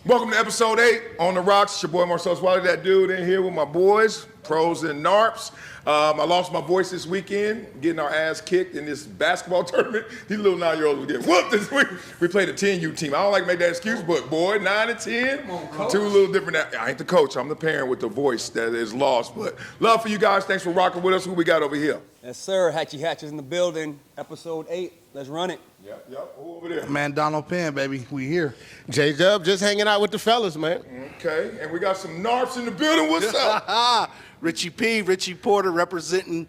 Welcome to episode 8 on the Rocks. It's your boy Marcellus Wiley, that dude in here with my boys, pros and NARPS. I lost my voice this weekend, getting our ass kicked in this basketball tournament. These little 9-year-olds were getting whooped this week. We played a 10U team. I don't like to make that excuse, but boy, 9 and 10, two little different. I ain't the coach, I'm the parent with the voice that is lost. But love for you guys. Thanks for rocking with us. Who we got over here? Yes, sir. Hatchette's in the building. Episode 8. Let's run it. Yep. Who over there? Man, Donald Penn, baby. We here. J-Dub just hanging out with the fellas, man. Okay, and we got some NARPS in the building. What's up? Richie P, Richie Porter representing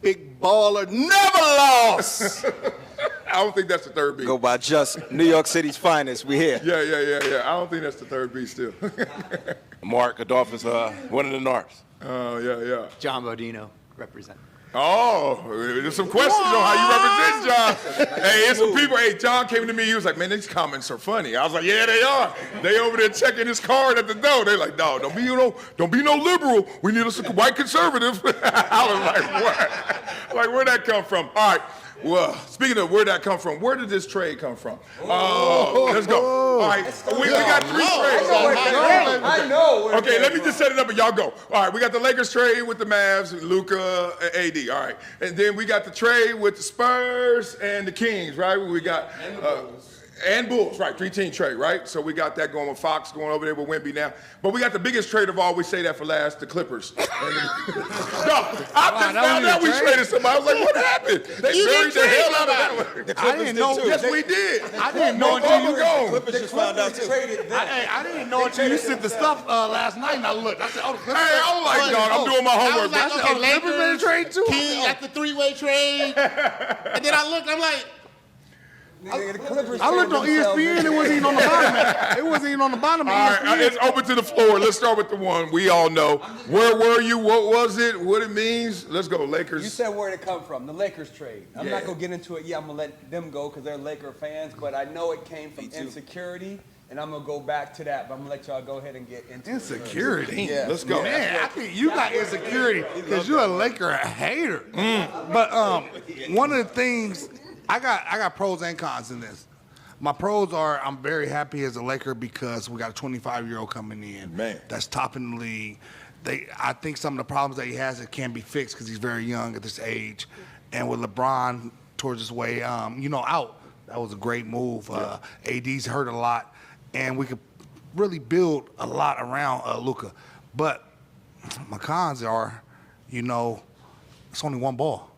Big Baller, never lost. I don't think that's the third beat. Go by just New York City's finest. We here. Yeah. I don't think that's the third beat still. Mark Adolphus, one of the NARPS. Oh, yeah. John Bodino, represent. Oh, there's some questions on how you represent John. Hey, there's some people. Hey, John came to me. He was like, man, these comments are funny. I was like, yeah, they are. They over there checking his card at the door. They're like, no, don't be no liberal. We need a white conservative. I was like, what? Like, where'd that come from? All right. Well, speaking of where'd that come from, where did this trade come from? Let's go. All right, we got 3 trades. I know. Okay, let me just set it up and y'all go. All right, we got the Lakers trade with the Mavs, Luka, and AD. All right, and then we got the trade with the Spurs and the Kings, right? We got and Bulls, right? 3-team trade, right? So we got that going with Fox going over there with Wemby now. But we got the biggest trade of all. We say that for last, the Clippers. No, I just found out we traded somebody. I was like, what happened? They buried the hell out of that one. I didn't know. Yes, we did. I didn't know until you gone. Clippers just found out too. I didn't know until you sent the stuff last night, and I looked. I said, oh, the Clippers. Hey, I'm like, dog, I'm doing my homework. I was like, okay, Clippers made a trade too. King got the 3-way trade. And then I looked, I'm like, I looked on ESPN. It wasn't even on the bottom. It wasn't even on the bottom of All ESPN. right, it's open to the floor. Let's start with the one we all know. Where were you? What was it? What it means? Let's go, Lakers. You said where it come from, the Lakers trade. I'm Yeah. not going to get into it yet. I'm going to let them go because they're Laker fans, but I know it came from insecurity, and I'm going to go back to that, but I'm going to let y'all go ahead and get into Insecurity. Yeah. Let's go. Man, I think you got insecurity because you're a Laker hater. But one of the things, I got pros and cons in this. My pros are I'm very happy as a Laker because we got a 25-year-old coming in. Man. That's topping the league. I think some of the problems that he has it can be fixed because he's very young at this age. And with LeBron towards his way, out, that was a great move. AD's hurt a lot, and we could really build a lot around Luka. But my cons are, it's only one ball.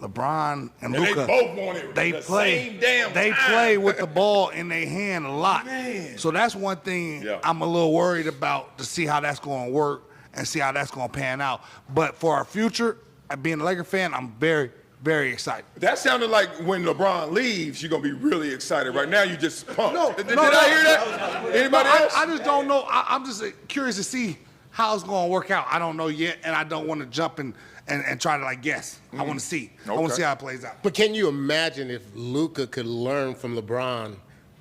LeBron and Luka, they both want it. They play with the ball in their hand a lot. Man. So that's one thing I'm a little worried about to see how that's going to work and see how that's going to pan out. But for our future, being a Laker fan, I'm very, very excited. That sounded like when LeBron leaves, you're going to be really excited. Right now, you just pumped. No, did I hear that? Anybody else? I just don't know. I'm just curious to see how it's going to work out. I don't know yet, and I don't want to jump and try to guess. I want to see. I want to see how it plays out. but can you imagine if Luka could learn from LeBron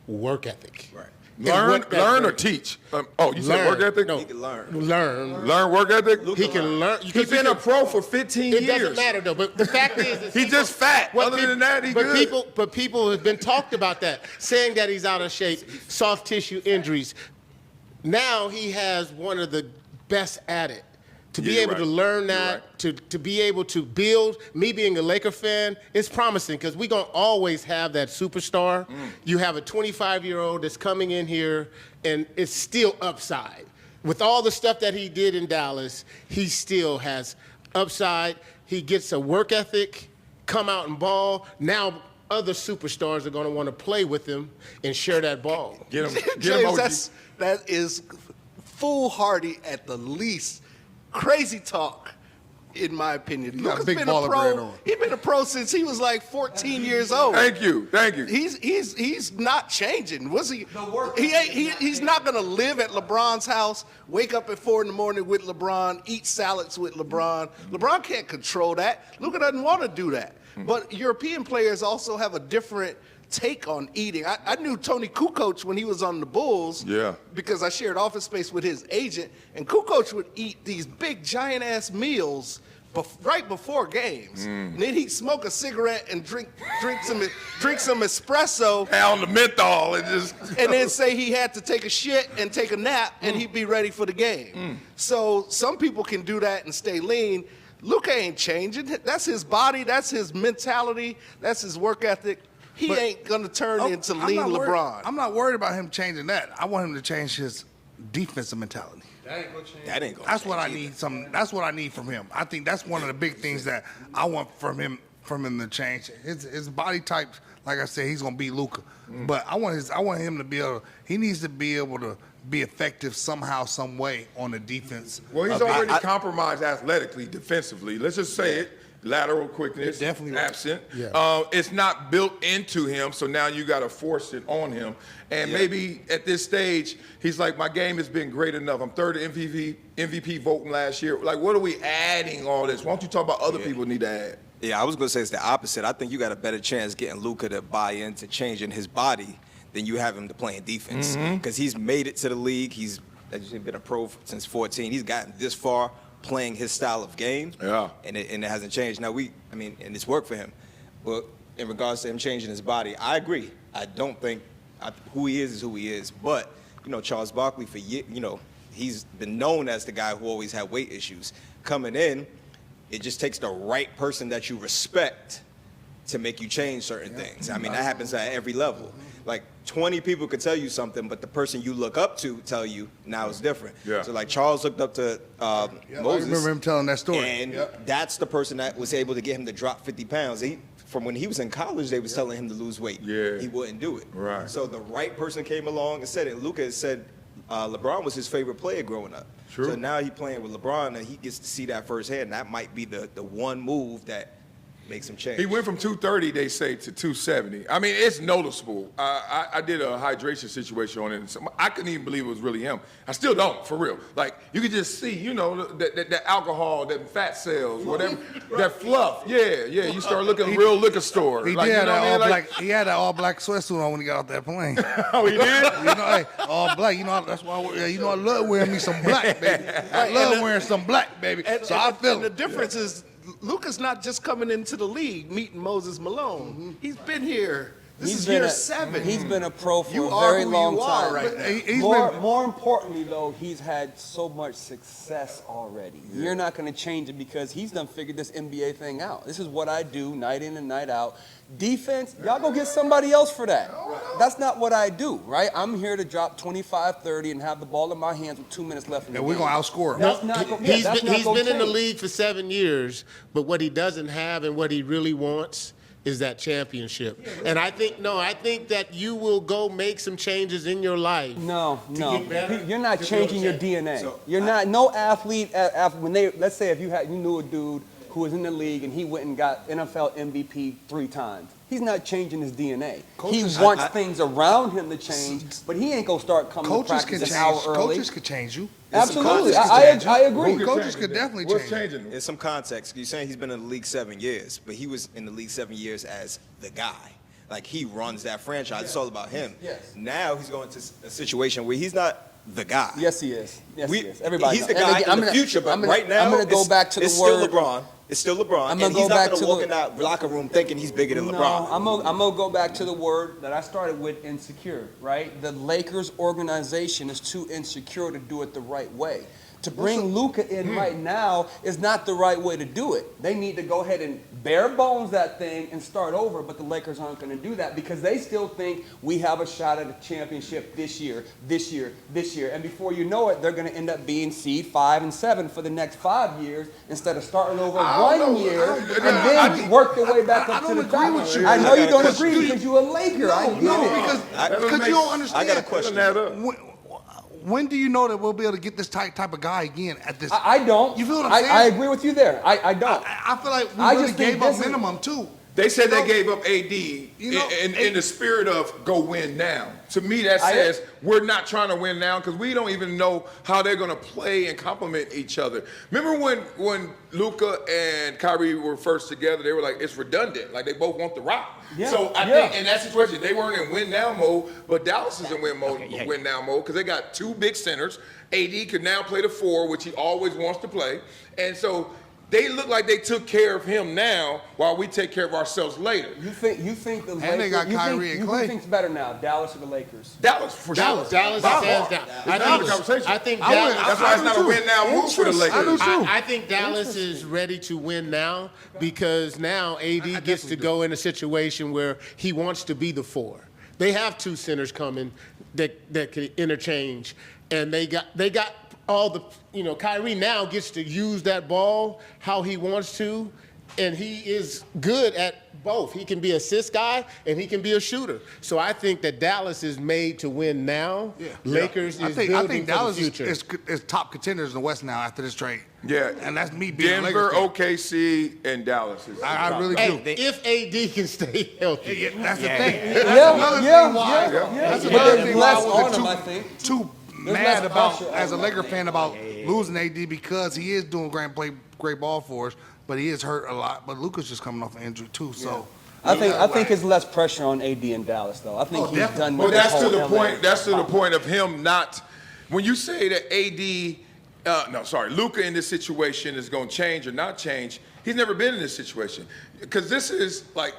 work ethic? Right. Learn or teach? You said work ethic? No, He can learn. Learn work ethic? He can learn. He's been a pro for 15 It years. doesn't matter though. But the fact is, He's just fat. Other than that, he's good. But people have been talked about that, saying that he's out of shape, soft tissue injuries. Now he has one of the best at it. To be able to learn that, to be able to build, me being a Laker fan, it's promising because we're going to always have that superstar. You have a 25-year-old that's coming in here, and it's still upside. With all the stuff that he did in Dallas, he still has upside. He gets a work ethic, come out and ball. Now other superstars are going to want to play with him and share that ball. Get him, James, that is foolhardy at the least. Crazy talk, in my opinion. got a Luka's big been ball a of pro. bread on. He's been a pro since he was like 14 years old. Thank you. He's not changing. Was he? He's not gonna live at LeBron's house, wake up at 4 in the morning with LeBron, eat salads with LeBron. LeBron can't control that. Luka doesn't want to do that. But European players also have a different take on eating. I knew Tony Kukoc when he was on the Bulls because I shared office space with his agent, and Kukoc would eat these big giant ass meals right before games. And then he'd smoke a cigarette and drink some espresso. Pound the menthol and just. And then say he had to take a shit and take a nap and he'd be ready for the game. So some people can do that and stay lean. Luka ain't changing. That's his body, that's his mentality, that's his work ethic. He ain't gonna turn into lean LeBron. I'm not worried about him changing that. I want him to change his defensive mentality. That ain't gonna That's change what I either. need. That's what I need from him. I think that's one of the big things that I want from him to change. His body type, like I said, he's gonna beat Luka. But I want him to be able. He needs to be able to be effective somehow, some way on the defense. Well, he's already compromised athletically, defensively. Let's just say it. Lateral quickness, Definitely absent. Yeah. It's not built into him, so now you got to force it on him. And maybe at this stage, he's like, my game has been great enough. I'm third MVP voting last year. Like, what are we adding all this? Why don't you talk about other people need to add? Yeah, I was going to say it's the opposite. I think you got a better chance getting Luka to buy into changing his body than you have him to playing defense. Because he's made it to the league. He's been a pro since 14. He's gotten this far playing his style of game. Yeah. And it hasn't changed. Now, and it's worked for him. But in regards to him changing his body, I agree. I don't think who he is who he is. But, Charles Barkley, for he's been known as the guy who always had weight issues. Coming in, it just takes the right person that you respect to make you change certain things. I mean, that happens at every level. Like 20 people could tell you something, but the person you look up to tell you now is different. Yeah. So like Charles looked up to Moses. I remember him telling that story. And that's the person that was able to get him to drop 50 pounds. From when he was in college, they was telling him to lose weight. Yeah. He wouldn't do it. Right. So the right person came along and said it. Luka said LeBron was his favorite player growing up. True. So now he's playing with LeBron, and he gets to see that firsthand. And that might be the one move that makes him change. He went from 230, they say, to 270. I mean, it's noticeable. I did a hydration situation on it. And I couldn't even believe it was really him. I still don't, for real. Like, you could just see, that alcohol, that fat cells, whatever, that fluff. Yeah. You start looking at a real liquor store. He like, did you know what I mean? Like, he had that all black sweatsuit on when he got off that plane. oh, he did? Hey, all black. That's why I love wearing me some black, baby. I love wearing some black, baby. So I feel the difference is Luka's not just coming into the league meeting Moses Malone. He's been here. This is year 7. He's been a pro for You a are very who long you are time. right now. More importantly, though, he's had so much success already. You're not going to change it because he's done figured this NBA thing out. This is what I do night in and night out. Defense, y'all go get somebody else for that. That's not what I do, right? I'm here to drop 25, 30 and have the ball in my hands with 2 minutes left in the game. we're going to outscore him. That's not go- He's that's been, not he's gonna been in the change. league for 7 years, but what he doesn't have and what he really wants is that championship. And I think that you will go make some changes in your life. No. get better, You're not to changing your build DNA. You're not. No athlete. Let's say if you knew a dude who was in the league and he went and got NFL MVP 3 times. He's not changing his DNA. He wants things around him to change, but he ain't gonna start coming to Coaches practice can an hour change. early. Coaches could change you. Absolutely, Coaches I agree. Coaches could definitely What's change. changing? There's some context. You're saying he's been in the league 7 years, but he was in the league 7 years as the guy. Like, he runs that franchise. It's all about him. Yes. Now he's going to a situation where he's not the guy. Yes, he is. Yes, he is. Everybody. He's the knows. guy And again, in the future, but right now I'm gonna go back to the it's word. still LeBron. It's still LeBron, I'm and gonna he's go not back going to to walk the- in that locker room thinking he's bigger than No, LeBron. I'm gonna go back to the word that I started with, insecure, right? The Lakers organization is too insecure to do it the right way. To bring Luka in right now is not the right way to do it. They need to go ahead and bare bones that thing and start over, but the Lakers aren't going to do that because they still think we have a shot at a championship this year. And before you know it, they're going to end up being seed 5 and 7 for the next 5 years instead of starting over one year and then work their way back up to the top. with you. I know you don't agree because you're a Laker. I get it. Because you don't understand. I got a question. When do you know that we'll be able to get this type of guy again at this? I don't. You feel what I'm saying? I agree with you there. I don't. I feel like we I really just think gave up this is- minimum too. They said they gave up AD in AD the spirit of go win now. To me, that says we're not trying to win now because we don't even know how they're going to play and complement each other. Remember when Luka and Kyrie were first together, they were like, it's redundant. Like, they both want the rock. Yeah, So I think in that situation, they weren't in win now mode, but Dallas is in win now mode because they got 2 big centers. AD could now play the 4, which he always wants to play. And so they look like they took care of him now while we take care of ourselves later. You think the Lakers? And they got Kyrie and Clay. Who thinks better now, Dallas or the Lakers? Dallas, for sure. Dallas is hands down. I think Dallas. That's why it's not a win now move for the Lakers. I think Dallas is ready to win now because now AD gets to go in a situation where he wants to be the 4. They have 2 centers coming that could interchange, and they got all the, Kyrie now gets to use that ball how he wants to, and he is good at both. He can be an assist guy, and he can be a shooter. So I think that Dallas is made to win now. Yeah. Lakers is building I think for Dallas the future. is top contenders in the West now after this trade. Yeah. And that's me being Denver, a Lakers OKC, and Dallas. I really do. If AD can stay healthy. Yeah, that's the thing. But That's another there's thing less why I on was him, I think. too There's mad less about, pressure as a on Laker fan, about losing AD because he is doing great ball for us, but he is hurt a lot. But Luka's just coming off an injury too, so. I think it's less pressure on AD in Dallas, though. I think he's done with But that's this to the whole point. LA. That's to the point of him not. When you say that Luka in this situation is going to change or not change, he's never been in this situation because this is the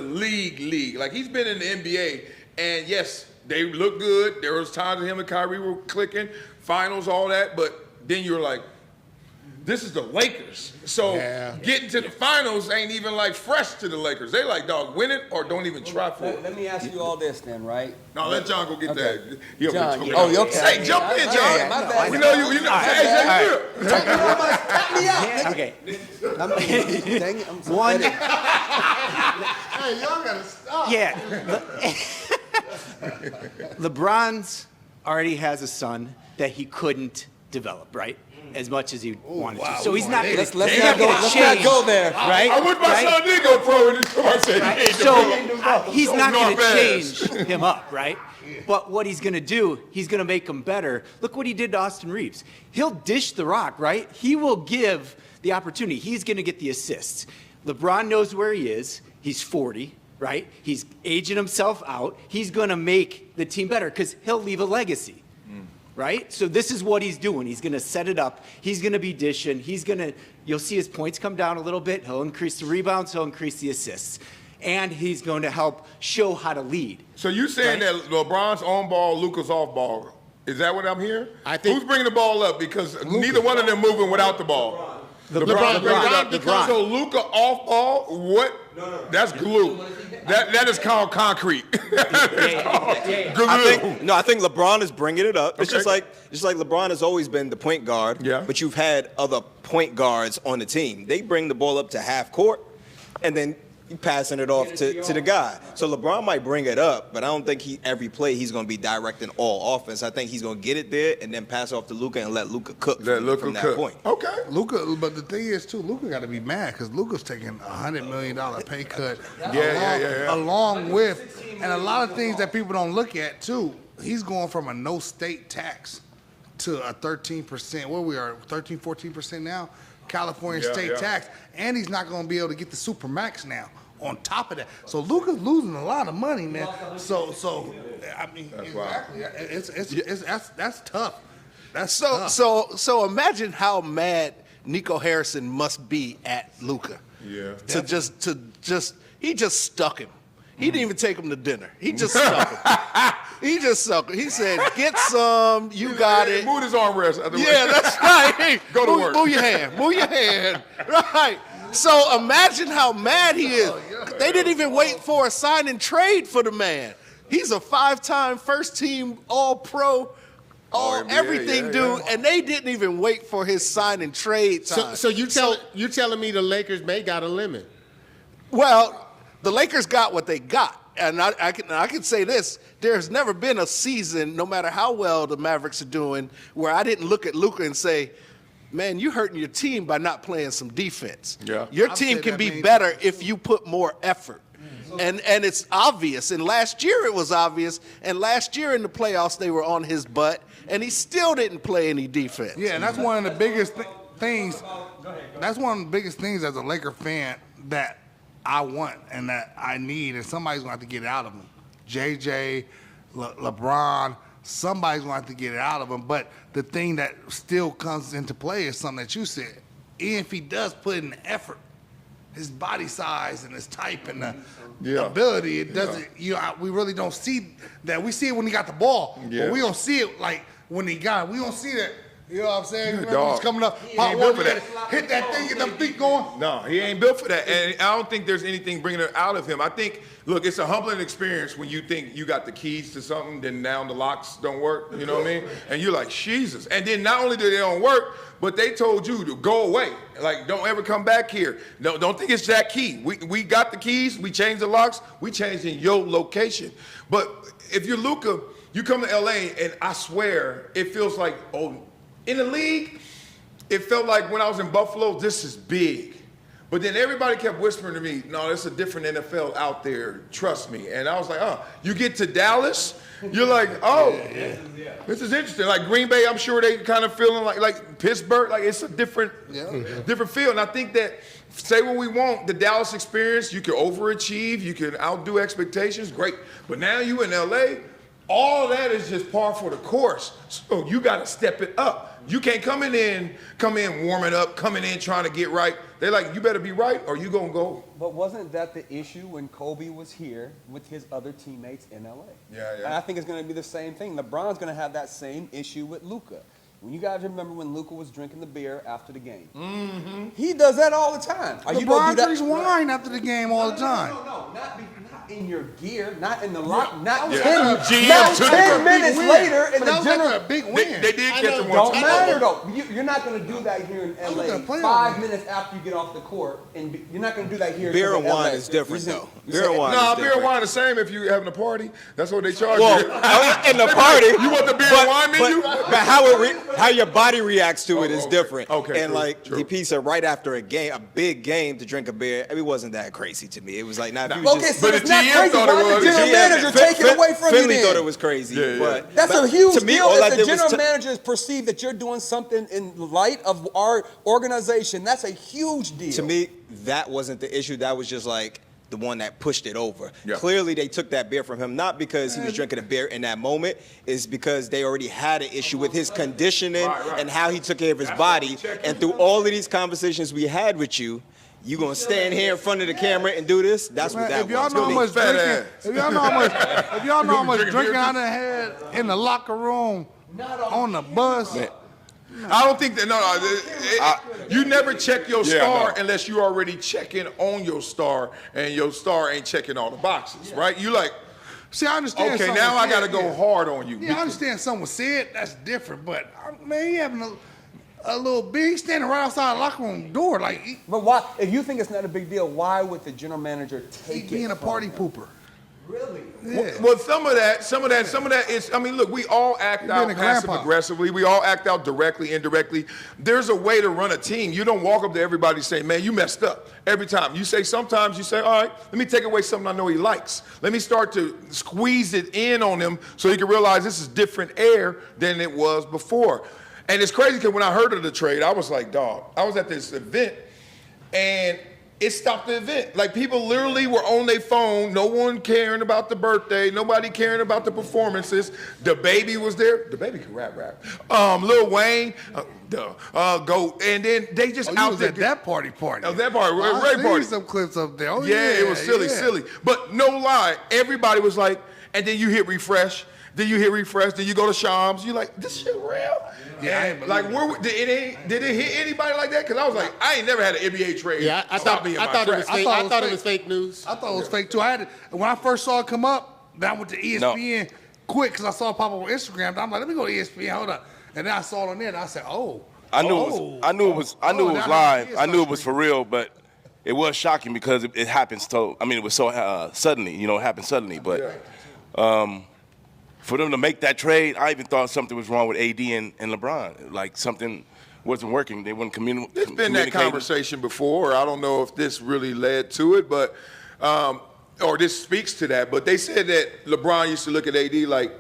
league. Like he's been in the NBA, and yes, they look good. There was times that him and Kyrie were clicking, finals, all that, but then you're like, this is the Lakers. So getting to the finals ain't even like fresh to the Lakers. They like, dog, win it or don't even try for it. Let me ask you all this then, right? No, let John go get that. John, You okay. Say, jump in, John. Yeah, my bad. We know you. Hey, good. Cut me out. Okay. Dang it, I'm so One. Hey, y'all gotta stop. Yeah. LeBron's already has a son that he couldn't develop, right? As much as he wanted to. So he's not going to Let's not go there. right? I wish my son did go pro in this I said, hey, So he's not going to North change him up, right? But what he's going to do, he's going to make him better. Look what he did to Austin Reeves. He'll dish the rock, right? He will give the opportunity. He's going to get the assists. LeBron knows where he is. He's 40, right? He's aging himself out. He's going to make the team better because he'll leave a legacy. Right? So this is what he's doing. He's going to set it up. He's going to be dishing. You'll see his points come down a little bit. He'll increase the rebounds. He'll increase the assists. And he's going to help show how to lead. So you saying that LeBron's on ball, Luka's off ball. Is that what I'm hearing? I think- Who's bringing the ball up? Because neither one of them moving without the ball. LeBron brings it up. because- So Luka off ball, what? No. That's glue. That is called concrete. Glue. I think LeBron is bringing it up. It's just like LeBron has always been the point guard. Yeah. But you've had other point guards on the team. They bring the ball up to half court, and then you passing it off to the guy. So LeBron might bring it up, but I don't think every play he's going to be directing all offense. I think he's going to get it there and then pass off to Luka and let Luka cook from that point. Okay. Luka, but the thing is too, Luka got to be mad because Luka's taking $100 million pay cut. Along with, and a lot of things that people don't look at too. He's going from a no state tax to a 13%. Where we are, 13, 14% now. California state tax, and he's not going to be able to get the Supermax now. On top of that, so Luka's losing a lot of money, man. So I mean, that's tough. That's tough. So imagine how mad Nico Harrison must be at Luka. Yeah. He just stuck him. He didn't even take him to dinner. He just stuck him. He said, "Get some. You got it." Move his armrest. Yeah, that's right. Hey, Go to work. Move your hand. Move your hand. Right. So imagine how mad he is. They didn't even wait for a sign and trade for the man. He's a 5-time first-team All-Pro, everything dude, and they didn't even wait for his sign and trade time. So you telling me the Lakers may got a limit? Well, the Lakers got what they got. And I can say this, there's never been a season, no matter how well the Mavericks are doing, where I didn't look at Luka and say, man, you're hurting your team by not playing some defense. Yeah. Your team can be better if you put more effort. And it's obvious. And last year it was obvious. And last year in the playoffs they were on his butt, and he still didn't play any defense. Yeah, and that's one of the biggest things. That's one of the biggest things as a Laker fan that I want and that I need, and somebody's going to have to get it out of him. JJ, LeBron, somebody's going to have to get it out of him. But the thing that still comes into play is something that you said. even if he does put in the effort, his body size and his type and the ability, it doesn't. We really don't see that. We see it when he got the ball, but we don't see it like when he got it. We don't see that. You know what I'm saying? Remember he's coming up, pop one, hit that thing, get them feet going. No, he ain't built for that. And I don't think there's anything bringing it out of him. I think, look, it's a humbling experience when you think you got the keys to something, then now the locks don't work, you know what I mean? And you're like, Jesus. And then not only do they don't work, but they told you to go away. Like, don't ever come back here. No, don't think it's that key. We got the keys, we changed the locks, we changed in your location. But if you're Luka, you come to LA, and I swear, it feels like, in the league, it felt like when I was in Buffalo, this is big. But then everybody kept whispering to me, no, there's a different NFL out there, trust me. And I was like, you get to Dallas, you're like, this is interesting. Like Green Bay, I'm sure they kind of feeling like Pittsburgh, like it's a different feel. And I think that, say what we want, the Dallas experience, you can overachieve, you can outdo expectations, great. But now you in LA, all that is just par for the course. So you got to step it up. You can't come in warming up, coming in trying to get right. They're like, you better be right or you gonna go. But wasn't that the issue when Kobe was here with his other teammates in LA? Yeah. And I think it's gonna be the same thing. LeBron's gonna have that same issue with Luka. When you guys remember when Luka was drinking the beer after the game? Mm-hmm. He does that all the time. Are you gonna do that? LeBron drinks wine after the game all the time. No, not in your gear, not in the lock, not 10 minutes win. later in But the that was general. like a big win. They did catch him one Don't time. matter though. You're not going to do that here in LA. gonna play 5 on minutes after you get off the court, and you're not going to do that here. Beer and in LA. wine is different, though. You Beer say- and wine. Nah, is beer different. and wine the same if you having a party. That's what they charge Well, you. in the party, You want the beer and wine menu? But how your body reacts to it is different. Okay, and true, like true. DP said, right after a big game, to drink a beer, it wasn't that crazy to me. It was like, if you was Okay, just, so But it's the not GM crazy. thought it Why was. the general manager take it away from Finley you thought then? it was crazy. Yeah. But That's but a huge to me, deal. all I If the did was general manager is perceived that you're doing something in light of our organization, that's a huge deal. To me, that wasn't the issue. That was just like the one that pushed it over. Yeah. Clearly, they took that beer from him, not because he was drinking a beer in that moment, is because they already had an issue with his conditioning and how he took care of his body. And through all of these conversations we had with you, you gonna stand here in front of the camera and do this? That's what that If y'all was. know how much fat drinking, ass. if y'all know how much Drinking drinking beer? I done had in the locker room, on the bus. I don't think that, you never check your star no. unless you already checking on your star and your star ain't checking all the boxes, right? You like, See, I understand. okay, something now I was got to said, go yeah. hard on you. Yeah, I understand something was said. That's different. But man, he having a little big standing right outside the locker room door, like But why? If you think it's not a big deal, why would the general manager take it? being a from party him? pooper. Really? Yeah. Well, some of that is, I mean, look, we all act out being a passive grandpa. aggressively. We all act out directly, indirectly. There's a way to run a team. You don't walk up to everybody and say, man, you messed up every time. Sometimes you say, all right, let me take away something I know he likes. Let me start to squeeze it in on him so he can realize this is different air than it was before. And it's crazy because when I heard of the trade, I was like, dog, I was at this event and it stopped the event. Like people literally were on their phone, no one caring about the birthday, nobody caring about the performances. The baby was there. The baby can rap. Lil Wayne, go, and then they just You out was there. at that party. Oh, that party, I Ray seen party. some clips up there. Oh, Yeah, it was silly. But no lie, everybody was like, and then you hit refresh. Then you go to Shams. You like, this shit real? Yeah, I And, ain't like, believe did it hit anybody like that? Because I was like, I ain't never had an NBA trade. Yeah, I stop thought me in my it was tracks. fake. I thought it was fake news. I thought it was fake too. When I first saw it come up, then I went to ESPN quick because I saw it pop up on Instagram. I'm like, let me go to ESPN. Hold up. And then I saw it on there, and I said, oh. I knew it was live. I knew it was for real, but it was shocking because it happened so. I mean, it was so suddenly. You know, it happened suddenly. But for them to make that trade, I even thought something was wrong with AD and LeBron. Like something wasn't working. They wouldn't communicate. There's been that conversation before. I don't know if this really led to it, but or this speaks to that. But they said that LeBron used to look at AD like,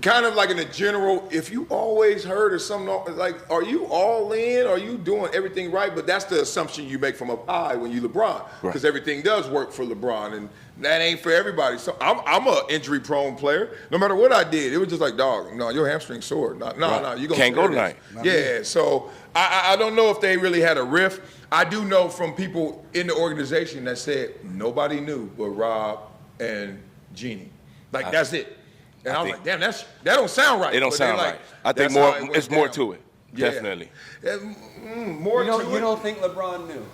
kind of like in a general, if you always heard of something, like, are you all in? Are you doing everything right? But that's the assumption you make from up high when you LeBron, because everything does work for LeBron, and that ain't for everybody. So I'm a injury-prone player. No matter what I did, it was just like, dog, no, your hamstring's sore. No, you can't go tonight. Yeah, so I don't know if they really had a riff. I do know from people in the organization that said nobody knew but Rob and Jeannie. Like, that's it. And I was like, damn, that don't sound right. It don't sound right. I think it's more to it. Yeah. Definitely. More to it. You don't think LeBron knew?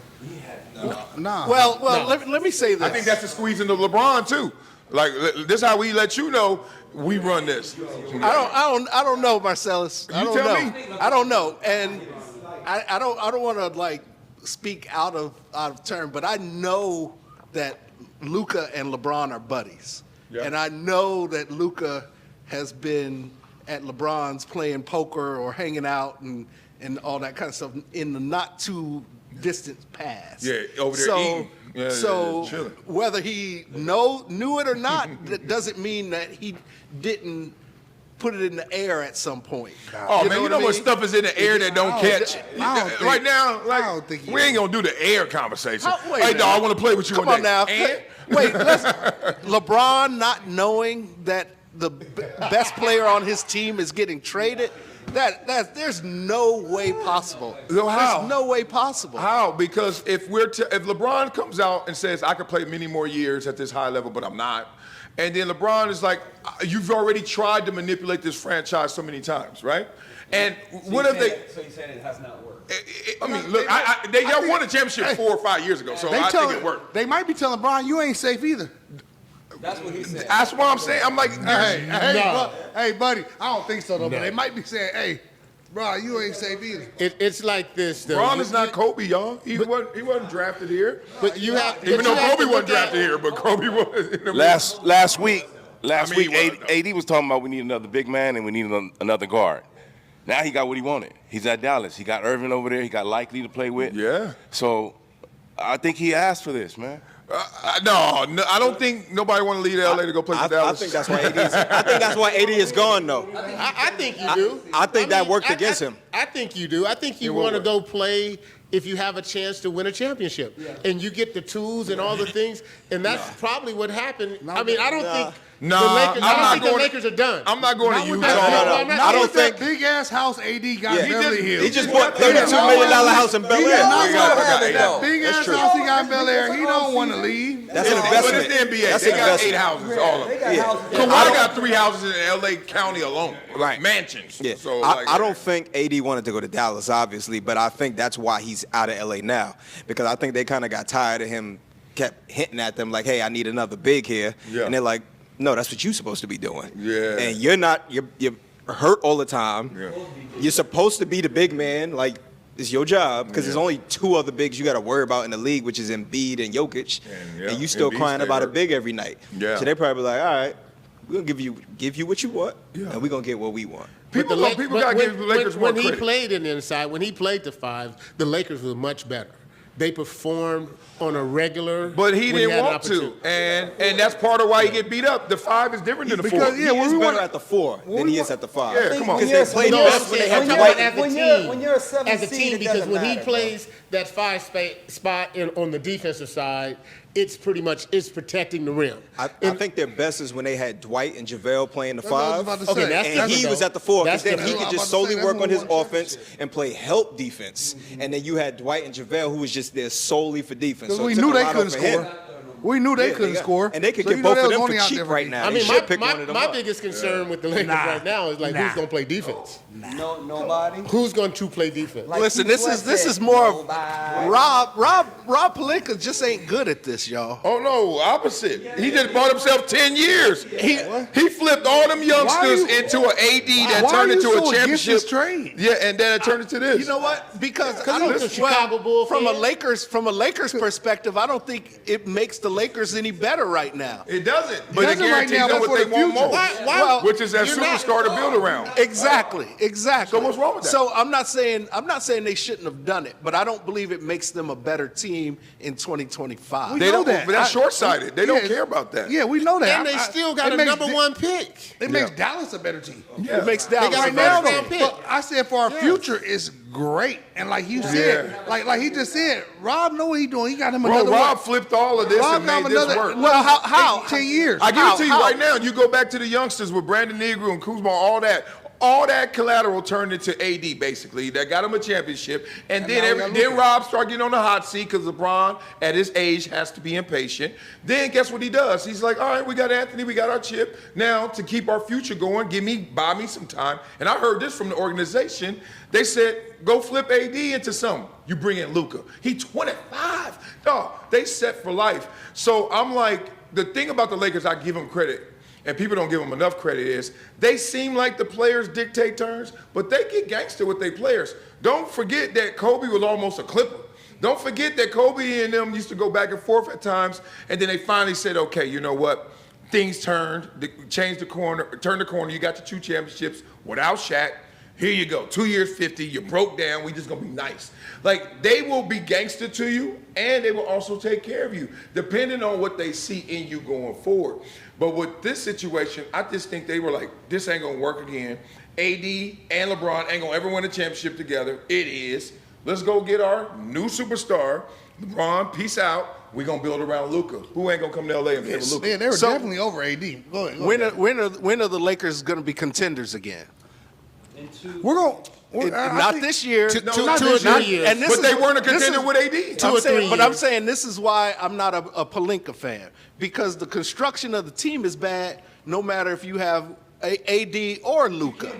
No. Well, let me say this. I think that's the squeezing of LeBron too. Like, this is how we let you know we run this. I don't know, Marcellus. I don't tell know. me. I don't know, and I don't want to like speak out of turn, but I know that Luka and LeBron are buddies, and I know that Luka has been at LeBron's playing poker or hanging out and all that kind of stuff in the not too distant past. Yeah, over there eating. Yeah, chilling. Whether he knew it or not, that doesn't mean that he didn't put it in the air at some point. Oh, man, you know what stuff is in the air that don't catch? Right now, like, we ain't going to do the air conversation. Hey, dog, I want to play with you Come one day. on now. Wait, LeBron not knowing that the best player on his team is getting traded, there's no way possible. So how? There's no way possible. How? Because if LeBron comes out and says, I could play many more years at this high level, but I'm not, and then LeBron is like, you've already tried to manipulate this franchise so many times, right? And what if they? So you saying it has not worked? I mean, look, y'all won a championship 4 or 5 years ago, so I think it worked. They might be telling LeBron, you ain't safe either. That's what he said. That's what I'm saying. I'm like, hey, buddy, I don't think so, though, but they might be saying, hey, bro, you ain't safe either. It's like this, though. Ron is not Kobe, y'all. He wasn't drafted here. But you have, even though Kobe wasn't drafted here, but Kobe was. Last week, AD was talking about we need another big man and we need another guard. Now he got what he wanted. He's at Dallas. He got Irving over there. He got Likely to play with. Yeah. So I think he asked for this, man. No, I don't think nobody want to leave LA to go play for Dallas. I think that's why AD is gone, though. I think you do. I think that worked against him. I think you do. I think you want to go play if you have a chance to win a championship. And you get the tools and all the things, and that's probably what happened. I mean, I don't think the Lakers are done. I'm not going to Utah. I don't think that big ass house AD got in Beverly Hills. He just bought $32 million house in Bel Air. That big ass house he got in Bel Air, he don't want to leave. That's an investment. But it's the NBA. They got 8 houses, all of them. Kawhi got 3 houses in LA County alone. Right. Mansions. Yeah. So, I don't think AD wanted to go to Dallas, obviously, but I think that's why he's out of LA now. Because I think they kind of got tired of him, kept hinting at them like, hey, I need another big here. Yeah. And they're like, no, that's what you're supposed to be doing. Yeah. And you're not, you're hurt all the time. Yeah. You're supposed to be the big man, like, it's your job, because there's only 2 other bigs you got to worry about in the league, which is Embiid and Jokic, and you still crying about a big every night. Yeah. So they probably like, all right, we're going to give you what you want, and we're going to get what we want. People got to give the Lakers more credit. When he played in the inside, when he played the 5, the Lakers were much better. They performed on a regular. But he didn't want to, and that's part of why he get beat up. The 5 is different than the 4. He is better at the 4 than he is at the 5. Yeah, come on. Because they played best when they had Dwight when you're a 7 as a team, because when he plays that 5 spot on the defensive side, it's pretty much protecting the rim. I think their best is when they had Dwight and JaVale playing the 5. Okay, and he was at the 4, because then he could just solely work on his offense and play help defense. And then you had Dwight and JaVale, who was just there solely for defense. So we knew they couldn't score. We knew they couldn't score. And they could get both of them for cheap right now. I mean, my biggest concern with the Lakers right now is like, who's going to play defense? Nobody. Who's going to play defense? Like, listen, this is more of Rob Pelinka just ain't good at this, y'all. Oh no, opposite. He just bought himself 10 years. He flipped all them youngsters into an AD that turned into a championship trade. Yeah, and then it turned into this. You know what? Because I don't think Chicago Bulls from a Lakers perspective, I don't think it makes the Lakers any better right now. It doesn't. But doesn't it right guarantees now, them but what for they the want future. most. Well, which is that you're not- superstar to build around. Exactly. So what's wrong with that? So I'm not saying they shouldn't have done it, but I don't believe it makes them a better team in 2025. They know don't, that. but that's short-sighted. They don't Yeah, care about that. Yeah, we know that. And they still got it a makes number one pick. It makes Dallas a better team. It makes Dallas got a a better first-round team. pick. But I said for our future, it's great. And like you said, like he just said, Rob know what he's doing. He got him Bro, another Rob one. flipped all of this Rob and got made him this another. work. Well, how- 10 years. I give it to you how- right now. You go back to the youngsters with Brandon Negro and Kuzma, all that. All that collateral turned into AD, basically. That got him a championship. And now we got then Luka. Rob started getting on the hot seat because LeBron, at his age, has to be impatient. Then guess what he does? He's like, all right, we got Anthony, we got our chip. Now, to keep our future going, buy me some time. And I heard this from the organization. They said, go flip AD into something. You bring in Luka. He 25. Dog, they set for life. So I'm like, the thing about the Lakers, I give them credit, and people don't give them enough credit, is they seem like the players dictate terms, but they get gangster with their players. Don't forget that Kobe was almost a Clipper. Don't forget that Kobe and them used to go back and forth at times, and then they finally said, okay, you know what? Things turned, changed the corner, turned the corner. You got the 2 championships without Shaq. Here you go, 2 years, 50, you broke down, we just gonna be nice. Like, they will be gangster to you, and they will also take care of you, depending on what they see in you going forward. But with this situation, I just think they were like, this ain't gonna work again. AD and LeBron ain't gonna ever win a championship together. It is. Let's go get our new superstar. LeBron, peace out. We gonna build around Luka. Who ain't gonna come to LA and play with Luka? Yeah, they were So- definitely over AD. Go ahead. When are the Lakers going to be contenders again? We're going. Not this year. Two not or this year. 3 years. And this But they is- weren't a this contender is- with AD. Two or 3 But I'm years. saying this is why I'm not a Pelinka fan, because the construction of the team is bad, no matter if you have AD or Luka.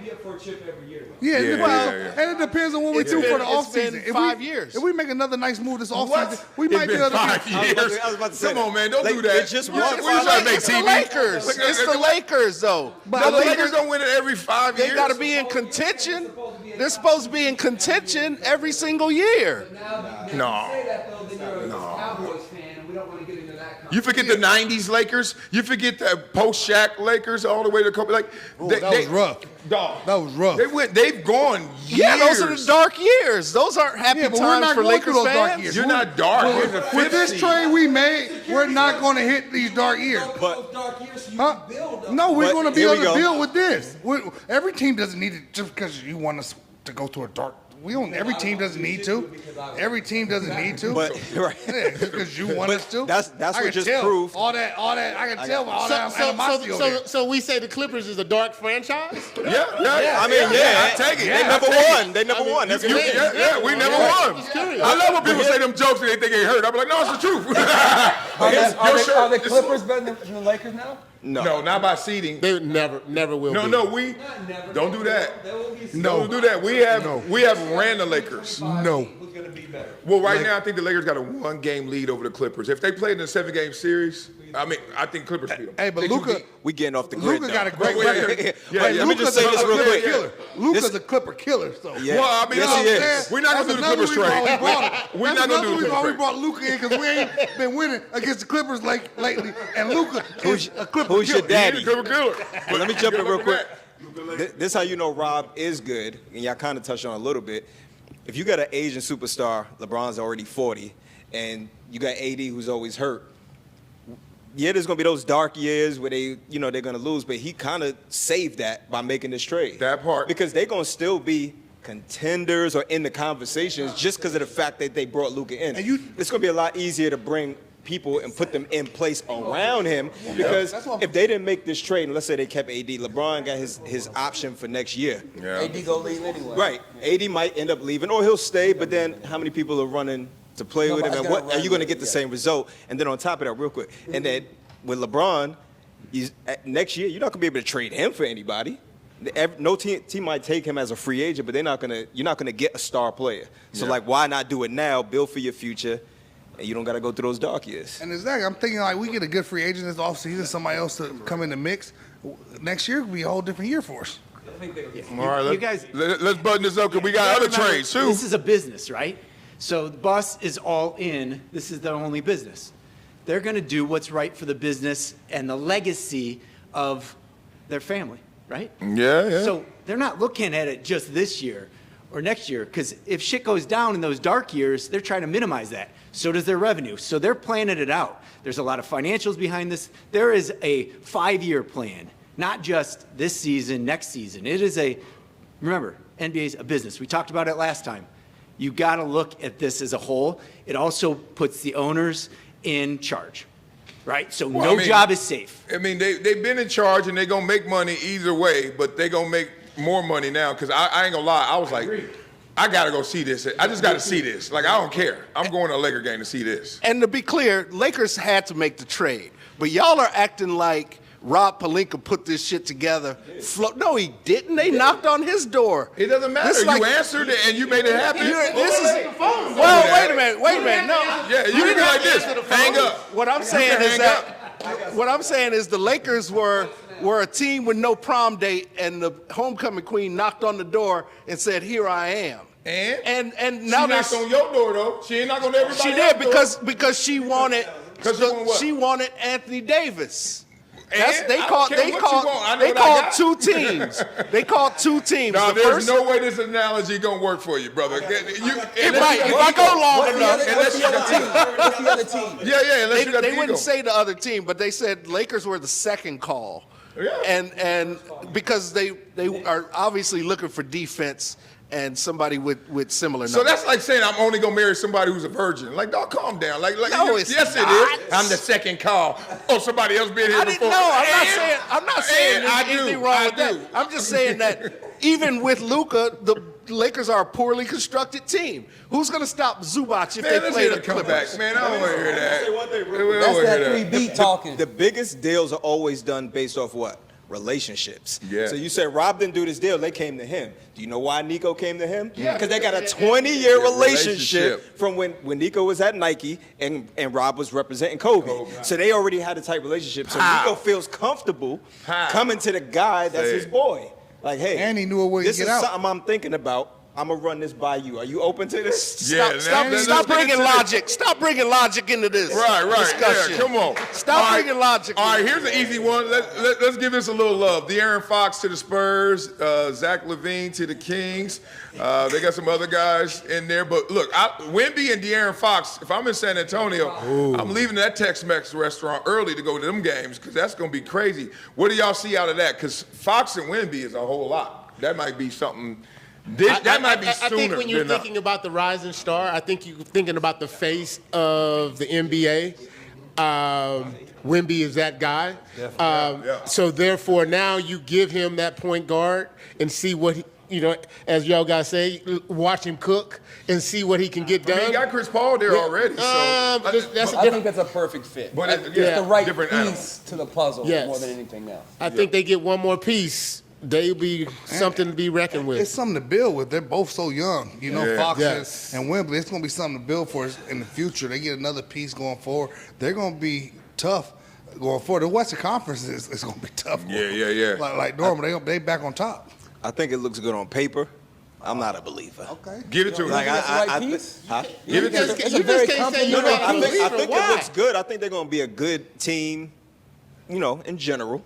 Yeah, Yeah, well, yeah. and it depends on what we It's do been- for the it's been offseason. 5 years. If we make another nice move this offseason, What? we It's might be been able to 5 years. I was about to say Come that. on, man, don't Like, do that. they just We won trying to five. make It's the TV. Lakers. Look, It's the Lakers, though. No, the Lakers don't win it every 5 years. They got to be in contention. They're supposed to be in contention every single year. No. Say that though, then you're a Cowboys fan, and we don't want to get into that. You forget the '90s Lakers. You forget the post-Shaq Lakers all the way to Kobe. Like that was rough. Dog. That was rough. They've gone years. Yeah, those are the dark years. Those aren't happy Yeah, but we're times not for going Lakers through those dark fans. years. You're not dark. You're the With fifth this seed. trade we made, we're not going to hit these dark years. But Huh? No, we're But going to be here we able to go. build with this. Every team doesn't need it just because you want us to go to a dark. We don't. Every team doesn't need to. Every team doesn't need to. But right. Yeah, just because you want us to. that's I what can just tell. proved. All that. I can tell by all that animosity over there. So we say the Clippers is a dark franchise? Yeah. I mean, yeah, I take it. They I never take won. it. They never won. That's You- great. yeah, we never won. I love when people say them jokes and they think they hurt. I'm like, no, it's the truth. Are the Clippers better than the Lakers now? No, not by seeding. They never will be. No, we don't do that. Don't do that. We have ran the Lakers. No. Well, right now I think the Lakers got a 1-game lead over the Clippers. If they played in a 7-game series, I think Clippers beat them. Hey, but Luka. We getting off the grid. Luka though. got a great Wait, record. yeah, Let me just say this real quick. Luka's a Clipper killer. So. Yeah. Well, I mean, Yes, he is. we're not gonna do the Clippers trade. We're not gonna do the reason why we Clippers trade. brought Luka in, because we ain't been winning against the Clippers lately, and Luka is a Clipper who's your killer. daddy? He's a Clipper killer. And let me jump in real quick. Back. This how you know Rob is good, and y'all kind of touched on it a little bit. If you got an Asian superstar, LeBron's already 40, and you got AD who's always hurt. Yeah, there's gonna be those dark years where they're gonna lose, but he kind of saved that by making this trade. That part. Because they're gonna still be contenders or in the conversations just because of the fact that they brought Luka in. And it's gonna be a lot easier to bring people and put them in place around him, because if they didn't make this trade, and let's say they kept AD, LeBron got his option for next year. Yeah. AD go leave anyway. Right, AD might end up leaving, or he'll stay, but then how many people are running to play with him, and what are you going to get the same result? And then on top of that, real quick, and then with LeBron, next year you're not going to be able to trade him for anybody. No team might take him as a free agent, but you're not gonna get a star player. So like, why not do it now? Build for your future, and you don't got to go through those dark years. And exactly, I'm thinking like we get a good free agent this offseason, somebody else to come in the mix. Next year could be a whole different year for us. All right, You guys- let's button this up because we got other trades too. This is a business, right? So the bus is all in. This is their only business. they're going to do what's right for the business and the legacy of their family, right? Yeah. So they're not looking at it just this year or next year, because if shit goes down in those dark years, they're trying to minimize that. So does their revenue. So they're planning it out. There's a lot of financials behind this. There is a 5-year plan, not just this season, next season. It is remember, NBA's a business. We talked about it last time. You got to look at this as a whole. It also puts the owners in charge, right? So no job is safe. I mean, they've been in charge and they're going to make money either way, but they're going to make more money now, because I ain't going to lie. I was like, I got to go see this. I just got to see this. Like, I don't care. I'm going to a Laker game to see this. And to be clear, Lakers had to make the trade. But y'all are acting like Rob Pelinka put this shit together. No, he didn't. They knocked on his door. It doesn't matter. You answered it and you made it happen. Wait a minute. No. Yeah, you can be like this. Hang up. What I'm saying is the Lakers were a team with no prom date, and the homecoming queen knocked on the door and said, "Here I am." And now she knocked on your door though. She ain't knocked on everybody. She did because she wanted Anthony Davis. They called two teams. They called two teams. No, there's no way this analogy gonna work for you, brother. If I go long enough, What's the other team? Yeah, unless you got the they ego. wouldn't say the other team, but they said Lakers were the second call. Yeah. And because they are obviously looking for defense and somebody with similar numbers. So that's like saying I'm only gonna marry somebody who's a virgin. Like, dog, calm down. Like No, it's yes, not. it is. I'm the second call. Oh, somebody else been here I before. didn't know. I'm not saying there's I do. anything wrong with that. do. I'm just saying that even with Luka, the Lakers are a poorly constructed team. Who's going to stop Zubac if Man, they let's play hear the the comeback. Clippers? Man, I don't want to hear that. That's that 3B talking. The biggest deals are always done based off what? Relationships. Yeah. So you said Rob didn't do this deal, they came to him. Do you know why Nico came to him? Because they got a 20-year relationship from when Nico was at Nike and Rob was representing Kobe. So they already had a tight relationship. So Nico feels comfortable coming to the guy that's his boy. Like, hey, And he knew a way to this get is out. something I'm thinking about. I'm gonna run this by you. Are you open to this? Yeah, Stop bringing logic. Stop bringing logic into this discussion. Yeah, come on. Stop bringing logic. All right, here's an easy one. Let's give this a little love. De'Aaron Fox to the Spurs, Zach LaVine to the Kings. They got some other guys in there. But look, Wemby and De'Aaron Fox, if I'm in San Antonio, I'm leaving that Tex-Mex restaurant early to go to them games because that's going to be crazy. What do y'all see out of that? Because Fox and Wemby is a whole lot. That might be something. That might be sooner. I think when you're than thinking about the rising star, I think you're thinking about the face of the NBA. Wemby is that guy. So therefore, now you give him that point guard and see what he, as y'all guys say, watch him cook and see what he can get done. I mean, you got Chris Paul there already. So I think that's a perfect fit. But It's the right different piece animal. to the puzzle Yes. more than anything else. I think they get one more piece. They'll be something to be reckoned with. It's something to build with. They're both so young. Fox Yes. and Wembley, it's going to be something to build for in the future. They get another piece going forward. They're going to be tough going forward. The Western Conference is going to be tough. Yeah. Like normal, they back on top. I think it looks good on paper. I'm not a believer. Okay. Give it to him. Like, that's the right piece? Give it to him. It's a very complimentary I piece. think it looks good. I think they're going to be a good team, in general.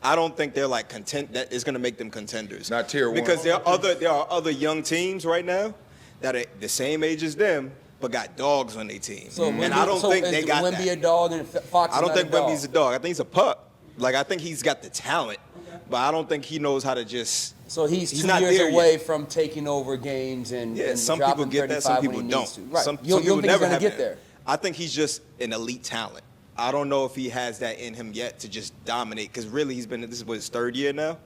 I don't think they're like content that is going to make them contenders. Not tier one. Because there are other young teams right now that are the same age as them, but got dogs on their team. And I don't think they got that. Wemby a dog and Fox I don't think dog. Wemby's a dog. I think he's a pup. Like, I think he's got the talent, but I don't think he knows how to just. So he's 2 not years there away yet. from taking over games and Some dropping people get that, some 35 people when he don't. needs to. Right. Some you don't people think never he's going have to get that. there. I think he's just an elite talent. I don't know if he has that in him yet to just dominate, because really this is his third year now?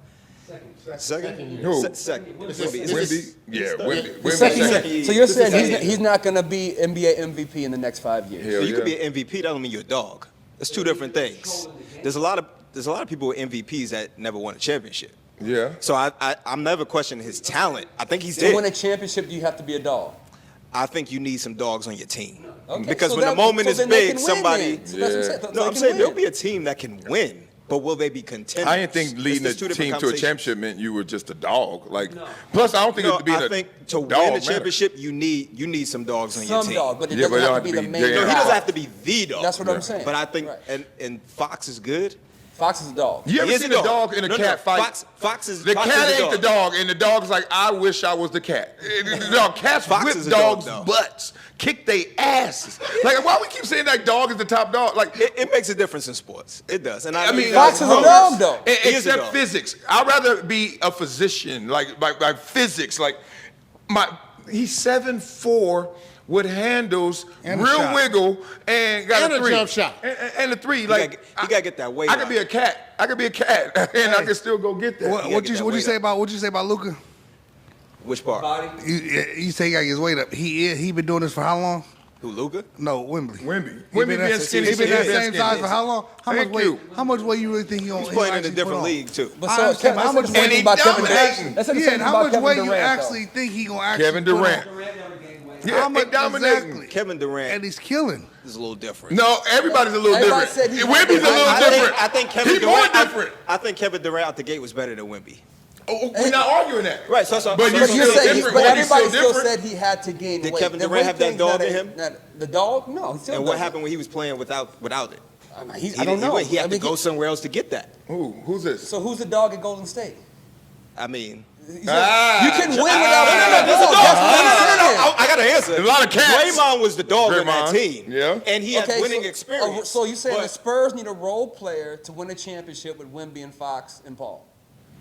Second? Who? Second. Wemby? Yeah, Wemby. The second year. second year. So you're This is saying second he's not going to be NBA MVP in the next 5 years? Hell So you could yeah. be an MVP, that don't mean you're a dog. That's two different things. There's a lot of people with MVPs that never won a championship. Yeah. So I'm never questioning his talent. I think he's To there. win a championship, do you have to be a dog? I think you need some dogs on your team. Okay, Because so when the that- moment so is then they big, can win somebody. then. So that's what I'm saying. So No, they I'm can saying win. there'll be a team that can win. But will they be contenders? I didn't think leading a It's two different team to a conversations. championship meant you were just a dog. Like, plus I don't think No, it being I a think to dog win a matters. championship, you need some dogs on your Some team. dog, but it Yeah, but doesn't it have ought to be to the be- main yeah, No, he yeah. dog. doesn't have to be the dog. That's what I'm saying. But I think, Right. and Fox is good. Fox is a dog. You ever He is seen a dog and a No, cat fight? Fox is The Fox cat is a ain't the dog, and the dog's like, I wish I was the cat. No, cats Fox whip is a dog, dogs' though. butts, kick their asses. Like, why we keep saying that dog is the top dog? Like, It makes a difference in sports. It does. And I mean, Fox is a dog, though. He is a except dog. physics. I'd rather be a physician, like by physics. Like, he's 7'4" with handles, And a real shot. wiggle, and got And a a three. jump shot. And a three. You Like, gotta get that weight I could up. be a cat. I could be a cat, and I can still go get that. What get that you weight say up. about Luka? Which part? Body. You say he got his weight up. He been doing this for how long? Who, Luka? No, Wembley. Wemby He been being that- skinny. He been that being same skinny. size for how long? Thank you. How much weight you really think he on? He's playing in a different league too. But I so understand, Kevin, how much let's weight say the he same thing about Kevin dominating? Durant. Let's say the Yeah, same and thing how about much Kevin weight you Durant, though. actually think he gonna actually Kevin put on? Durant. Yeah, How much dominating. exactly? Kevin Durant And he's killing. is a little different. No, everybody's a little Everybody different. said he- Wemby's a little I different. think Kevin He's more Durant. different. I think Kevin Durant out the gate was better than Wemby. Oh, we're not arguing that. Right, so- but so- you're But you still say, different. but Wemby's everybody still different. said he had to gain Did weight. Kevin The Durant weight have that thing's dog not in a- him? not- The dog? No, he still And what doesn't. happened when he was playing without it? I don't know. He had I mean, to go somewhere else to get that. Who's this? So who's the dog at Golden State? I mean, You can win without a dog. I got an answer. There's a lot of cats. Draymond was the dog on that Draymond, team. yeah. And he had winning experience. So you saying But the Spurs need a role player to win a championship with Wemby and Fox and Paul?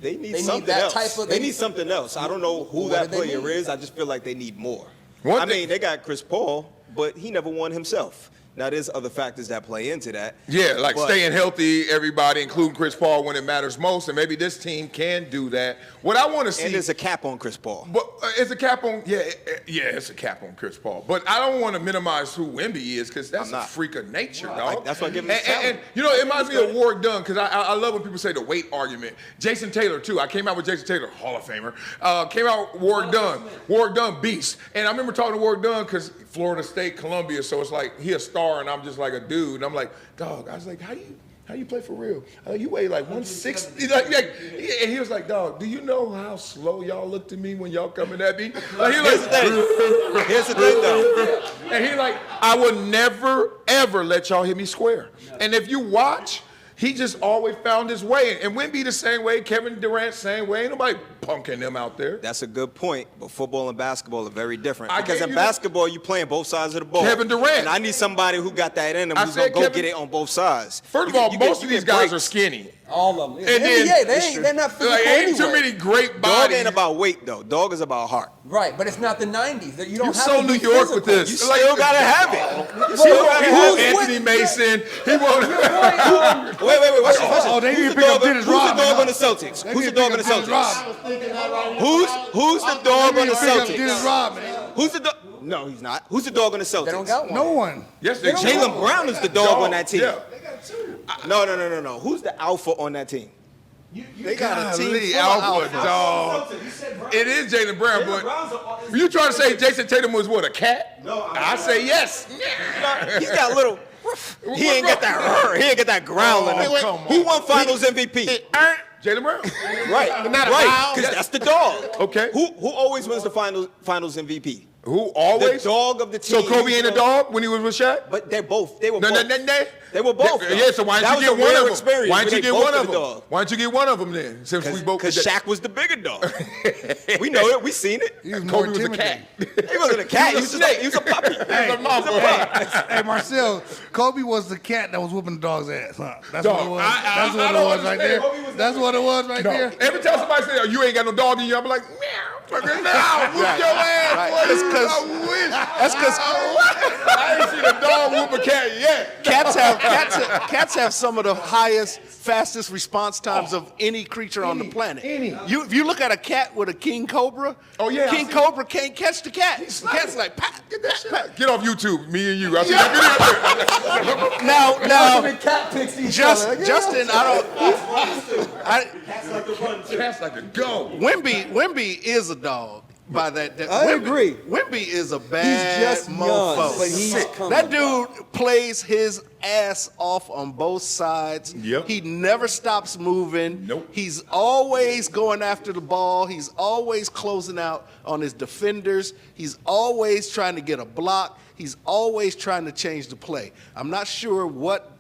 They need They need something that else. type of- They need something else. I don't know who What that do they player need? is. I just feel like they need more. One I thing- mean, they got Chris Paul, but he never won himself. Now, there's other factors that play into that. Yeah, like But- staying healthy, everybody, including Chris Paul, when it matters most, and maybe this team can do that. What I want to see, And there's a cap on Chris Paul. but it's a cap on, it's a cap on Chris Paul. But I don't want to minimize who Wemby is because that's I'm a not. freak of nature, Right. dog. Like, that's why I give him his and, talent. you know, it reminds me of Warwick Dunn because I love when people say the weight argument. Jason Taylor too. I came out with Jason Taylor, Hall of Famer. Came out with Warwick Dunn, beast. And I remember talking to Warwick Dunn because Florida State, Columbia, so it's like he a star and I'm just like a dude. And I'm like, dog. I was like, how you play for real? You weigh like 160. And he was like, dog, do you know how slow y'all looked at me when y'all coming at me? Like, he Here's the thing. Here's the thing, though. and he like, I will never, ever let y'all hit me square. And if you watch, he just always found his way. And Wemby the same way, Kevin Durant same way. Ain't nobody punking them out there. That's a good point, but football and basketball are very different. I Because gave in you- basketball, you playing both sides of the ball. Kevin Durant. And I need somebody who got that in him, I who's going said to go Kevin- get it on both sides. First of You all, get- most you of these get guys are breaks. skinny. All of them. And then- NBA, they're not physical Like, ain't too anyway. many great Dog bodies. ain't about weight, though. Dog is about heart. Right, but it's not the 90s. You don't You have so to be New York with physical. this. You still got to have it. You He still got won't to have it. Anthony Mason. He won't. Wait. What's your question? Oh, they need Who's to the pick up dog? Dennis Who's the Rodman, dog huh? on the Celtics? They Who's need the to dog pick on the up Dennis Celtics? Rodman. Who's the dog on the They need to pick up Dennis Celtics? Rodman. Who's the dog? No, he's not. Who's the dog on the Celtics? They don't got one. No one. Yes, they Jaylen Brown is the dog on that team. Yeah. No. Who's the alpha on that team? They got a team Golly, full of alpha alphas. dog. It is Jaylen Brown, but you trying to say Jason Tatum was what, a cat? No, I say yes. He's got a little. He ain't get that. He ain't get that growling. come Who won Finals MVP? Jaylen Brown. Right, right. Because that's the dog. Okay. Who always wins the Finals MVP? Who always? The dog of the team. So Kobe ain't a dog when he was with Shaq? But they were both. They were No. both. Yeah, so why That didn't you was get a one rare of them? experience Why where didn't you they get both one were of the them? dog. Why didn't you get one of them then? Since we both. Because Shaq was the bigger dog. We know it. We seen it. He was more Kobe was a cat. intimidating. He wasn't a cat. He was a just snake. he was a puppy. He was a mama. Hey, Marcel, Kobe was the cat that was whooping the dog's ass, huh? That's Dog, what it was. I That's what it don't was right there. understand. Kobe was That's what it was right No. there. Every time somebody say, "Oh, you ain't got no dog in you," I'm like, "Meow, fucking now, whoop your ass." Right. Boy. That's 'cause- I wish. that's 'cause- I ain't seen a dog whoop a cat yet. Cats have some of the highest, fastest response times of any creature on the planet. If you look at a cat with a king cobra, Oh, yeah, I king see. cobra can't catch the cat. The cat's like, pat, Get that shit out. Get off YouTube, me and you. I see that video. now, cat picks each other. Justin, Cats like to go. Wemby is a dog. by that. I agree. Wemby is a bad just young, mofo. but he's coming. That dude plays his ass off on both sides. Yep. He never stops moving. Nope. He's always going after the ball. He's always closing out on his defenders. He's always trying to get a block. He's always trying to change the play. I'm not sure what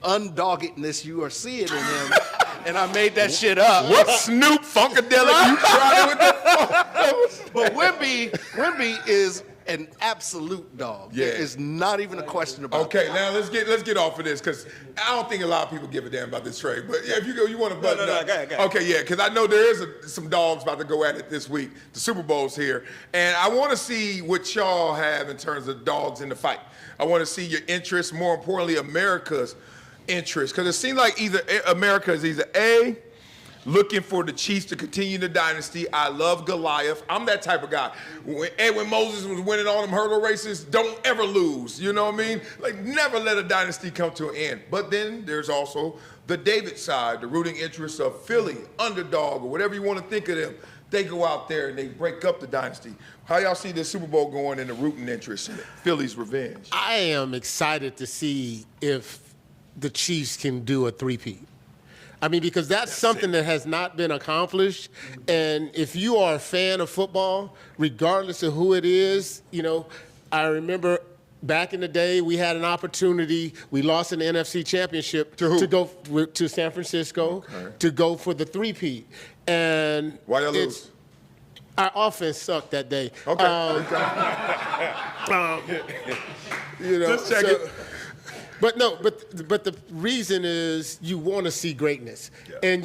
undoggedness you are seeing in him, and I made that shit up. What Snoop Funkadelic you trying with the But Wemby is an absolute dog. Yeah. There is not even a question about Okay, now let's get off of this because I don't think a lot of people give a damn about this trade. But yeah, if you want to button up. go ahead. Okay, yeah, because I know there is some dogs about to go at it this week. The Super Bowl's here, and I want to see what y'all have in terms of dogs in the fight. I want to see your interest, more importantly, America's interest, because it seems like either America is either A, looking for the Chiefs to continue the dynasty. I love Goliath. I'm that type of guy. When Moses was winning all them hurdle races, don't ever lose. You know what I mean? Like, never let a dynasty come to an end. But then there's also the David side, the rooting interest of Philly, underdog, or whatever you want to think of them. They go out there and they break up the dynasty. How y'all see this Super Bowl going in the rooting interest in Philly's revenge? I am excited to see if the Chiefs can do a three-peat. I mean, because that's something that has not been accomplished. And if you are a fan of football, regardless of who it is, you know, I remember back in the day, we had an opportunity. We lost in the NFC Championship to go to San Francisco to go for the three-peat. And why y'all lose? Our offense sucked that day. Okay. You know, Just check it. But no, but the reason is you want to see greatness, and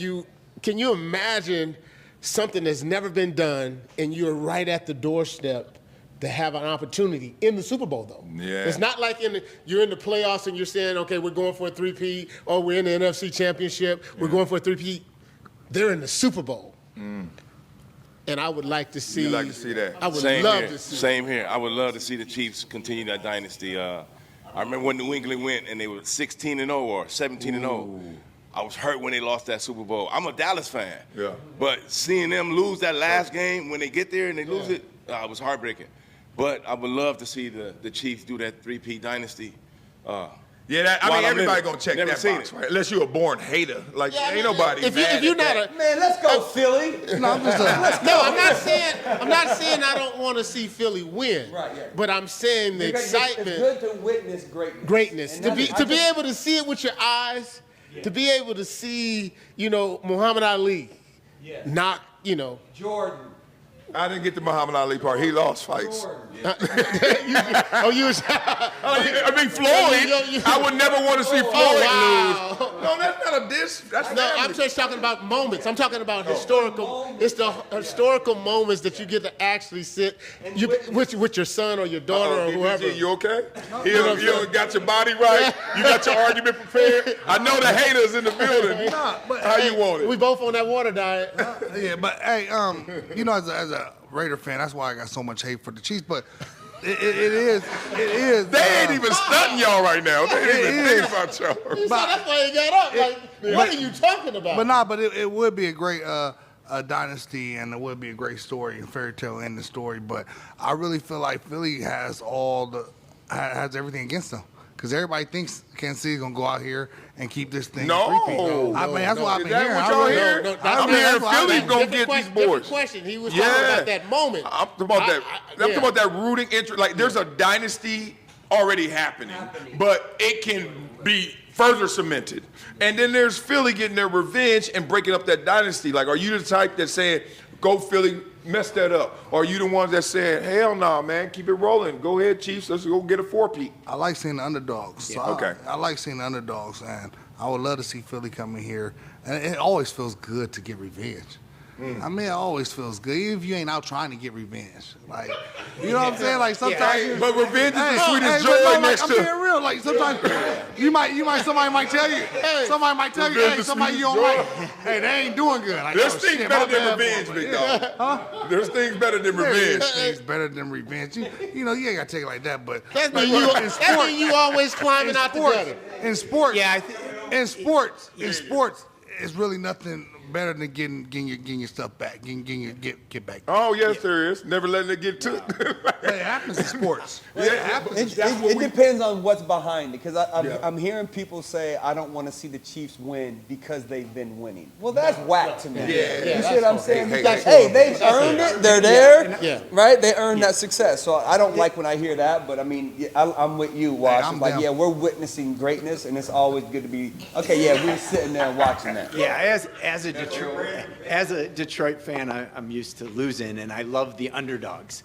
can you imagine something that's never been done, and you're right at the doorstep to have an opportunity in the Super Bowl, though. Yeah. It's not like you're in the playoffs and you're saying, okay, we're going for a three-peat, or we're in the NFC Championship, we're going for a three-peat. They're in the Super Bowl. And I would like to see. You'd like to see that. I would Same love here. to see. Same here. I would love to see the Chiefs continue that dynasty. I remember when New England went and they were 16-0 or 17-0. I was hurt when they lost that Super Bowl. I'm a Dallas fan. Yeah. But seeing them lose that last game when they get there and they lose it, it was heartbreaking. But I would love to see the Chiefs do that three-peat dynasty. Yeah, I mean, everybody gonna check that box, right? Unless you're a born hater. Like, ain't nobody If mad you're at not that. Man, let's go, Philly. No, I'm not saying I don't want to see Philly win. Right, yeah. But I'm saying the excitement, It's good to witness greatness. greatness, And to that's- be able to see it with your eyes, to be able to see, you know, Muhammad Ali knock, you know. Jordan. I didn't get the Muhammad Ali part. He lost fights. You was. I mean, Floyd. I would never want to see Floyd lose. No, that's not a diss. That's No, I'm family. just talking about moments. I'm talking about historical. It's the historical moments that you get to actually sit with your son or your daughter or whoever. You okay? You got your body right? You got your argument prepared? I know the haters in the building. How you want it? We both on that water diet. Yeah, but hey, you know, as a Raider fan, that's why I got so much hate for the Chiefs. But it is. They ain't even stunting y'all right now. They ain't even thinking about y'all. So that's why he got up. Like, what are you talking about? But it would be a great dynasty, and it would be a great story and fairy tale ending story. But I really feel like Philly has has everything against them. Because everybody thinks Kansas City's going to go out here and keep this thing three-peat. I mean, that's what I've been hearing. What y'all hear? I'm hearing Philly's going to get these boys. Question. He was talking about that moment. I'm talking about I'm talking about that rooting interest. Like, there's a dynasty already happening, but it can be further cemented. And then there's Philly getting their revenge and breaking up that dynasty. Like, are you the type that's saying, go Philly, mess that up? Or are you the ones that saying, hell no, man, keep it rolling. Go ahead, Chiefs, let's go get a four-peat. I like seeing the underdogs. So okay. I like seeing the underdogs, and I would love to see Philly come in here. And it always feels good to get revenge. I mean, it always feels good, even if you ain't out trying to get revenge. Like, you know what I'm saying? Like, sometimes. But revenge is the sweetest joy next I'm to. being real. Like, sometimes somebody might tell you, hey, somebody you don't like, hey, they ain't doing good. Like, There's oh, things shit, better my than bad, revenge, boy. big dog. There's things better than revenge. There's things better than revenge. You know, you ain't got to take it like that, but. That mean you always climbing out the gutter. In sports, in sports, it's really nothing better than getting your stuff back, get back. Oh yes, there is. Never letting it get to. It happens in sports. It happens. It depends on what's behind it, because I'm hearing people say, I don't want to see the Chiefs win because they've been winning. Well, that's whack to me. Yeah. You see what I'm saying? Hey, Because, hey, they've earned it. They're there. Yeah. Right? They earned that success. So I don't like when I hear that, but I mean, I'm with you, Wash. I'm It's like, down. yeah, we're witnessing greatness, and it's always good to be, okay, yeah, we're sitting there and watching that. Yeah, as a Detroit fan, I'm used to losing, and I love the underdogs.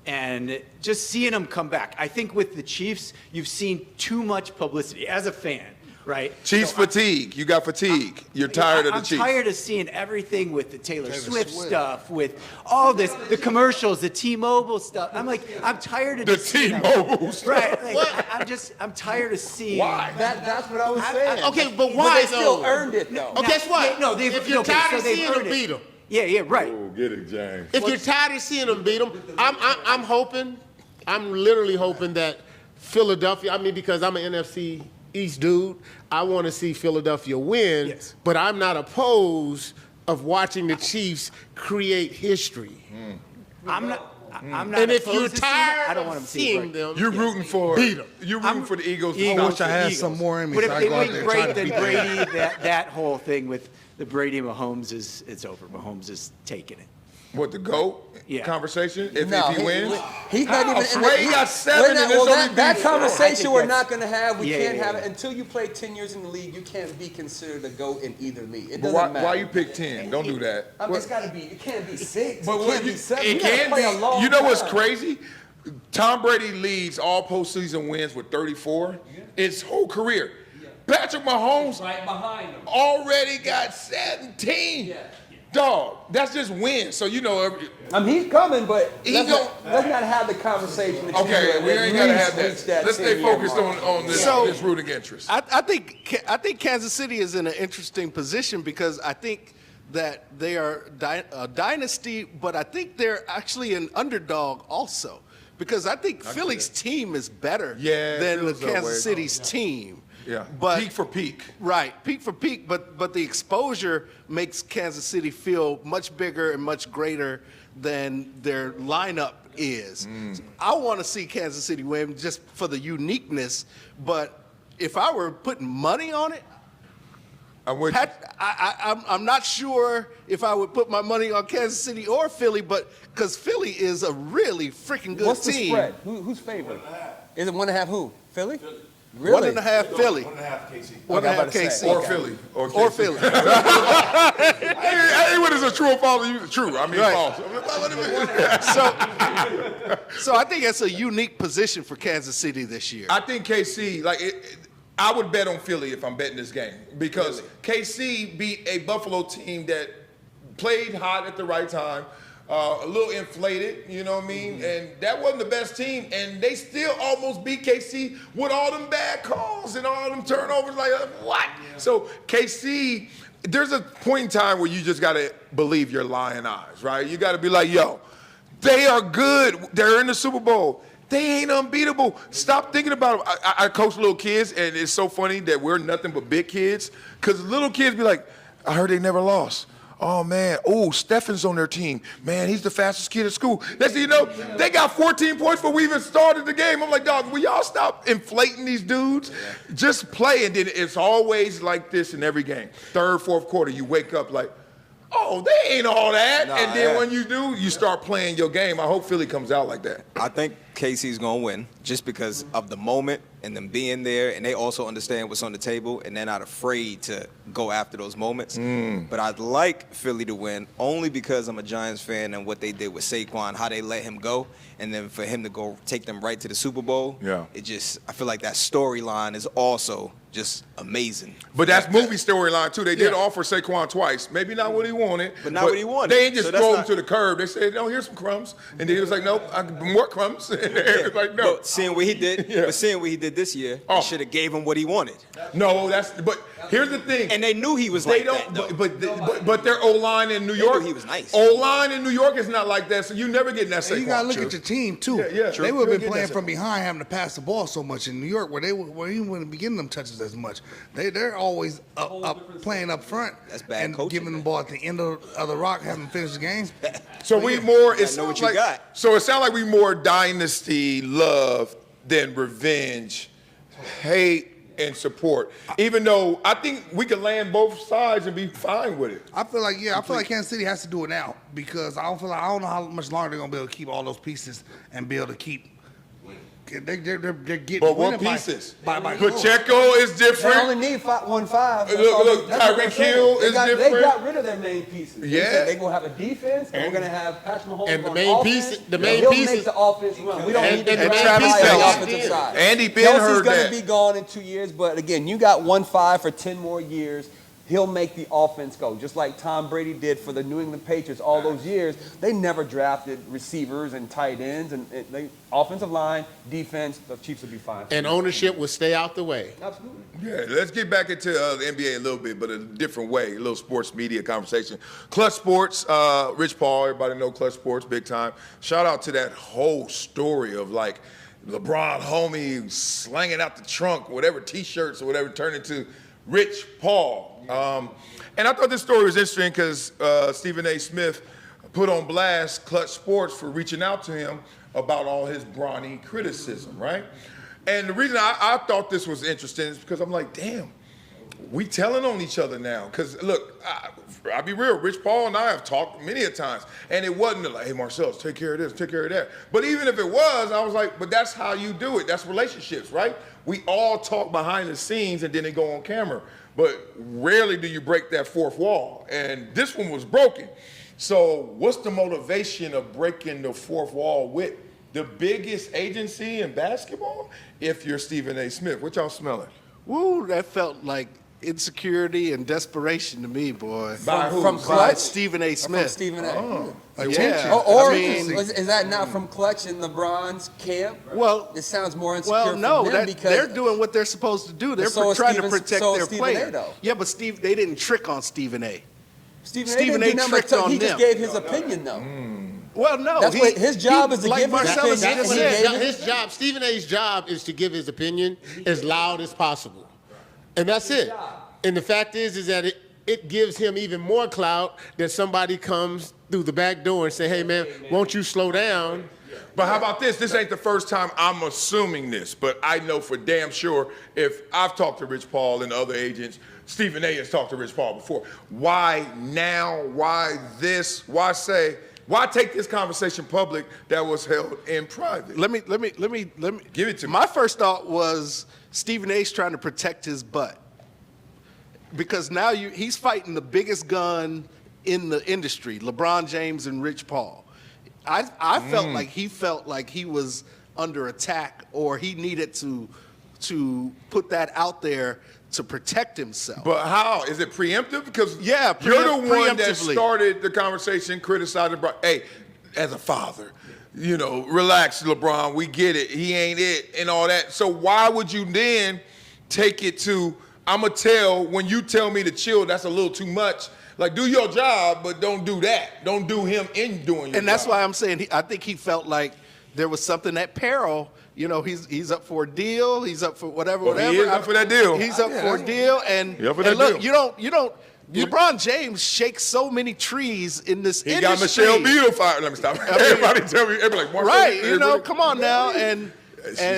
And just seeing them come back. I think with the Chiefs, you've seen too much publicity as a fan, right? Chiefs fatigue. You got fatigue. You're tired of the Chiefs. I'm tired of seeing everything with the Taylor Swift stuff, with all this, the commercials, the T-Mobile stuff. I'm like, I'm tired of The just seeing that. T-Mobile Right. Like, I'm tired of seeing. Why? That's what I was saying. Okay, but But why they still though? earned it, though. Oh, guess what? No, they've, if you're okay, tired so of they've seeing them earned it. beat them, Yeah, right. Oh, get it, James. if you're tired of seeing them beat them, I'm hoping, I'm literally hoping that Philadelphia, I mean, because I'm an NFC East dude, I want to see Philadelphia win, Yes. but I'm not opposed of watching the Chiefs create history. I'm not And if opposed you're to seeing it. I tired don't want of them to see it, seeing right. them, You're rooting for Beat 'em. You're rooting for the Eagles. I wish I had some more in me. But so if I they go out win there and try great, to then beat them. Brady, that whole thing with the Brady Mahomes it's over. Mahomes is taking it. What, the GOAT Yeah. conversation? If No, he wins? he's not even. Afraid he got 7 and well, it's only that beat- conversation we're that's- not going to have. We Yeah, can't yeah, have yeah. it until you play 10 years in the league. You can't be considered a GOAT in either league. It But doesn't matter. why you pick 10? Don't do that. It's got to be. It can't be 6. But it what can't you, be 7. it You gotta can play a long be. You know what's time. crazy? Tom Brady leads all postseason wins with 34. His whole career. Patrick Mahomes Right behind him. already got 17. Yeah. Dog, that's just wins. So you know. I mean, he's coming, but He let's go- not have the conversation. That Okay, you we ain't gotta have reach that. Let's stay 10-year focused mark. on this, So- this rooting interest. I think Kansas City is in an interesting position because I think that they are a dynasty, but I think they're actually an underdog also because I think Philly's team is better Yeah, than the feels that way. Kansas City's team. Yeah, but peak for peak. Right, peak for peak, but the exposure makes Kansas City feel much bigger and much greater than their lineup is. So I want to see Kansas City win just for the uniqueness, but if I were putting money on it, I'm with you. I'm not sure if I would put my money on Kansas City or Philly, but because Philly is a really freaking good What's team. the spread? Who's favored? Is it 1.5 who? Philly? Really? 1.5 Philly. 1.5 KC. Or Philly. Or KC. Philly. Hey, what is a true or false? True. I mean Right. false. So I think that's a unique position for Kansas City this year. I think KC, I would bet on Philly if I'm betting this game because KC beat a Buffalo team that played hot at the right time, a little inflated, you know what I mean? And that wasn't the best team, and they still almost beat KC with all them bad calls and all them turnovers. Like, what? So KC, there's a point in time where you just got to believe your lying eyes, right? You got to be like, yo, they are good. They're in the Super Bowl. They ain't unbeatable. Stop thinking about it. I coach little kids, and it's so funny that we're nothing but big kids. Because little kids be like, I heard they never lost. Oh, man. Oh, Stefan's on their team. Man, he's the fastest kid at school. Next thing you know, they got 14 points before we even started the game. I'm like, dog, will y'all stop inflating these dudes? Yeah. Just play. And then it's always like this in every game. Third, fourth quarter, you wake up like, oh, they ain't all that. Nah, and then yeah. when you do, you start playing your game. I hope Philly comes out like that. I think KC's going to win just because of the moment and them being there, and they also understand what's on the table, and they're not afraid to go after those moments. But I'd like Philly to win only because I'm a Giants fan and what they did with Saquon, how they let him go, and then for him to go take them right to the Super Bowl. Yeah. I feel like that storyline is also just amazing. But that's movie storyline, too. They did offer Saquon twice. Maybe not what he wanted. But not what he wanted. They ain't just So that's throw him not- to the curb. They said, no, here's some crumbs. And then he was like, nope, more crumbs. And it was like, no. But seeing what he did, this year, Oh. they should have gave him what he wanted. No, Here's the thing. And they knew he was They like don't, that, though. but their O-line in New York, he was nice. O-line in New York is not like that, so you never get in that And you gotta look Saquon. at your team too. Yeah, true. They would You have been get playing that from behind, having to pass the ball so much in New York, where he wouldn't be getting them touches as much. They're always up playing up front. That's bad and coaching, giving the man. ball at the end of the rock, having finished the game. So we more. You It gotta know what sounds you like. got. So it sounds like we more dynasty love than revenge, hate, and support. Even though I think we can land both sides and be fine with it. I feel like Kansas City has to do it now because I don't know how much longer they're gonna be able to keep all those pieces and be able to keep. They're getting. But what winning by- pieces? By goals. Pacheco is They only different. need 1-5. Look, Tyreek Hill is They different. got rid of their main pieces. They Yeah. said they're going to have a defense, and we're going to have Patrick Mahomes And the on main offense. piece- the main He'll pieces- make the offense run. We don't And- need to and the draft main guys pieces- on the Kelsey offensive did. side. Andy Ben Kelsey's heard going that. to be gone in 2 years, but again, you got 1-5 for 10 more years. He'll make the offense go, just like Tom Brady did for the New England Patriots all those years. They never drafted receivers and tight ends, and they offensive line, defense. The Chiefs will be fine. And ownership will stay out the way. Absolutely. Yeah, let's get back into the NBA a little bit, but a different way, a little sports media conversation. Klutch Sports, Rich Paul, everybody know Klutch Sports, big time. Shout out to that whole story of like LeBron homie slanging out the trunk, whatever T-shirts or whatever, turned into Rich Paul. And I thought this story was interesting because Stephen A. Smith put on blast Klutch Sports for reaching out to him about all his Bronny criticism, right? And the reason I thought this was interesting is because I'm like, damn, we telling on each other now. Because look, I'll be real, Rich Paul and I have talked many a times, and it wasn't like, hey, Marcellus, take care of this, take care of that. But even if it was, I was like, but that's how you do it. That's relationships, right? We all talk behind the scenes and then they go on camera. But rarely do you break that fourth wall. And this one was broken. So what's the motivation of breaking the fourth wall with the biggest agency in basketball? If you're Stephen A. Smith, what y'all smelling? Woo, that felt like insecurity and desperation to me, boy. By who? From By Klutch? Stephen A. From Smith. Stephen A. Yeah. Or I mean, is that not from Klutch and LeBron's camp? well, It sounds more insecure well, no, from them that because they're doing what they're supposed to do. They're so is trying Stephen- to protect so is their Stephen A. player. though. Yeah, but they didn't trick on Stephen A. Stephen Stephen A. didn't do nothing but tricked on he just them. gave his opinion though. Well, no, That's what his job is to like give his Marcellus opinion, just and he said. gave it. His job, Stephen A.'s job is to give his opinion as loud as possible. And that's it. And the fact is that it gives him even more clout that somebody comes through the back door and say, hey, man, won't you slow down? But how about this? This ain't the first time I'm assuming this, but I know for damn sure if I've talked to Rich Paul and other agents, Stephen A. has talked to Rich Paul before. Why now? Why this? Why take this conversation public that was held in private? Let me Give it to me. My first thought was Stephen A's trying to protect his butt because now he's fighting the biggest gun in the industry, LeBron James and Rich Paul. I felt like he was under attack or he needed to put that out there to protect himself. But how? Is it preemptive? Because Yeah, you're the one that preemptively. started the conversation criticizing LeBron. Hey, as a father, relax, LeBron, we get it. He ain't it and all that. So why would you then take it to, I'm going to tell, when you tell me to chill, that's a little too much. Like, do your job, but don't do that. Don't do him in doing your job. And that's why I'm saying I think he felt like there was something at peril. He's up for a deal. He's up for whatever. He is up for that deal. He's up for a deal. And, He up for and that look, deal. you don't. LeBron James shakes so many trees in this He industry. got Michelle Beadle fired. Let me stop. Everybody tell me, everybody like, Marcellus, Right, everybody- come on now. And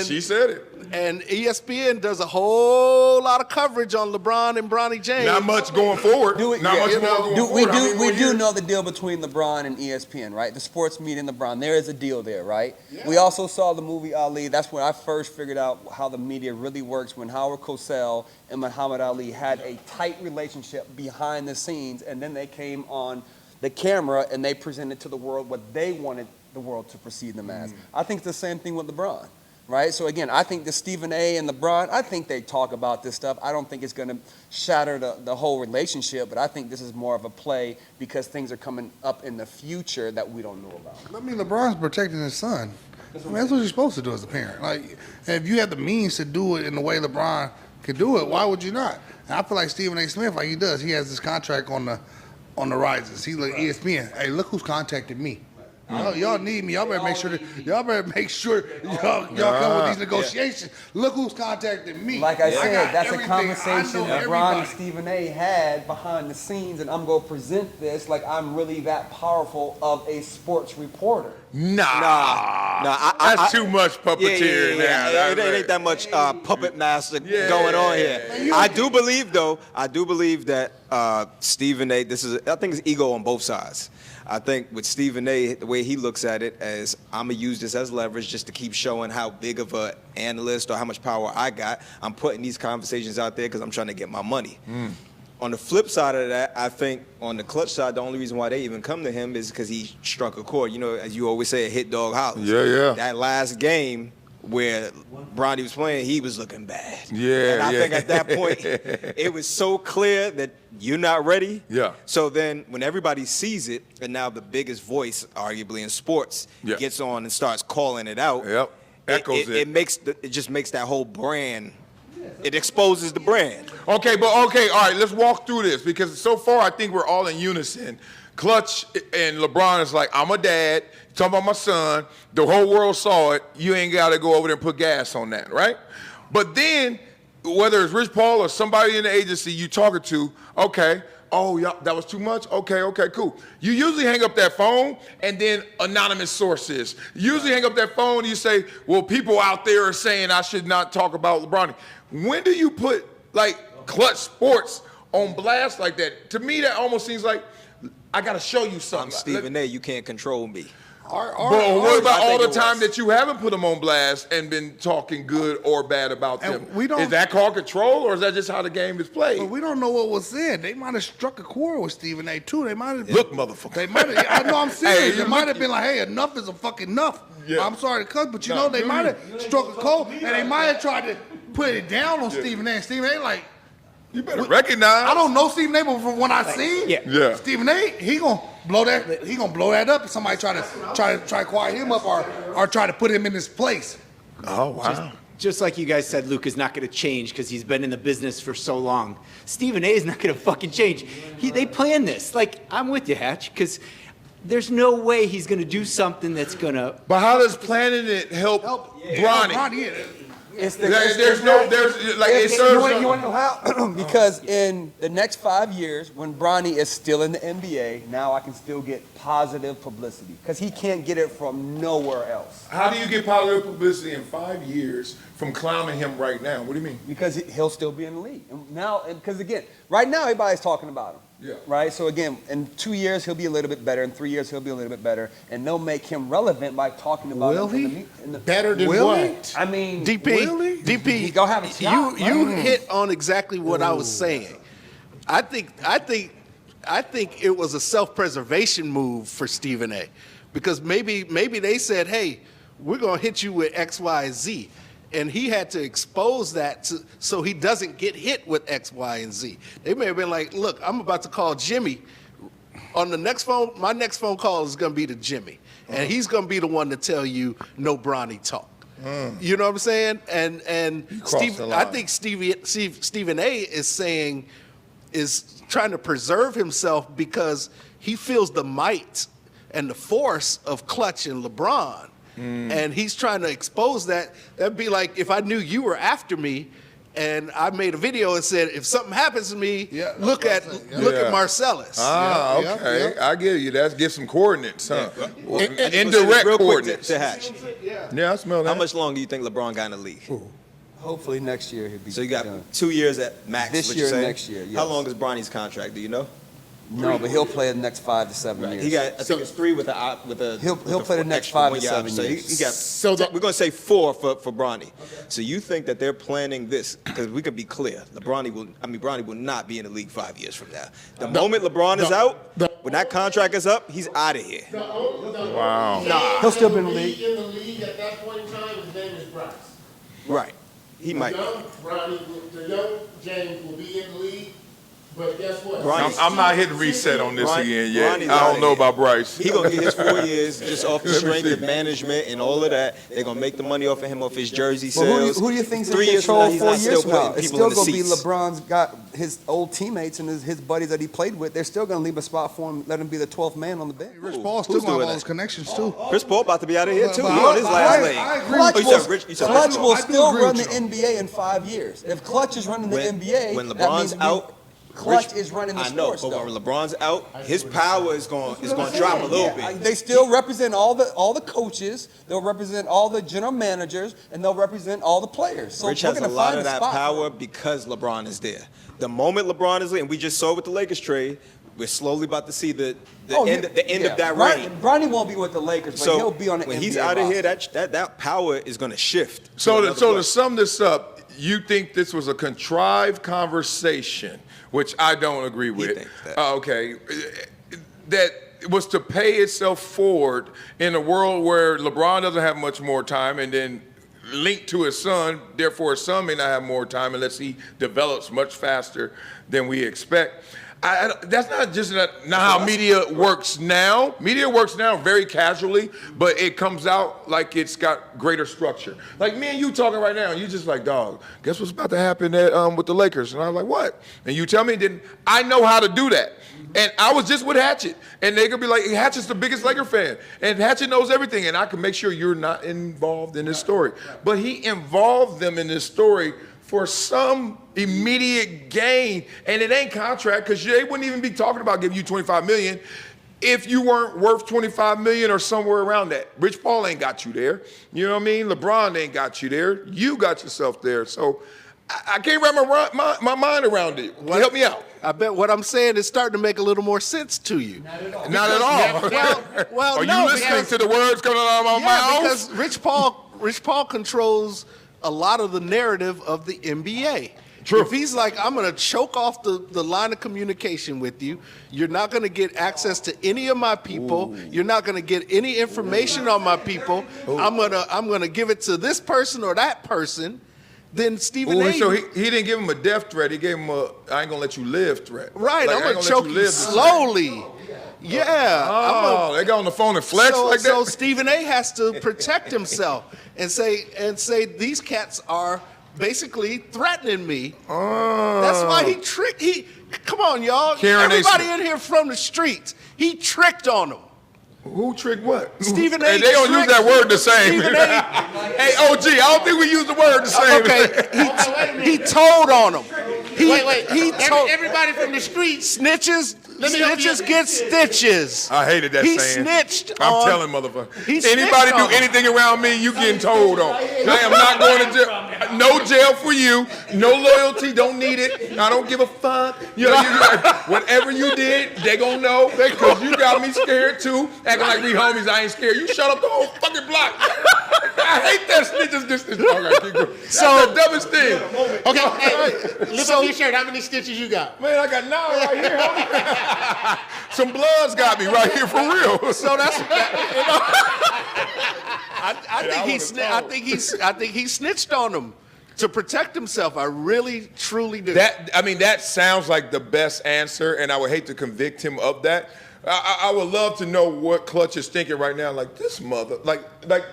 She said it. And ESPN does a whole lot of coverage on LeBron and Bronny James. Not much going forward. Do we- Not yeah, much you more know, going do- forward. How many We more do years? know the deal between LeBron and ESPN, right? The sports media and LeBron. There is a deal there, right? We also saw the movie Ali. That's when I first figured out how the media really works, when Howard Cosell and Muhammad Ali had a tight relationship behind the scenes, and then they came on the camera and they presented to the world what they wanted the world to perceive them as. I think it's the same thing with LeBron. Right? So again, I think the Stephen A. and LeBron, I think they talk about this stuff. I don't think it's going to shatter the whole relationship, but I think this is more of a play because things are coming up in the future that we don't know about. I mean, LeBron's protecting his son. That's what you're supposed to do as a parent. Like, if you have the means to do it in the way LeBron could do it. Why would you not? And I feel like Stephen A. Smith, like he does, he has this contract on the rises. He like ESPN. Hey, look who's contacted me. Y'all need me. Y'all better make sure y'all come with these negotiations. Look who's contacted me. Like I said, that's a everything. conversation I know that Ron and everybody. Stephen A. had behind the scenes, and I'm gonna present this like I'm really that powerful of a sports reporter. That's too much puppeteering now. It ain't that much puppet master going on here. I do believe that Stephen A. I think it's ego on both sides. I think with Stephen A., the way he looks at it as I'm going to use this as leverage just to keep showing how big of an analyst or how much power I got. I'm putting these conversations out there because I'm trying to get my money. On the flip side of that, I think on the Klutch side, the only reason why they even come to him is because he struck a chord. You know, as you always say, a hit dog hollers. That last game where Bronny was playing, he was looking bad. And I think at that point, it was so clear that you're not ready. So then when everybody sees it, and now the biggest voice, arguably in sports, gets on and starts calling it out, echoes it. It just makes that whole brand, it exposes the brand. Okay, all right, let's walk through this because so far I think we're all in unison. Klutch and LeBron is like, I'm a dad, talking about my son, the whole world saw it, you ain't got to go over there and put gas on that, right? But then, whether it's Rich Paul or somebody in the agency you talking to, okay, oh, yeah, that was too much? Okay, cool. You usually hang up that phone and then anonymous sources. You usually hang up that phone and you say, well, people out there are saying I should not talk about LeBron. When do you put, like, Klutch Sports on blast like that? To me, that almost seems like, I got to show you something. I'm Stephen A. You can't control me. But what about all the time that you haven't put them on blast and been talking good or bad about them? Is that called control, or is that just how the game is played? But we don't know what was said. They might have struck a chord with Stephen A. too. They might have. Look, motherfucker. They might have. I know I'm serious. They might have been like, hey, enough is a fucking enough. I'm sorry to cut, but you know they might have struck a chord, and they might have tried to put it down on Stephen A. Stephen A. like. You better recognize. I don't know Stephen A. but from what I see, Stephen A. he gonna blow that. He gonna blow that up if somebody try to quiet him up or try to put him in his place. Oh wow! Just like you guys said, Luka's not going to change because he's been in the business for so long. Stephen A. is not going to fucking change. They planned this. Like, I'm with you, Hatch, because there's no way he's going to do something that's going to. But how does planning it help Bronny? You want to know how? Because in the next 5 years, when Bronny is still in the NBA, now I can still get positive publicity because he can't get it from nowhere else. How do you get positive publicity in 5 years from clowning him right now? What do you mean? Because he'll still be in the league. And now, because again, right now everybody's talking about him. Right? So again, in 2 years he'll be a little bit better. In 3 years he'll be a little bit better, and they'll make him relevant by talking about him. Better than what? I mean, DP, go have a shot. You hit on exactly what I was saying. I think it was a self-preservation move for Stephen A. Because maybe they said, hey, we're gonna hit you with X, Y, and Z. And he had to expose that so he doesn't get hit with X, Y, and Z. They may have been like, look, I'm about to call Jimmy. On the next phone, my next phone call is going to be to Jimmy. And he's going to be the one to tell you no Bronny talk. You know what I'm saying? And I think Stephen A. is trying to preserve himself because he feels the might and the force of Klutch and LeBron. And he's trying to expose that. That'd be like if I knew you were after me and I made a video and said, if something happens to me, look at Marcellus. Okay. I get you. That's get some coordinates, huh? Indirect coordinates. Yeah, I smell that. How much longer do you think LeBron got in the league? Hopefully next year he'll be. So you got 2 years at max. This year and next year. Yes. How long is Bronny's contract? Do you know? No, but he'll play the next 5 to 7 years. He got, I think it's 3 with a. He'll play the next 5 to 7 years. So we're gonna say 4 for Bronny. Okay. So you think that they're planning this? Because we can be clear, Bronny will not be in the league 5 years from now. The moment LeBron is out, when that contract is up, he's out of here. Wow. He'll still be in the league. In the league at that point in time, his name is Bryce. Right. He might. The young James will be in the league But guess what? I'm not hitting reset on this again yet. Bronny's I outta don't know here. about Bryce. He gonna get his 4 years just off the Let me strength see. of management and all of that. They're gonna make the money off of him off his jersey Well, sales. who do you think's in 3 years from control now, he's 4 not years still from now? putting It's people still in the going to be seats. LeBron's got his old teammates and his buddies that he played with. They're still going to leave a spot for him, let him be the 12th man on the bench. Rich Paul still Who's got all doing those that? connections too. Chris Paul about to be out of here too. He But on his last leg. I agree Clutch with Oh, you. you said Rich- you said Clutch Rich will I do still agree run with the you. NBA in 5 years. If Clutch is running the NBA, when that LeBron's means out, Clutch Rich- is running the I know, sports, but though. when LeBron's out, his power is going to drop a little bit. They still represent all the coaches. They'll represent all the general managers, and they'll represent all the players. So Rich we're has a gonna lot find of a that spot for power him. because LeBron is there. The moment LeBron is there, and we just saw with the Lakers trade, we're slowly about to see the end of that reign. Bronny won't be with the Lakers, but he'll be on the when NBA he's out of here, roster. that power is going to shift. So, another to place. sum this up, you think this was a contrived conversation, which I don't agree with. thinks that. Okay, that was to pay itself forward in a world where LeBron doesn't have much more time, and then linked to his son. Therefore, his son may not have more time unless he develops much faster than we expect. That's not just not how media works now. Media works now very casually, but it comes out like it's got greater structure. Like me and you talking right now, you just like, dog, guess what's about to happen at, with the Lakers? And I was like, what? And you tell me, then I know how to do that. And I was just with Hatchet, and they could be like, Hatchet's the biggest Laker fan, and Hatchet knows everything, and I can make sure you're not involved in this story. But he involved them in this story for some immediate gain, and it ain't contract, because they wouldn't even be talking about giving you $25 million if you weren't worth $25 million or somewhere around that. Rich Paul ain't got you there. You know what I mean? LeBron ain't got you there. You got yourself there. So I can't wrap my mind around it. Help me out. I bet what I'm saying is starting to make a little more sense to you. Not at all. Well, Are no, you listening because- to the words coming out of my Yeah, mouth? because Rich Paul controls a lot of the narrative of the NBA. True. If he's like, I'm going to choke off the line of communication with you, you're not going to get access to any of my people. You're not going to get any information on my people. I'm gonna give it to this person or that person. Then Stephen A. So he didn't give him a death threat. He gave him a I ain't gonna let you live threat. Right, Like, I'm I ain't gonna let choke you you live this way. slowly. Yeah. Oh, they got on the phone and flex like that? So Stephen A. has to protect himself and say these cats are basically threatening me. Oh. That's why come on, y'all. Karen A. Everybody Smith. in here from the streets. He tricked on them. Who tricked what? Stephen A. Hey, they don't use that word the same. Stephen A. Hey, OG, I don't think we use the word the same. Okay, he told on them. He told Everybody from the streets. snitches. me help you. Snitches get stitches. I hated that He saying. snitched I'm on- telling motherfucker. He Anybody snitched do on him. anything around me, you getting told on. I am not going to jail. No jail for you. No loyalty. Don't need it. I don't give a fuck. Whatever you did, they gonna know because you got me scared too. Acting like we homies. I ain't scared. You shut up the whole fucking block. I hate that snitches. This. Okay, keep going. That's the dumbest thing. Okay, hey, lift up your shirt. How many stitches you got? Man, I got 9 right here. Homie. Some blood's got me right here for real. So that's I think he snitched on them to protect himself. I really truly do. That sounds like the best answer, and I would hate to convict him of that. I would love to know what Klutch is thinking right now. Like this mother,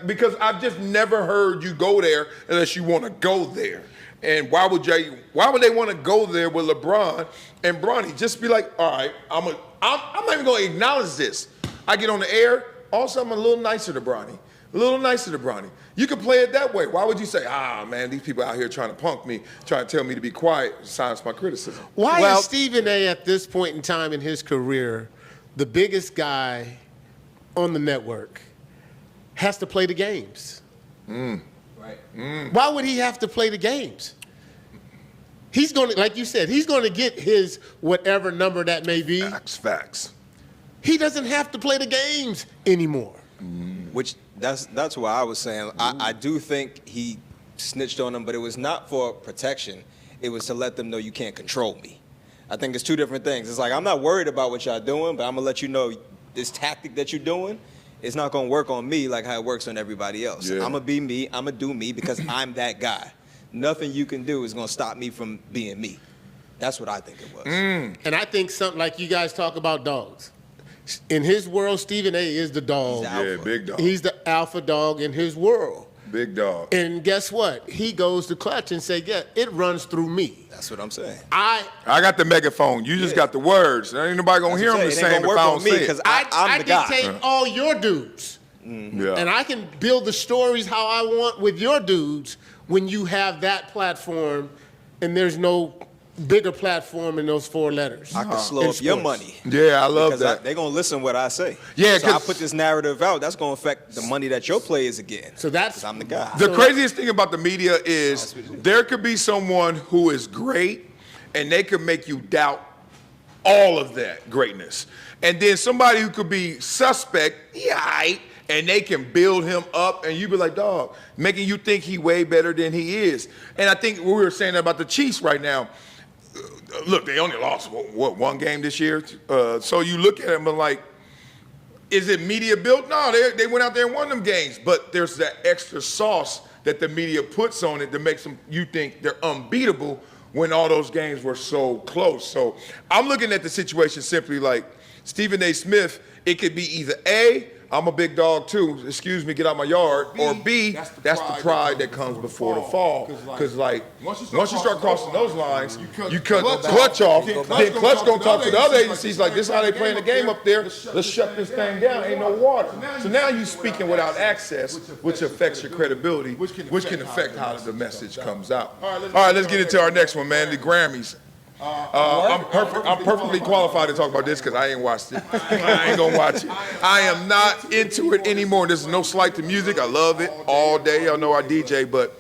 because I've just never heard you go there unless you want to go there. And why would they want to go there with LeBron and Bronny? Just be like, all right, I'm not even going to acknowledge this. I get on the air, also I'm a little nicer to Bronny. A little nicer to Bronny. You could play it that way. Why would you say, man, these people out here trying to punk me, trying to tell me to be quiet, silence my criticism? Why is Stephen A. at this point in time in his career the biggest guy on the network? Has to play the games. Right. Why would he have to play the games? He's going to, like you said, he's going to get his whatever number that may be. Facts. He doesn't have to play the games anymore. Which that's why I was saying I do think he snitched on them, but it was not for protection. It was to let them know you can't control me. I think it's two different things. It's like I'm not worried about what y'all doing, but I'm gonna let you know this tactic that you're doing, it's not gonna work on me like how it works on everybody else. Yeah. I'm gonna be me. I'm gonna do me because I'm that guy. Nothing you can do is gonna stop me from being me. That's what I think it was. And I think something like you guys talk about dogs. In his world, Stephen A. is the dog. Yeah, big dog. He's the alpha dog in his world. Big dog. And guess what? He goes to Klutch and say, yeah, it runs through me. That's what I'm saying. I got the megaphone. You just got the words. There ain't nobody gonna hear them the same if I don't say it. I'm the guy. dictate all your dudes. Yeah. And I can build the stories how I want with your dudes when you have that platform and there's no bigger platform in those 4 letters. I can slow up your money. Yeah, I love that. They're going to listen to what I say. Yeah, so I put this narrative out. That's going to affect the money that your players are getting. So that's 'Cause I'm the guy. The craziest thing about the media is there could be someone who is great and they could make you doubt all of that greatness. And then somebody who could be suspect, and they can build him up and you be like, dog, making you think he way better than he is. And I think we were saying about the Chiefs right now. Look, they only lost, what, 1 game this year? So you look at them and like, is it media built? No, they went out there and won them games. But there's that extra sauce that the media puts on it that makes them, you think they're unbeatable when all those games were so close. So I'm looking at the situation simply like Stephen A. Smith, it could be either A, I'm a big dog too, excuse me, get out my yard, or B, that's the pride that comes before the fall. Because like, once you start crossing those lines, you cut Klutch off, then Klutch gonna talk to the other agencies like, this is how they playing the game up there, let's shut this thing down, ain't no water. So now you speaking without access, which affects your credibility, which can affect how the message comes out. All right, let's get into our next one, man, the Grammys. I'm perfectly qualified to talk about this because I ain't watched it. I ain't gonna watch it. I am not into it anymore. This is no slight to music. I love it all day. Y'all know I DJ, but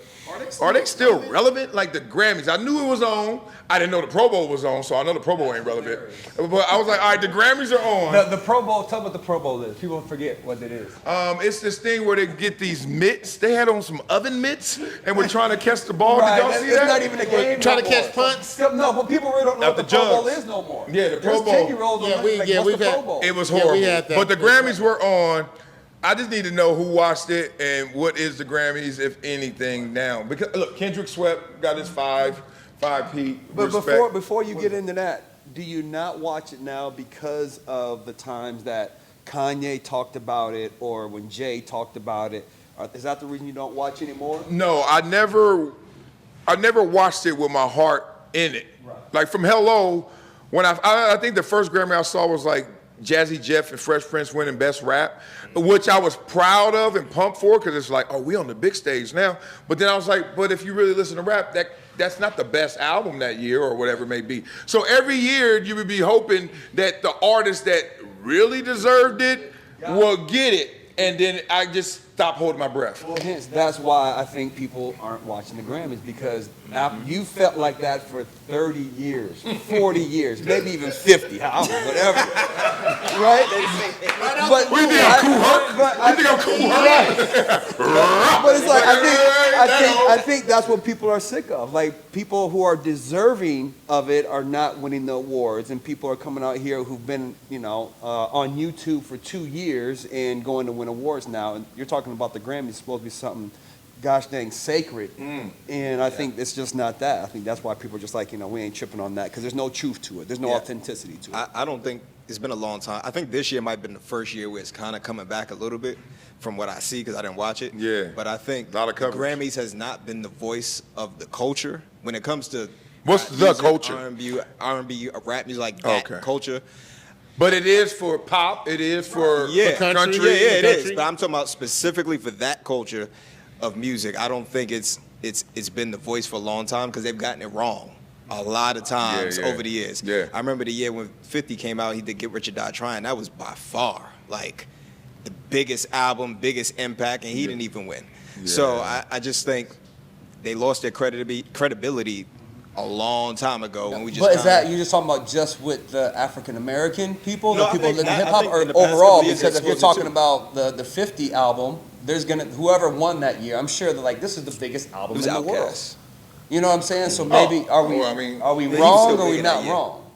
are they still relevant? Like the Grammys, I knew it was on. I didn't know the Pro Bowl was on, so I know the Pro Bowl ain't relevant. But I was like, all right, the Grammys are on. The Pro Bowl, tell me what the Pro Bowl is. People forget what it is. It's this thing where they get these mitts. They had on some oven mitts and we're trying to catch the ball. Right, Did y'all see that? It's not even a game Trying no to catch more. punts? No, but people really don't know what the Pro Bowl is no more. Yeah, the Pro There's Bowl. 10-year-olds Yeah, what's we've the had- Pro Bowl? It was Yeah, we horrible. had that. But the Grammys were on. I just need to know who watched it and what is the Grammys, if anything, now. Because look, Kendrick swept, got his five Pete. But respect. before you get into that, do you not watch it now because of the times that Kanye talked about it or when Jay talked about it? Is that the reason you don't watch anymore? No, I never watched it with my heart in it. Right. Like from Hello, when I think the first Grammy I saw was like Jazzy Jeff and Fresh Prince winning Best Rap, which I was proud of and pumped for because it's like, oh, we on the big stage now. But then I was like, but if you really listen to rap, that's not the best album that year or whatever it may be. So every year you would be hoping that the artist that really deserved it will get it. And then I just stopped holding my breath. Well, hence, that's why I think people aren't watching the Grammys because you felt like that for 30 years, 40 years, maybe even 50, whatever. Right? But We think I'm cool, huh? You think I'm cool, huh? But it's like I think that's what people are sick of. Like people who are deserving of it are not winning the awards, and people are coming out here who've been, on YouTube for 2 years and going to win awards now. And you're talking about the Grammys, it's supposed to be something, gosh dang, sacred. And I think it's just not that. I think that's why people are just like, we ain't tripping on that because there's no truth to it. There's no authenticity to it. I don't think it's been a long time. I think this year might have been the first year where it's kind of coming back a little bit from what I see because I didn't watch it. Yeah. But I think A lot of the coverage. Grammys has not been the voice of the culture when it comes to What's the music, culture? R&B, rap music, like that culture. But it is for pop, it is for country. Yeah, it is. But I'm talking about specifically for that culture of music. I don't think it's been the voice for a long time because they've gotten it wrong a lot of times over the years. Yeah. I remember the year when 50 came out, he did Get Rich or Die Trying. That was by far like the biggest album, biggest impact, and he didn't even win. Yeah. So I just think they lost their credibility a long time ago when we just. But is that you're just talking about just with the African American people, No, the I people think living that- hip I hop, think or in the past overall? couple years Because if you're exposed talking it about the 50 album, there's whoever won that year, I'm sure they're like, this is the biggest album in the world. Outkast. You know what I'm saying? So maybe are we well, I mean, are we he was wrong still or are we big in that not year. wrong?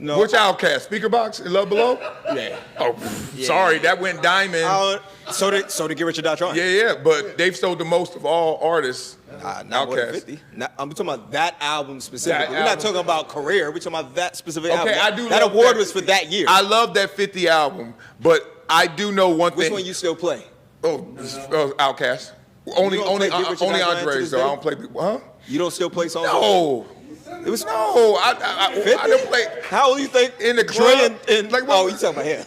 No. Which Outkast? Speaker Box in Love Below? Yeah. Oh, sorry, that went diamond. So did Get Rich or Die Trying. Yeah, but they've sold the most of all artists. Not more than Outkast. 50. I'm talking about that album specifically. That We're not album. talking about career. We're talking about that specific album. I do. That love award was for that year. I love that 50 album, but I do know one Which thing. one you still play? Outkast. Only don't play Get Rich or Die Trying to Andres this though. I day? don't play. Huh? You don't still play songs? No. It was No, I 50? don't play. How old do you think? In the Dre club, and what- oh, you talking about him?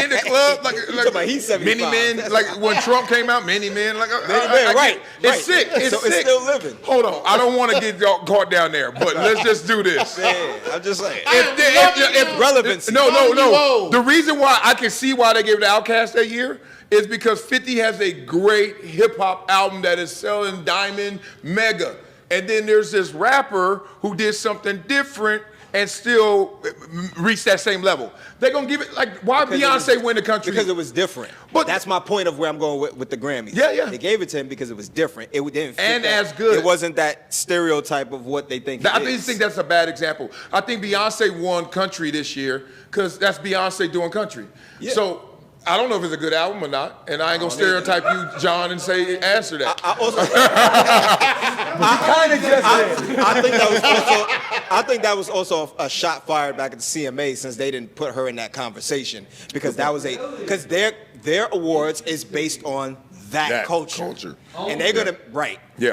In the club, like talking about he's 75. Many Men, like when Trump came out, Many Men, like Many Men, right, It's right. sick. It's So sick. it's still living. Hold on, I don't want to get y'all caught down there, but let's just do this. Yeah, I'm just saying. Relevancy. No. The reason why I can see why they gave it to Outkast that year is because 50 has a great hip hop album that is selling diamond mega. And then there's this rapper who did something different and still reach that same level. They're gonna give it like why Beyonce win the country? Because it was different. But that's my point of where I'm going with the Grammys. Yeah. They gave it to him because it was different. It didn't fit And that. as good. It wasn't that stereotype of what they think. I just think that's a bad example. I think Beyonce won country this year because that's Beyonce doing country. Yeah. So I don't know if it's a good album or not, and I ain't gonna stereotype you, John, and say answer that. I think that was also a shot fired back at the CMA since they didn't put her in that conversation because because their awards is based on that culture. And they're gonna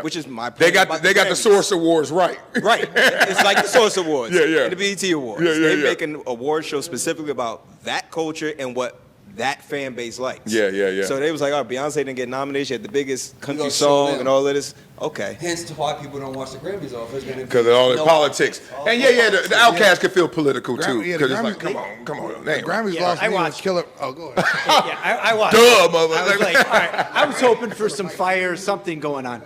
which is my point. They got the Source Awards right. Right. It's like the Source Awards. Yeah. And the BET Awards. They make an award show specifically about that culture and what that fan base likes. Yeah. So they was like, oh, Beyonce didn't get nominated. She had the biggest country song and all of this. Okay. Hence to why people don't watch the Grammys office. Because of all the politics. And the Outkast could feel political too. Yeah, Because the it's like, Grammy- come on. The Grammys lost I me watched. with Killer. Oh, go ahead. Yeah, I watched. Duh, mother. I was like, all right, I was hoping for some fire, something going on.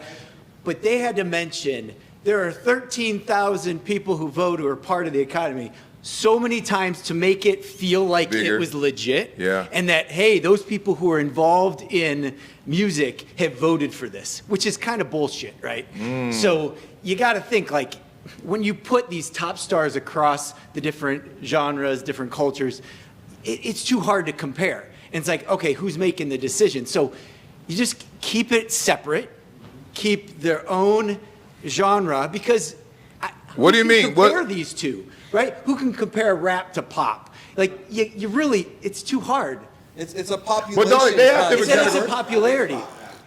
But they had to mention there are 13,000 people who vote who are part of the Academy so many times to make it feel like Bigger. it was legit. Yeah. And that, hey, those people who are involved in music have voted for this, which is kind of bullshit, right? So you got to think, like, when you put these top stars across the different genres, different cultures, it's too hard to compare. And it's like, okay, who's making the decision? So you just keep it separate, keep their own genre, because What do you mean? Compare these two, right? Who can compare rap to pop? Like, you really, it's too hard. It's a population. But don't they have different It's a categories? popularity.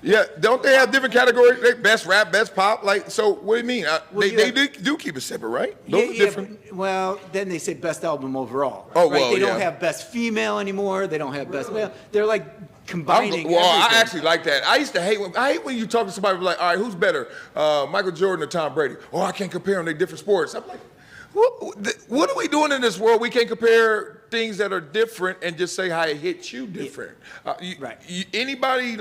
Yeah, don't they have different categories? They best rap, best pop. Like, so what do you mean? They do keep it separate, right? Those are different. But, well, then they say best album overall. Oh, right? well, They don't yeah. have best female anymore. They don't have best male. They're like combining. I everything. actually like that. I used to hate when you talk to somebody like, all right, who's better, Michael Jordan or Tom Brady? Oh, I can't compare them. They're different sports. I'm like, what are we doing in this world? We can't compare things that are different and just say how it hits you different. Right. Anybody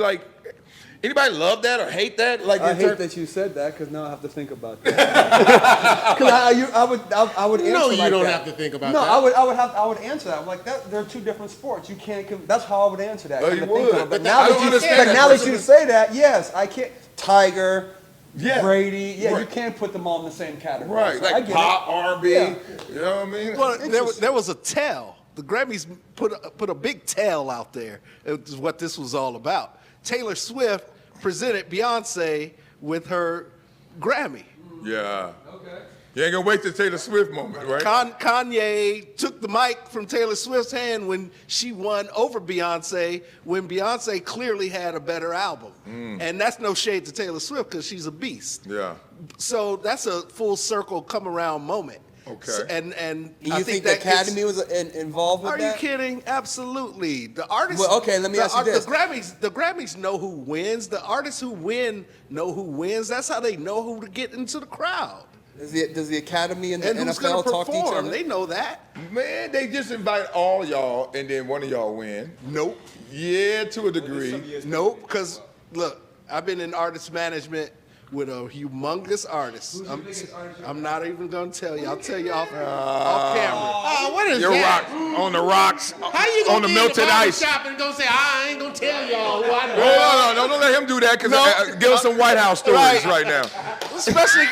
love that or hate that? Like, I hate that you said that because now I have to think about that. Because I would answer No, you like don't that. have to think about no, that. I would answer that. I'm like, they're two different sports. You can't. That's how I would answer that. Oh, come you to think would. of it. But I now don't that you understand but that now that person. you say that, yes, I can't. Tiger, Yeah. Brady, Right. you can't put them all in the same category. right, So I like get pop, it. R&B. Yeah. You know what I mean? Well, there was a tell. The Grammys put a big tell out there. It was what this was all about. Taylor Swift presented Beyonce with her Grammy. Yeah. Okay. You ain't gonna wait till Taylor Swift moment, right? Kanye took the mic from Taylor Swift's hand when she won over Beyonce, when Beyonce clearly had a better album. And that's no shade to Taylor Swift because she's a beast. Yeah. So that's a full circle come around moment. Okay. And You I think the that gets- Academy was involved with Are that? you kidding? Absolutely. The artists. Well, okay, let me ask you this. The Grammys know who wins. The artists who win know who wins. That's how they know who to get into the crowd. Does the Academy and the And who's going NFL to talk to each perform? other? They know that. Man, they just invite all y'all and then one of y'all win. Nope. Yeah, to a degree. Nope. Because look, I've been in artist management with a humongous artist. I'm not even going to tell you. I'll tell you off camera. What is Your that? rocks on the rocks How you gonna on the be melted in the barber ice. shop and gonna say, I ain't gonna tell y'all who I know? No, don't let him do that because give us some White House stories right now. Especially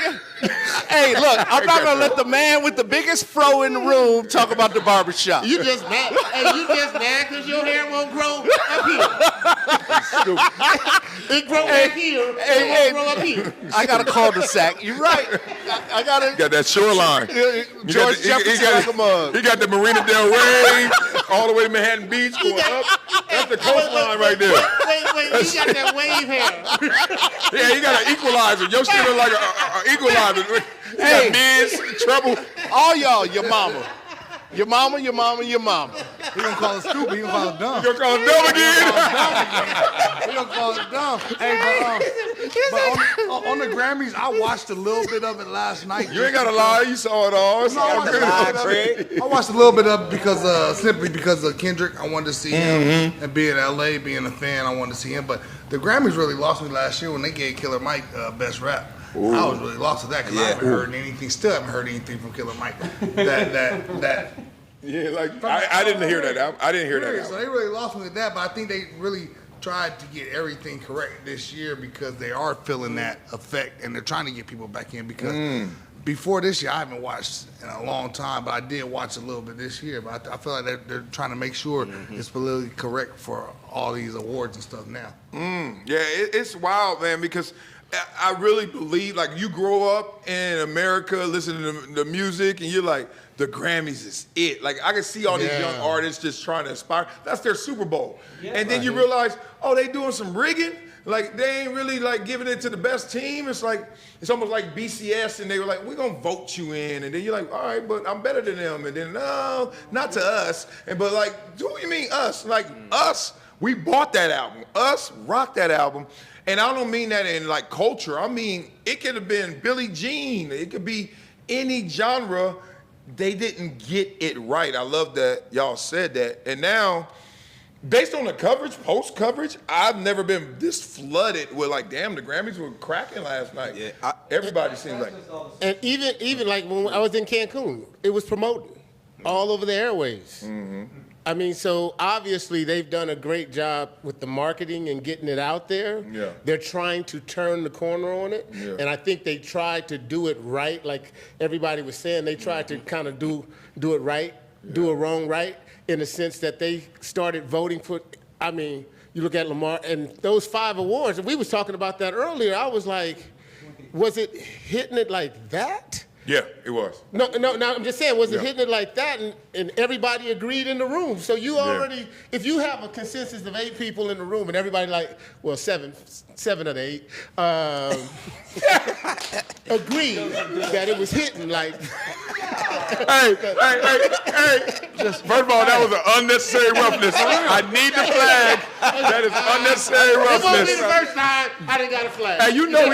Hey, look, I'm not gonna let the man with the biggest fro in the room talk about the barbershop. You just mad. Hey, you just mad because your hair won't grow up here. It grow back here. It won't grow up here. I got a cul-de-sac. You're right. I got it. Got that shoreline. George Jefferson like a mug. He got the Marina Del Rey all the way to Manhattan Beach going up. That's the coastline right there. Wait, you got that wave hair. Yeah, you got an equalizer. Your shit look like an equalizer. You got mids, trouble. All y'all, your mama. Your mama, your mama, your mama. He gonna call us stupid. He gonna call us dumb. You gonna call him dumb again? He gonna call us dumb. Hey, but on the Grammys, I watched a little bit of it last night. You ain't gotta lie. You saw it all. It's No, I all watched, good. a little bit of it. I watched a little bit of it because simply because of Kendrick. I wanted to see him, and being in LA, being a fan, I wanted to see him. But the Grammys really lost me last year when they gave Killer Mike Best Rap. Ooh. I was really lost to that because I haven't heard anything. Still haven't heard anything from Killer Mike. That. Yeah, like I didn't hear that. I didn't hear that. So they really lost me with that. But I think they really tried to get everything correct this year because they are feeling that effect and they're trying to get people back in because. Before this year, I haven't watched in a long time, but I did watch a little bit this year. But I feel like they're trying to make sure it's politically correct for all these awards and stuff now. Yeah, it's wild, man, because I really believe, like, you grow up in America listening to the music, and you're like, the Grammys is it. Like, I can see all these young artists just trying to aspire. That's their Super Bowl. Yeah, and then you realize, oh, they doing some rigging? Like, they ain't really, like, giving it to the best team. It's like, it's almost like BCS, and they were like, we're going to vote you in. And then you're like, all right, but I'm better than them. And then, no, not to us. But, like, who you mean us? Like, us, we bought that album. Us rocked that album. And I don't mean that in, like, culture. I mean, it could have been Billie Jean. It could be any genre. They didn't get it right. I love that y'all said that. And now, based on the coverage, post coverage, I've never been this flooded with, like, damn, the Grammys were cracking last night. Yeah, everybody seems like. And even like when I was in Cancun, it was promoted all over the airways. I mean, so obviously they've done a great job with the marketing and getting it out there. Yeah. They're trying to turn the corner on it. Yeah. And I think they tried to do it right, like everybody was saying. They tried to kind of do it right, do it wrong right, in the sense that they started voting for, I mean, you look at Lamar, and those 5 awards, and we was talking about that earlier, I was like, was it hitting it like that? Yeah, it was. No, I'm just saying, was it hitting it like that and everybody agreed in the room? So you already, if you have a consensus of 8 people in the room and everybody like, well, seven of the 8, agreed that it was hitting like. Hey. First of all, that was an unnecessary roughness. I need the flag. That is unnecessary It won't roughness. be the first time I didn't got a flag. Hey, you know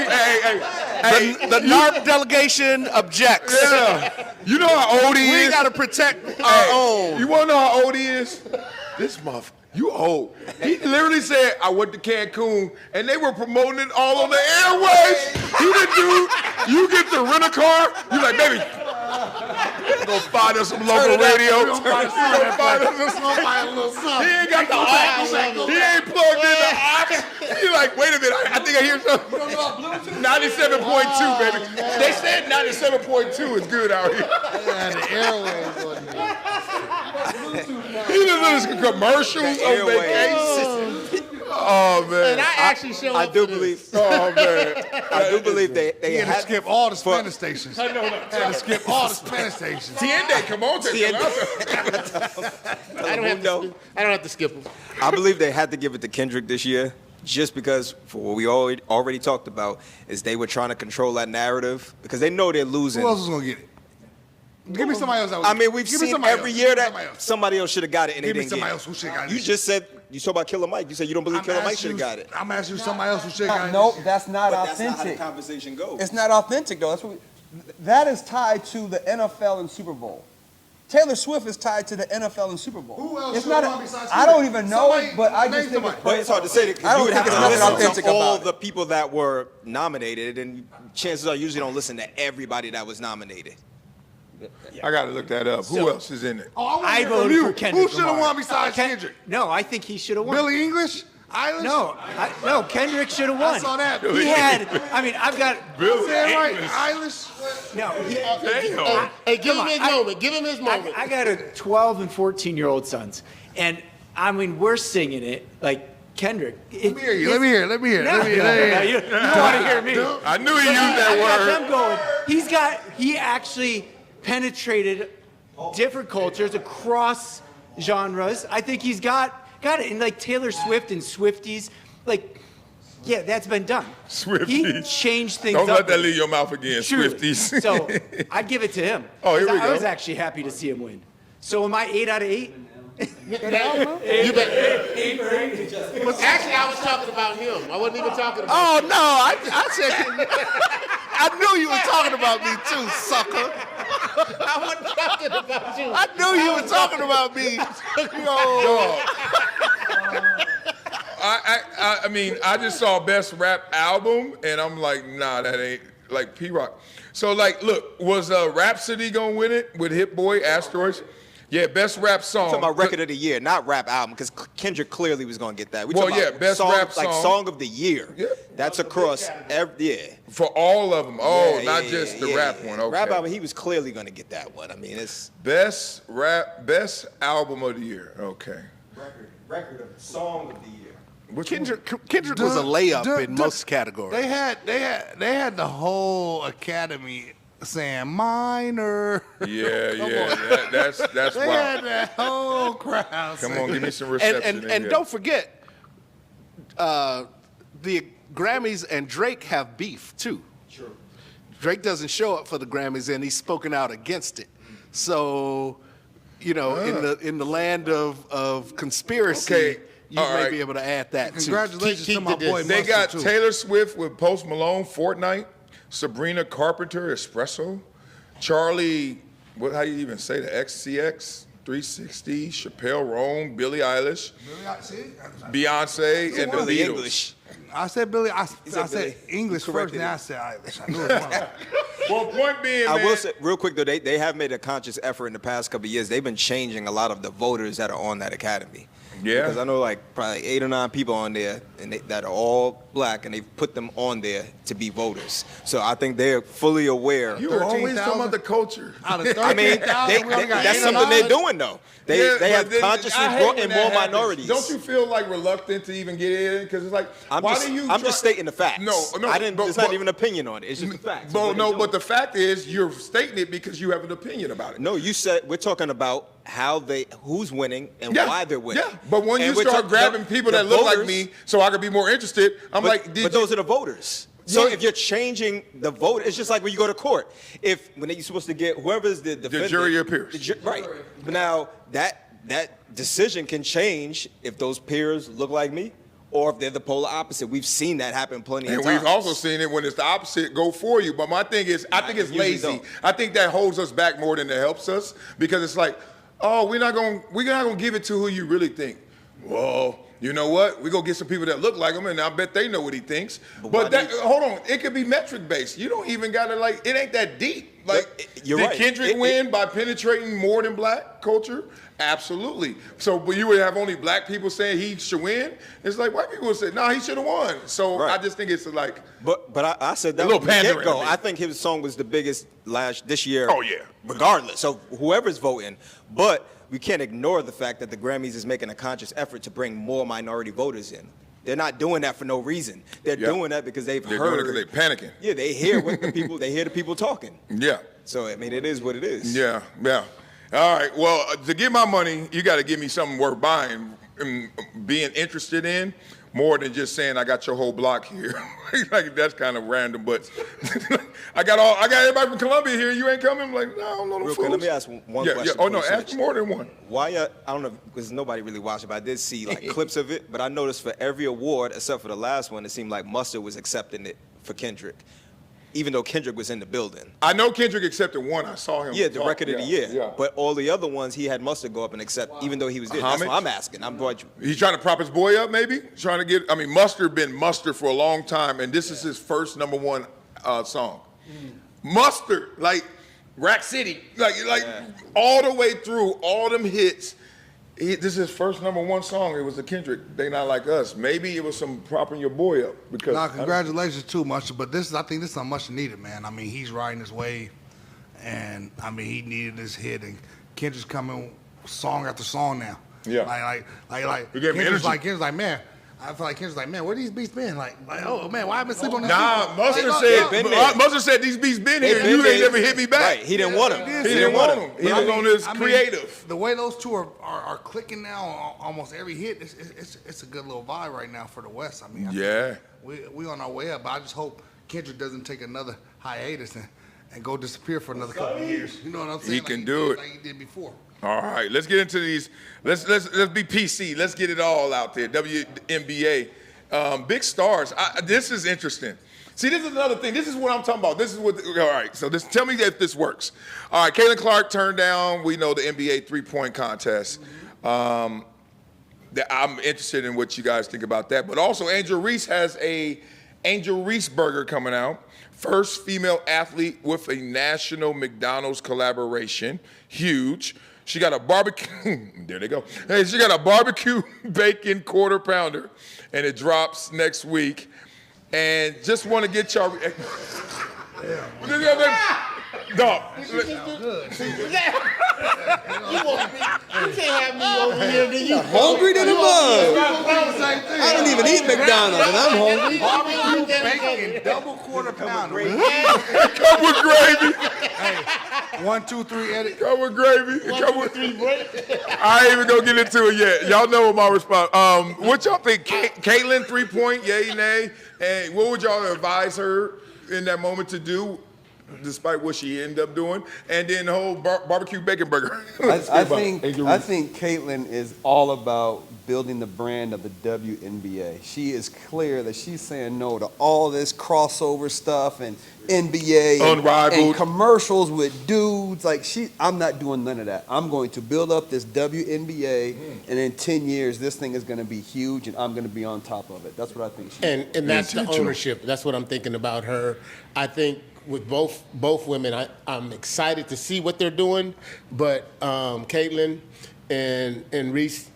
The NARP delegation objects. Yeah. You know how old he We is? got to protect our own. You want to know how old he is? This motherfucker. You old. He literally said, I went to Cancun, and they were promoting it all on the airways. He the dude, you get to rent a car, you like, baby, go find us some local radio. Go find us some. He ain't got the aux. He ain't plugged in the aux. He like, wait a minute, I think I hear something. 97.2, baby. They said 97.2 is good out here. Yeah, the airways on there. He just listen to commercials on vacation. Oh man! And I actually showed I up do for this. believe. Oh man! I do believe they He had to had skip all the Spanish stations. Had to skip all the Spanish stations. Tiende, come on, take I don't have to skip them. I believe they had to give it to Kendrick this year, just because for what we already talked about is they were trying to control that narrative because they know they're losing. Who else is gonna get it? Give me somebody else. I mean, we've seen every year that somebody else should have got it and they Give me didn't somebody get else who should have got it. it. You just said you talked about Killer Mike. You said you don't believe Killer Mike should have got it. I'm asking you somebody else who should have got it. Nope, that's not But that's not how the authentic. conversation goes. It's not authentic though. That is tied to the NFL and Super Bowl. Taylor Swift is tied to the NFL and Super Bowl. Who else It's should not. have won besides I don't Swift? even know Somebody it, but I name just think somebody. it's But it's hard to say that I because don't you would have think to there's nothing listen authentic to all about it. the people that were nominated, and chances are you usually don't listen to everybody that was nominated. I gotta look that up. Who else is in it? Oh, I I voted voted for Kendrick Who should have Lamar. won besides Kendrick? No, I think he should have won. Billy English? Eilish? No, Kendrick should have won. I saw that. He had, I mean, I've got. Bill Say it right. English. Eilish. No, Damn. Hey, give him his moment. Give him his moment. I got a 12 and 14-year-old sons, and I mean, we're singing it like Kendrick. Let me hear you. Let me hear. Let me hear. No, Let me hear. you don't want to hear me. I knew he used I that got word. them going. He actually penetrated different cultures across genres. I think he's got it. And like Taylor Swift and Swifties, like, yeah, that's been done. Swifties. He changed things Don't up. let that leave your mouth again, Truly. Swifties. So I'd give it to him. Oh, here we I was go. actually happy to see him win. So am I 8 out of 8? You Actually, I was talking about him. I wasn't even talking about. Oh no, I said I knew you were talking about me too, sucker. I wasn't talking about you. I knew you were talking about me. I mean, I just saw Best Rap Album, and I'm like, nah, that ain't like P-Rock. So, like, look, was Rhapsody gonna win it with Hit Boy, Asteroids? Yeah, Best Rap Song. Talking about record of the year, not rap album, because Kendrick clearly was gonna get that. We Well, talking yeah, about best song, rap like song. song of the year. Yeah. That's across every For all of them. Oh, Yeah, not yeah, just the yeah, rap yeah. one. Okay. Rap album, he was clearly gonna get that one. I mean, it's Best Album of the Year. Okay. record of song of the year. Which one? Kendrick was a layup in most categories. They had the whole Academy saying minor. Yeah. That's They wild. had that whole crowd. Come on, give me some reception. And in don't forget, the Grammys and Drake have beef too. True. Drake doesn't show up for the Grammys, and he's spoken out against it. So, you know, in the land of conspiracy, Okay, you all may right. be able to add that too. Congratulations Keep to my the boy. diss. They Mustard, got too. Taylor Swift with Post Malone, Fortnite, Sabrina Carpenter, Espresso, Charlie, how you even say the XCX, 360, Chappelle Roan, Billie Eilish, Beyonce, and the Billie Beatles. English. I said Billy. I said said Billy. English You first, corrected then it. I said Irish. I knew it was wrong. Well, point being, I man, will say real quick though, they have made a conscious effort in the past couple of years. They've been changing a lot of the voters that are on that academy. Yeah. Because I know like probably 8 or 9 people on there and that are all black, and they've put them on there to be voters. So I think they're fully aware. you always talking 13,000? about the culture. Out of I mean, 13,000, we only got that's 8 something they're alive. doing though. They Yeah, but have then consciously I hate brought when in that more happens. minorities. Don't you feel like reluctant to even get in? Because it's like, I'm why just, do you? I'm just stating the facts. No, I didn't. but- it's not but- even an opinion on it. It's just the facts. But What no, they're but doing. the fact is, you're stating it because you have an opinion about it. No, you said we're talking about who's winning and why they're winning. Yeah, but when And you we're start talking- grabbing people the that look like voters- me, so I could be more interested, I'm but, like, but those are the voters. So Yeah. if you're changing the vote, it's just like when you go to court. When you're supposed to get whoever's the defendant, jury of peers. Right. But now that decision can change if those peers look like me, or if they're the polar opposite. We've seen that happen plenty And of times. we've also seen it when it's the opposite go for you. But my thing is, I think it's usually lazy. don't. I think that holds us back more than it helps us because it's like, oh, we're not gonna give it to who you really think. Well, you know what? We're gonna get some people that look like him, and I bet they know what he thinks. But that, hold on, it could be metric based. You don't even gotta it ain't that deep. Like, You're did right. Kendrick win by penetrating more than black culture? Absolutely. So, but you would have only black people saying he should win. It's like white people would say, no, he should have won. So Right. I just think it's like, But I said that A little from the pandering, get-go. I mean. I think his song was the biggest this year. Oh, yeah. Regardless of whoever's voting. But we can't ignore the fact that the Grammys is making a conscious effort to bring more minority voters in. They're not doing that for no reason. They're Yeah. doing that because they're doing it heard. because they panicking. Yeah, they hear what the people. They hear the people talking. Yeah. So I mean, it is what it is. Yeah. All right. Well, to get my money, you got to give me something worth buying and being interested in more than just saying I got your whole block here. Like that's kind of random, but I got everybody from Columbia here. You ain't coming? I'm like, no, I don't know the Real fools. quick, let me ask one Yeah. question. Oh no, before we ask switch. more than one. Why? I don't know because nobody really watched it, but I did see like clips of it. But I noticed for every award except for the last one, it seemed like Mustard was accepting it for Kendrick, even though Kendrick was in the building. I know Kendrick accepted one. I saw him. Yeah, the talk. record of the year. Yeah. But all the other ones, he had Mustard go up and accept, even though he was there. That's Homage? what I'm asking. I'm brought you. He's trying to prop his boy up, maybe? Trying to get, I mean, Mustard been Mustard for a long time, and this is his first #1 song. Mustard, like Rack City, like all the way through, all them hits. this is his first #1 song. It was the Kendrick, They Not Like Us. Maybe it was some propping your boy up. Because Nah, congratulations too, much. But I think this is much needed, man. I mean, he's riding his wave, and I mean, he needed this hit, and Kendrick's coming song after song now. Yeah. Like You gave me energy. Kendrick's like, man. I feel like Kendrick's like, man, where these beats been? Like, oh man, why I been sleeping on this? Nah, beat? Mustard said these beats been here, and you ain't never hit me back. Right, he didn't want them. He didn't want them. He was on this creative. The way those two are clicking now on almost every hit, it's a good little vibe right now for the West. I mean, we on our way up. But I just hope Kendrick doesn't take another hiatus and go disappear for another couple of years. You know what I'm saying? He can do it like he did before. All right, let's get into these. Let's be PC. Let's get it all out there. WNBA, big stars. This is interesting. See, this is another thing. This is what I'm talking about. This is what. All right, so tell me if this works. All right, Caitlin Clark turned down. We know the NBA 3-point contest. I'm interested in what you guys think about that. But also, Angel Reese has a Angel Reese burger coming out. First female athlete with a national McDonald's collaboration. Huge. She got a barbecue, there they go. Hey, she got a barbecue bacon quarter pounder, and it drops next week. And just want to get y'all. Dog. You can't have me over here. You Hungry than a mug. I don't even eat McDonald's, and I'm hungry. Barbecue bacon, double quarter pounder. Come with gravy. Hey, 1, 2, 3, edit. Come with gravy. 1, 2, 3 break. I ain't even gonna get into it yet. Y'all know what my response. What y'all think? Caitlin 3-point, yay, nay? And what would y'all advise her in that moment to do, despite what she ended up doing? And then the whole barbecue bacon burger. I think Caitlin is all about building the brand of the WNBA. She is clear that she's saying no to all this crossover stuff and NBA and commercials with dudes. Like I'm not doing none of that. I'm going to build up this WNBA, and in 10 years, this thing is going to be huge, and I'm going to be on top of it. That's what I think. And that's the ownership. That's what I'm thinking about her. I think with both women, I'm excited to see what they're doing, but Caitlin and Reese,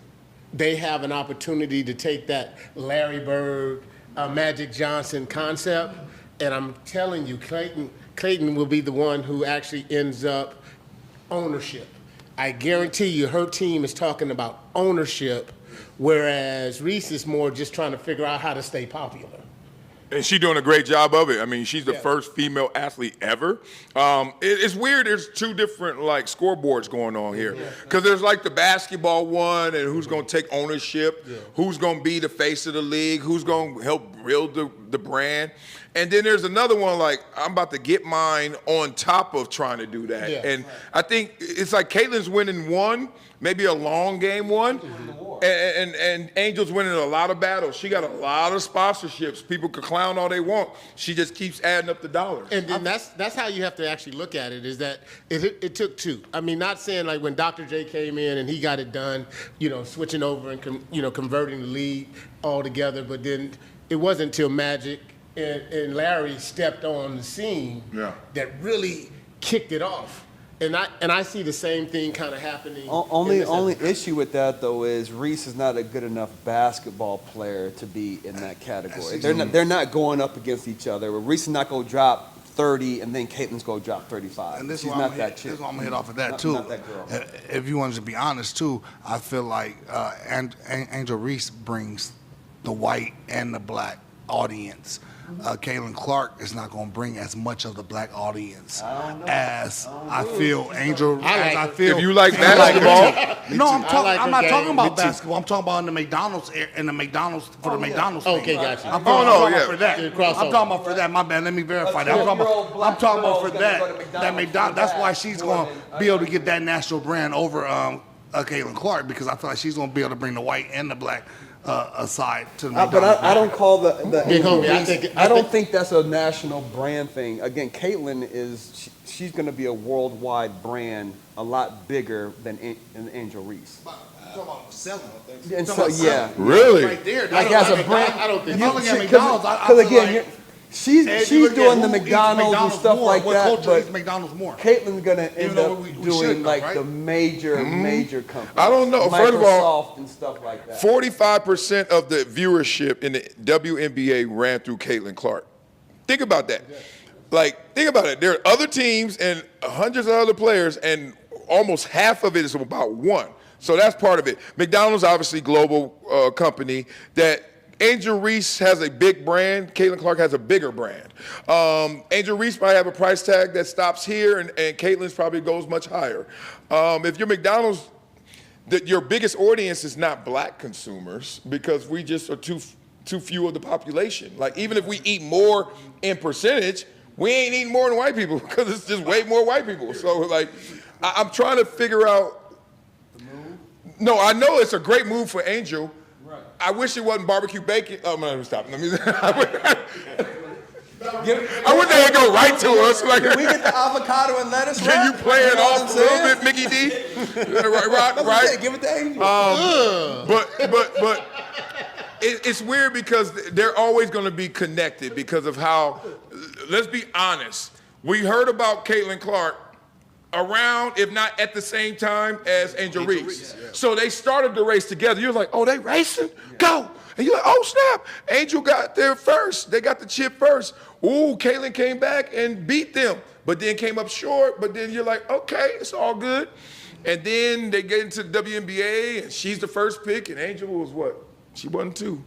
they have an opportunity to take that Larry Bird, Magic Johnson concept, and I'm telling you, Clayton will be the one who actually ends up ownership. I guarantee you her team is talking about ownership, whereas Reese is more just trying to figure out how to stay popular. And she's doing a great job of it. I mean, she's the first female athlete ever. It's weird. There's two different like scoreboards going on here, because there's like the basketball one, and who's going to take ownership, who's going to be the face of the league, who's going to help build the brand, and then there's another one like I'm about to get mine on top of trying to do that. And I think it's like Caitlin's winning one, maybe a long game one, and Angel's winning a lot of battles. She got a lot of sponsorships. People could clown all they want. She just keeps adding up the dollars. And then that's how you have to actually look at it, is that it took two. I mean, not saying like when Dr. J came in and he got it done, switching over and converting the league altogether, but then it wasn't until Magic and Larry stepped on the scene that really kicked it off. And I see the same thing kind of happening. Only issue with that though is Reese is not a good enough basketball player to be in that category. They're not going up against each other. Reese is not going to drop 30 and then Caitlin's going to drop 35. And this She's is not why that chick. This is why I'm gonna hit off of that too. Not that girl. If you want to be honest too, I feel like Angel Reese brings the white and the black audience. Caitlin Clark is not going to bring as much of the black audience as I feel Angel. If you like basketball, no, I'm not talking about basketball. I'm talking about in the McDonald's for the McDonald's. Okay, gotcha. I'm talking about for that. I'm talking about for that. My bad. Let me verify that. I'm talking about for that. That McDonald's. That's why she's going to be able to get that national brand over Caitlin Clark, because I feel like she's going to be able to bring the white and the black aside to the McDonald's. But I don't call the Big homie, I don't think that's a national brand thing. Again, Caitlin she's going to be a worldwide brand, a lot bigger than Angel Reese. Talking about selling. And so, yeah. Really? Right there. Like as a brand, I don't think because again, She's And you look doing at the who eats McDonald's and stuff more, like what that, culture but eats McDonald's more? Caitlin's gonna end Even though up we doing should know, like right? the major companies. I don't know. First of all, Microsoft and stuff like that. 45% of the viewership in the WNBA ran through Caitlin Clark. Think about that. Like, think about it. There are other teams and hundreds of other players, and almost half of it is about one. So that's part of it. McDonald's, obviously, global company that Angel Reese has a big brand. Caitlin Clark has a bigger brand. Angel Reese might have a price tag that stops here, and Caitlin's probably goes much higher. If you're McDonald's, your biggest audience is not black consumers because we just are too few of the population. Like, even if we eat more in percentage, we ain't eating more than white people because it's just way more white people. So, like, I'm trying to figure out. The move? No, I know it's a great move for Angel. Right. I wish it wasn't barbecue bacon. Oh, no, stop. Let me. I wish they would go right to us. Like, can we get the avocado and lettuce? Can you play it off a little bit, Mickey D? right? Give it to Angel. But it's weird because they're always going to be connected because of how. Let's be honest. We heard about Caitlin Clark around, if not at the same time as Angel Reese. Yeah. So they started the race together. You're like, oh, they racing? Go. And you're like, oh, snap. Angel got there first. They got the chip first. Ooh, Caitlin came back and beat them, but then came up short. But then you're like, okay, it's all good. And then they get into the WNBA, and she's the first pick, and Angel was what? She wasn't two.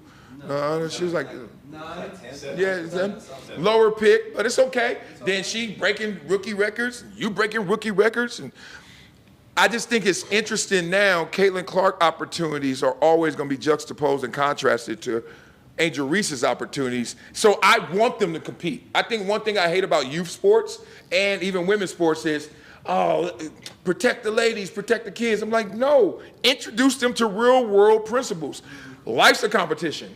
She was like, 10, lower pick, but it's okay. Then she breaking rookie records, you breaking rookie records. And I just think it's interesting now, Caitlin Clark opportunities are always going to be juxtaposed and contrasted to Angel Reese's opportunities. So I want them to compete. I think one thing I hate about youth sports and even women's sports is, oh, protect the ladies, protect the kids. I'm like, no, introduce them to real world principles. Life's a competition.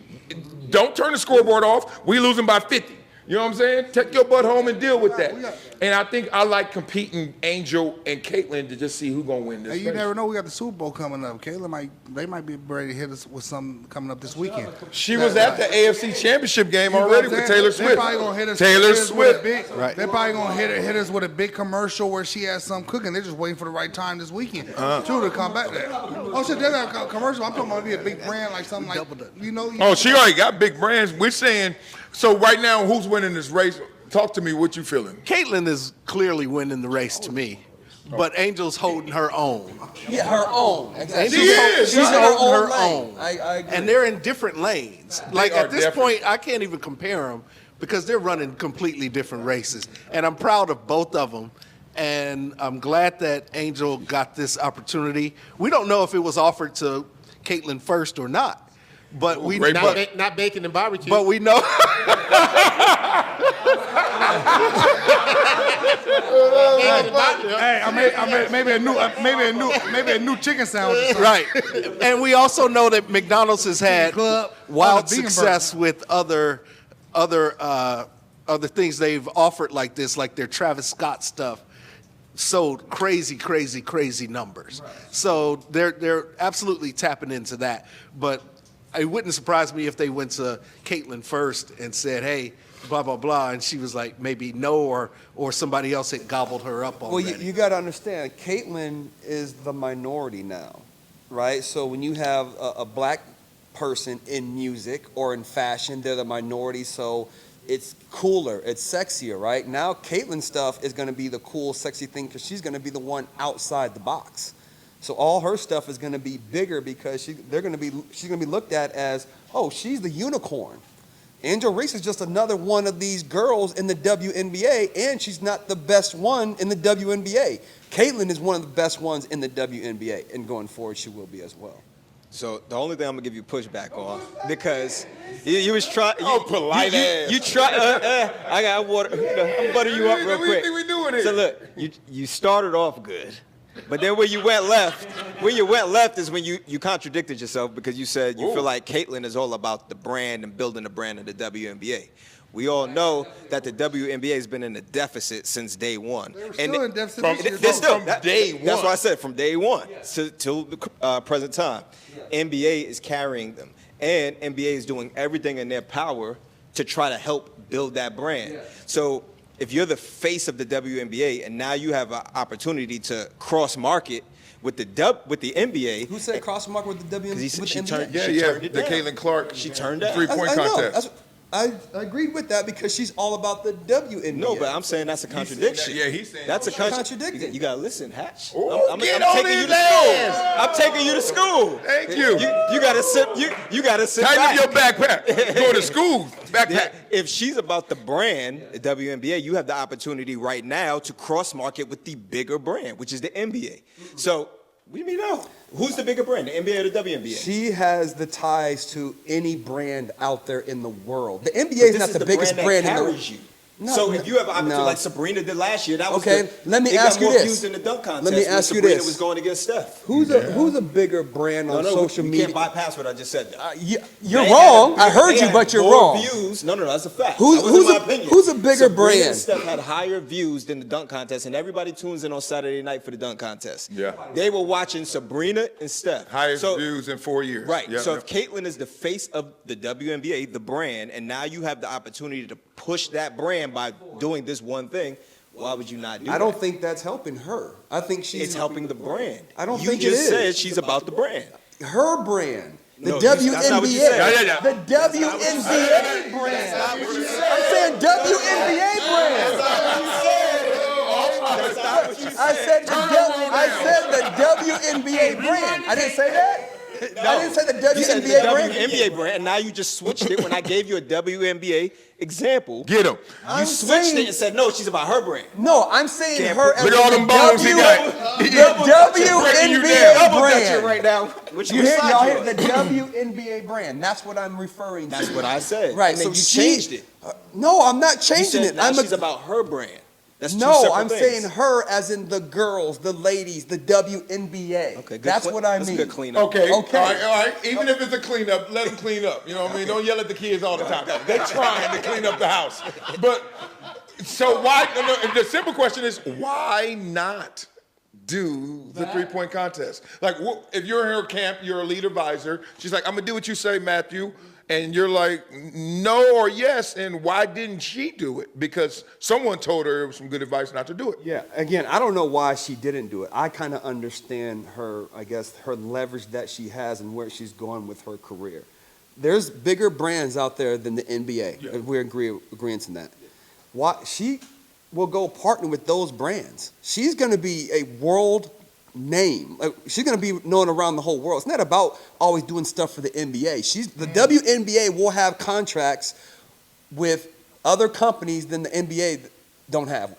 Don't turn the scoreboard off. We losing by 50. You know what I'm saying? Take your butt home and deal with that. And I think I like competing Angel and Caitlin to just see who's gonna win this. Hey, you never know. We got the Super Bowl coming up. Caitlin they might be ready to hit us with something coming up this weekend. She was at the AFC Championship game already with Taylor Swift. They're probably gonna hit us. Taylor Swift. They're probably gonna hit us with a big commercial where she has something cooking. They're just waiting for the right time this weekend too to come back there. Oh shit, they're not a commercial. I'm talking about be a big brand like something like Oh, she already got big brands. We're saying. So right now, who's winning this race? Talk to me. What you feeling? Caitlin is clearly winning the race to me, but Angel's holding her own. Yeah, her own. Exactly. She's holding her own. I agree. And they're in different lanes. Like at this different. point, I can't even compare them because they're running completely different races. And I'm proud of both of them. And I'm glad that Angel got this opportunity. We don't know if it was offered to Caitlin first or not. But we not bacon and barbecue. But we know. Hey, I made maybe a new chicken sandwich. Right, and we also know that McDonald's has had wild success with other things they've offered like this, like their Travis Scott stuff. Sold crazy numbers. Right. So they're absolutely tapping into that. But it wouldn't surprise me if they went to Caitlin first and said, hey, blah, blah, blah, and she was like, maybe no, or somebody else had gobbled her up already. Well, you got to understand, Caitlin is the minority now, right? So when you have a black person in music or in fashion, they're the minority, so it's cooler, it's sexier, right? Now Caitlin's stuff is going to be the cool, sexy thing because she's going to be the one outside the box. So all her stuff is going to be bigger because she's going to be looked at as, oh, she's the unicorn. Angel Reese is just another one of these girls in the WNBA, and she's not the best one in the WNBA. Caitlin is one of the best ones in the WNBA, and going forward, she will be as well. So the only thing I'm gonna give you pushback on, because you was trying. Oh, polite ass. You try. I got water. I'm butter you up real quick. What do you think we doing here? So look, you started off good, but then when you went left is when you contradicted yourself because you said you feel like Caitlin is all about the brand and building the brand of the WNBA. We all know that the WNBA has been in a deficit since day one. They're still in deficit. From day one. That's what I said, from day one till the present time. NBA is carrying them. And NBA is doing everything in their power to try to help build that brand. So if you're the face of the WNBA and now you have an opportunity to cross-market with the NBA. Who said cross market with the WNBA? She turned Yeah, it the down. Caitlin Clark. She turned down. Three-point I know. contest. I agreed with that because she's all about the WNBA. No, but I'm saying that's a contradiction. Yeah, he's saying that's a contradiction. You gotta listen, Hatch. Oh, I'm get taking on you his to school. I'm taking you to school. Thank you. You gotta sit. You gotta sit Tighten back. up your backpack. Go to school. Backpack. Yeah, if she's about the brand, the WNBA, you have the opportunity right now to cross market with the bigger brand, which is the NBA. So, what do you mean no? Who's the bigger brand, the NBA or the WNBA? She has the ties to any brand out there in the world. The NBA But is this not the biggest that brand in the carries you. No, So if you have an opportunity no. like Sabrina did last year, that was Okay, let me ask you got more this. views in the dunk contest. Let me when ask you Sabrina this. was going against Steph. Who's a bigger brand on social you media? can't bypass what I just said. You're wrong. I heard you, but you're wrong. Views. No, that's a fact. Who's- That wasn't who's my a- opinion. who's a bigger Sabrina brand? and Steph had higher views than the dunk contest, and everybody tunes in on Saturday night for the dunk contest. Yeah. They were watching Sabrina and Steph. Highest views in 4 years. Right. Yep, so yep. if Caitlyn is the face of the WNBA, the brand, and now you have the opportunity to push that brand by doing this one thing, why would you not do that? I don't think that's helping her. I think she's It's helping the brand. I don't you think it just is. said she's about the brand. her brand. The No, WNBA. that's not what you said. The WNBA brand. I'm saying WNBA brand. I said the WNBA brand. I didn't say that? I didn't say the You said the WNBA brand. WNBA brand, and now you just switched it when I gave you a WNBA example. Get him. You switched it and said, no, she's about her brand. No, I'm saying Can't her put- as Look at all the them bones he got. The WNBA Double got you brand. right now. Which You hear, side y'all you hear on? the WNBA brand. That's what I'm referring to. That's what I said. Right, And then so you she- changed it. No, I'm not You changing said it. now I'm she's about her brand. That's two no, separate I'm things. saying her as in the girls, the ladies, the WNBA. Okay, good That's cle- what I that's mean. good cleanup. Okay, Okay. all right. Even if it's a cleanup, let them clean up. You know what I mean? Don't yell at the kids all the time. They're trying to clean up the house. But, so why, the simple question is, why not do the three-point contest? Like, if you're in her camp, you're a lead advisor, she's like, I'm gonna do what you say, Matthew. And you're like, no or yes, and why didn't she do it? Because someone told her it was some good advice not to do it. Yeah, again, I don't know why she didn't do it. I kind of understand her, I guess, her leverage that she has and where she's going with her career. There's bigger brands out there than the NBA. Yeah. If we're agreeing in that. Why she will go partner with those brands. She's going to be a world name. Like, she's going to be known around the whole world. It's not about always doing stuff for the NBA. The WNBA will have contracts with other companies than the NBA don't have.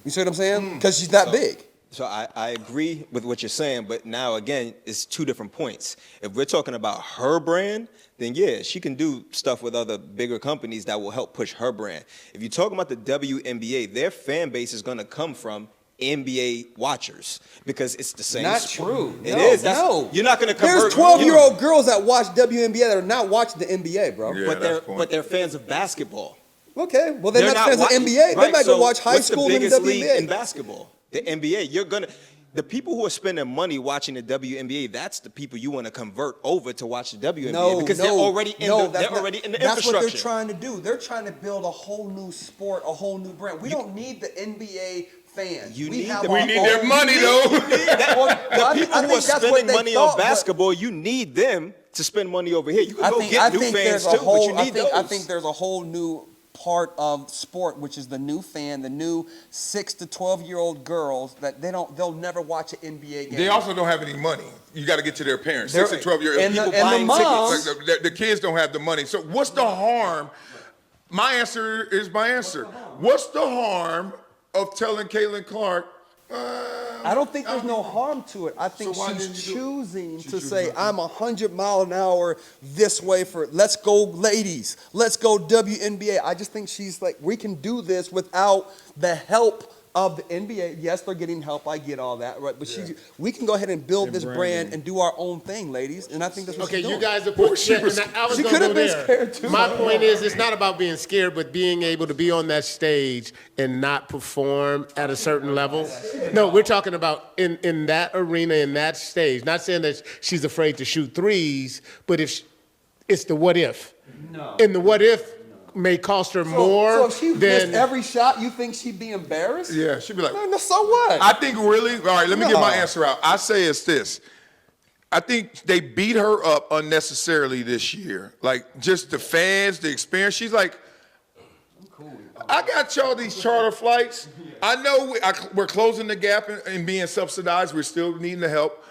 You see what I'm saying? Because she's that big. So I agree with what you're saying, but now again, it's two different points. If we're talking about her brand, then yeah, she can do stuff with other bigger companies that will help push her brand. If you're talking about the WNBA, their fan base is going to come from NBA watchers because it's the same. Not sport. true. It No, is. no. You're not going to convert. There's 12-year-old girls that watch WNBA that are not watching the NBA, bro. Yeah, but that's the point. they're fans of basketball. Okay, well, they're not fans of watching- NBA. They right, might go so watch high what's school the in the biggest league in WNBA. basketball? The NBA. The people who are spending money watching the WNBA, that's the people you want to convert over to watch the WNBA because they're already in the That's infrastructure. what they're trying to do. They're trying to build a whole new sport, a whole new brand. We don't need the NBA fans. You we need have them. our We need own- their money, though. The people who are spending money on but basketball, you need them to spend money over here. You can I go think get new fans there's a too, whole. but you need those. I think there's a whole new part of sport, which is the new fan, the new 6 to 12-year-old girls that they'll never watch an NBA game. They also don't have any money. You got to get to their parents. They're- 6 to 12-year-olds. and the- People and the buying moms- tickets. Like, the kids don't have the money. So what's the harm? My answer is my answer. What's the harm of telling Caitlin Clark, I don't think there's no harm to it. I think So why she's didn't you do it? choosing She to chooses say, not to. I'm 100 mile an hour this way for, let's go ladies, let's go WNBA. I just think she's like, we can do this without the help of the NBA. Yes, they're getting help. I get all that, right? But we can go ahead and build this brand and do our own thing, ladies. And I think that's what Okay, she's doing. you guys are put, she was- I was she gonna could have go been there. scared too. My point is, it's not about being scared, but being able to be on that stage and not perform at a certain level. No, we're talking about in that arena, in that stage. Not saying that she's afraid to shoot threes, but it's the what if. No. In the what if may cost her more So if she missed than every shot, you think she'd be embarrassed? Yeah, she'd be like, No, so what? I think really, all right, let me get my No. answer out. I say it's this. I think they beat her up unnecessarily this year. Like, just the fans, the experience. She's like, I got y'all these charter flights. I know we're closing the gap and being subsidized. We're still needing the help.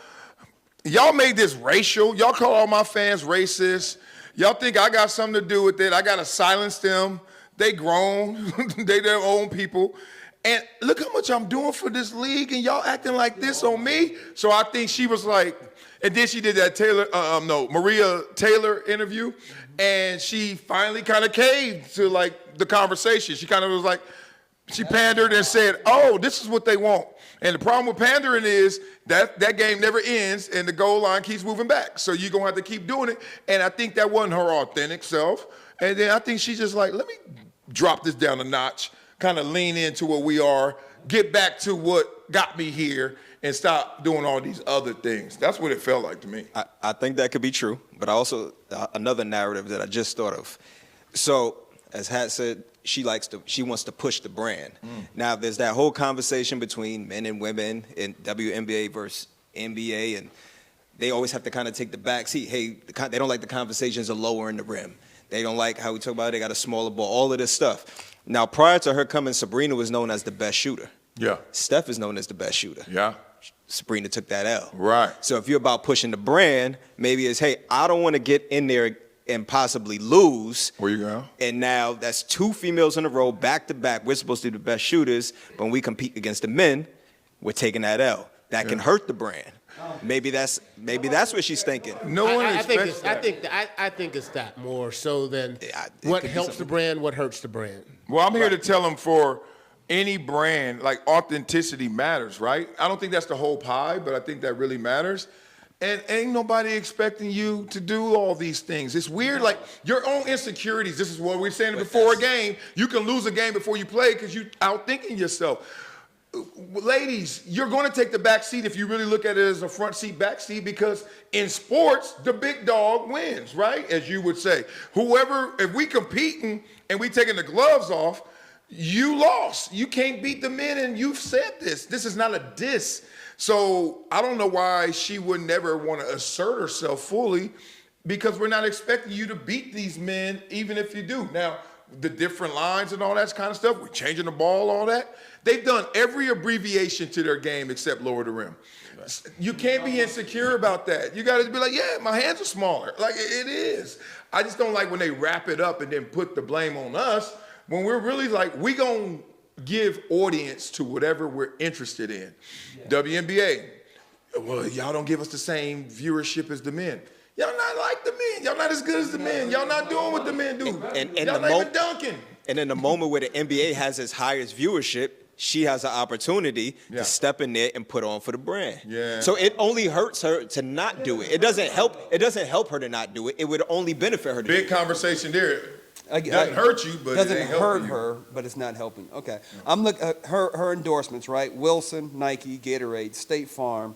Y'all made this racial. Y'all call all my fans racist. Y'all think I got something to do with it. I got to silence them. They grown. They their own people. And look how much I'm doing for this league, and y'all acting like this on me. So I think she was like, and then she did that Maria Taylor interview, and she finally kind of caved to like the conversation. She kind of was like, she pandered and said, oh, this is what they want. And the problem with pandering is that game never ends and the goal line keeps moving back. So you're going to have to keep doing it. And I think that wasn't her authentic self. And then I think she's just like, let me drop this down a notch, kind of lean into what we are, get back to what got me here, and stop doing all these other things. That's what it felt like to me. I think that could be true, but also another narrative that I just thought of. So, as Hat said, she wants to push the brand. Now, there's that whole conversation between men and women in WNBA versus NBA, and they always have to kind of take the back seat. Hey, they don't like the conversations of lowering the rim. They don't like how we talk about it. They got a smaller ball, all of this stuff. Now, prior to her coming, Sabrina was known as the best shooter. Yeah. Steph is known as the best shooter. Yeah. Sabrina took that L. Right. So if you're about pushing the brand, maybe it's, hey, I don't want to get in there and possibly lose. Where you going? And now that's two females in a row, back to back. We're supposed to be the best shooters, but when we compete against the men, we're taking that L. That can hurt the brand. Maybe that's what she's thinking. No one expects that. I think it's that more so than it what could be helps the something. brand, what hurts the brand. Well, I'm here to tell them for any brand, like authenticity matters, right? I don't think that's the whole pie, but I think that really matters. And ain't nobody expecting you to do all these things. It's weird, like your own insecurities. This is what we're saying before a game. You can lose a game before you play because you outthinking yourself. Ladies, you're going to take the back seat if you really look at it as a front seat, back seat, because in sports, the big dog wins, right? As you would say. Whoever, if we competing and we taking the gloves off, you lost. You can't beat the men, and you've said this. This is not a diss. So I don't know why she would never want to assert herself fully, because we're not expecting you to beat these men, even if you do. Now, the different lines and all that kind of stuff, we're changing the ball, all that. They've done every abbreviation to their game except lower the rim. You can't be insecure about that. You got to be like, yeah, my hands are smaller. Like, it is. I just don't like when they wrap it up and then put the blame on us, when we're really like, we gonna give audience to whatever we're interested in. WNBA, well, y'all don't give us the same viewership as the men. Y'all not like the men. Y'all not as good as the men. Y'all not doing what the men do. Y'all not even dunking. And in the moment where the NBA has its highest viewership, she has an opportunity to step in there and put on for the brand. Yeah. So it only hurts her to not do it. It doesn't help her to not do it. It would only benefit her to do it. Big conversation there. Doesn't hurt you, but doesn't it ain't hurt helping you. her, but it's not helping. Okay, I'm looking at her endorsements, right? Wilson, Nike, Gatorade, State Farm,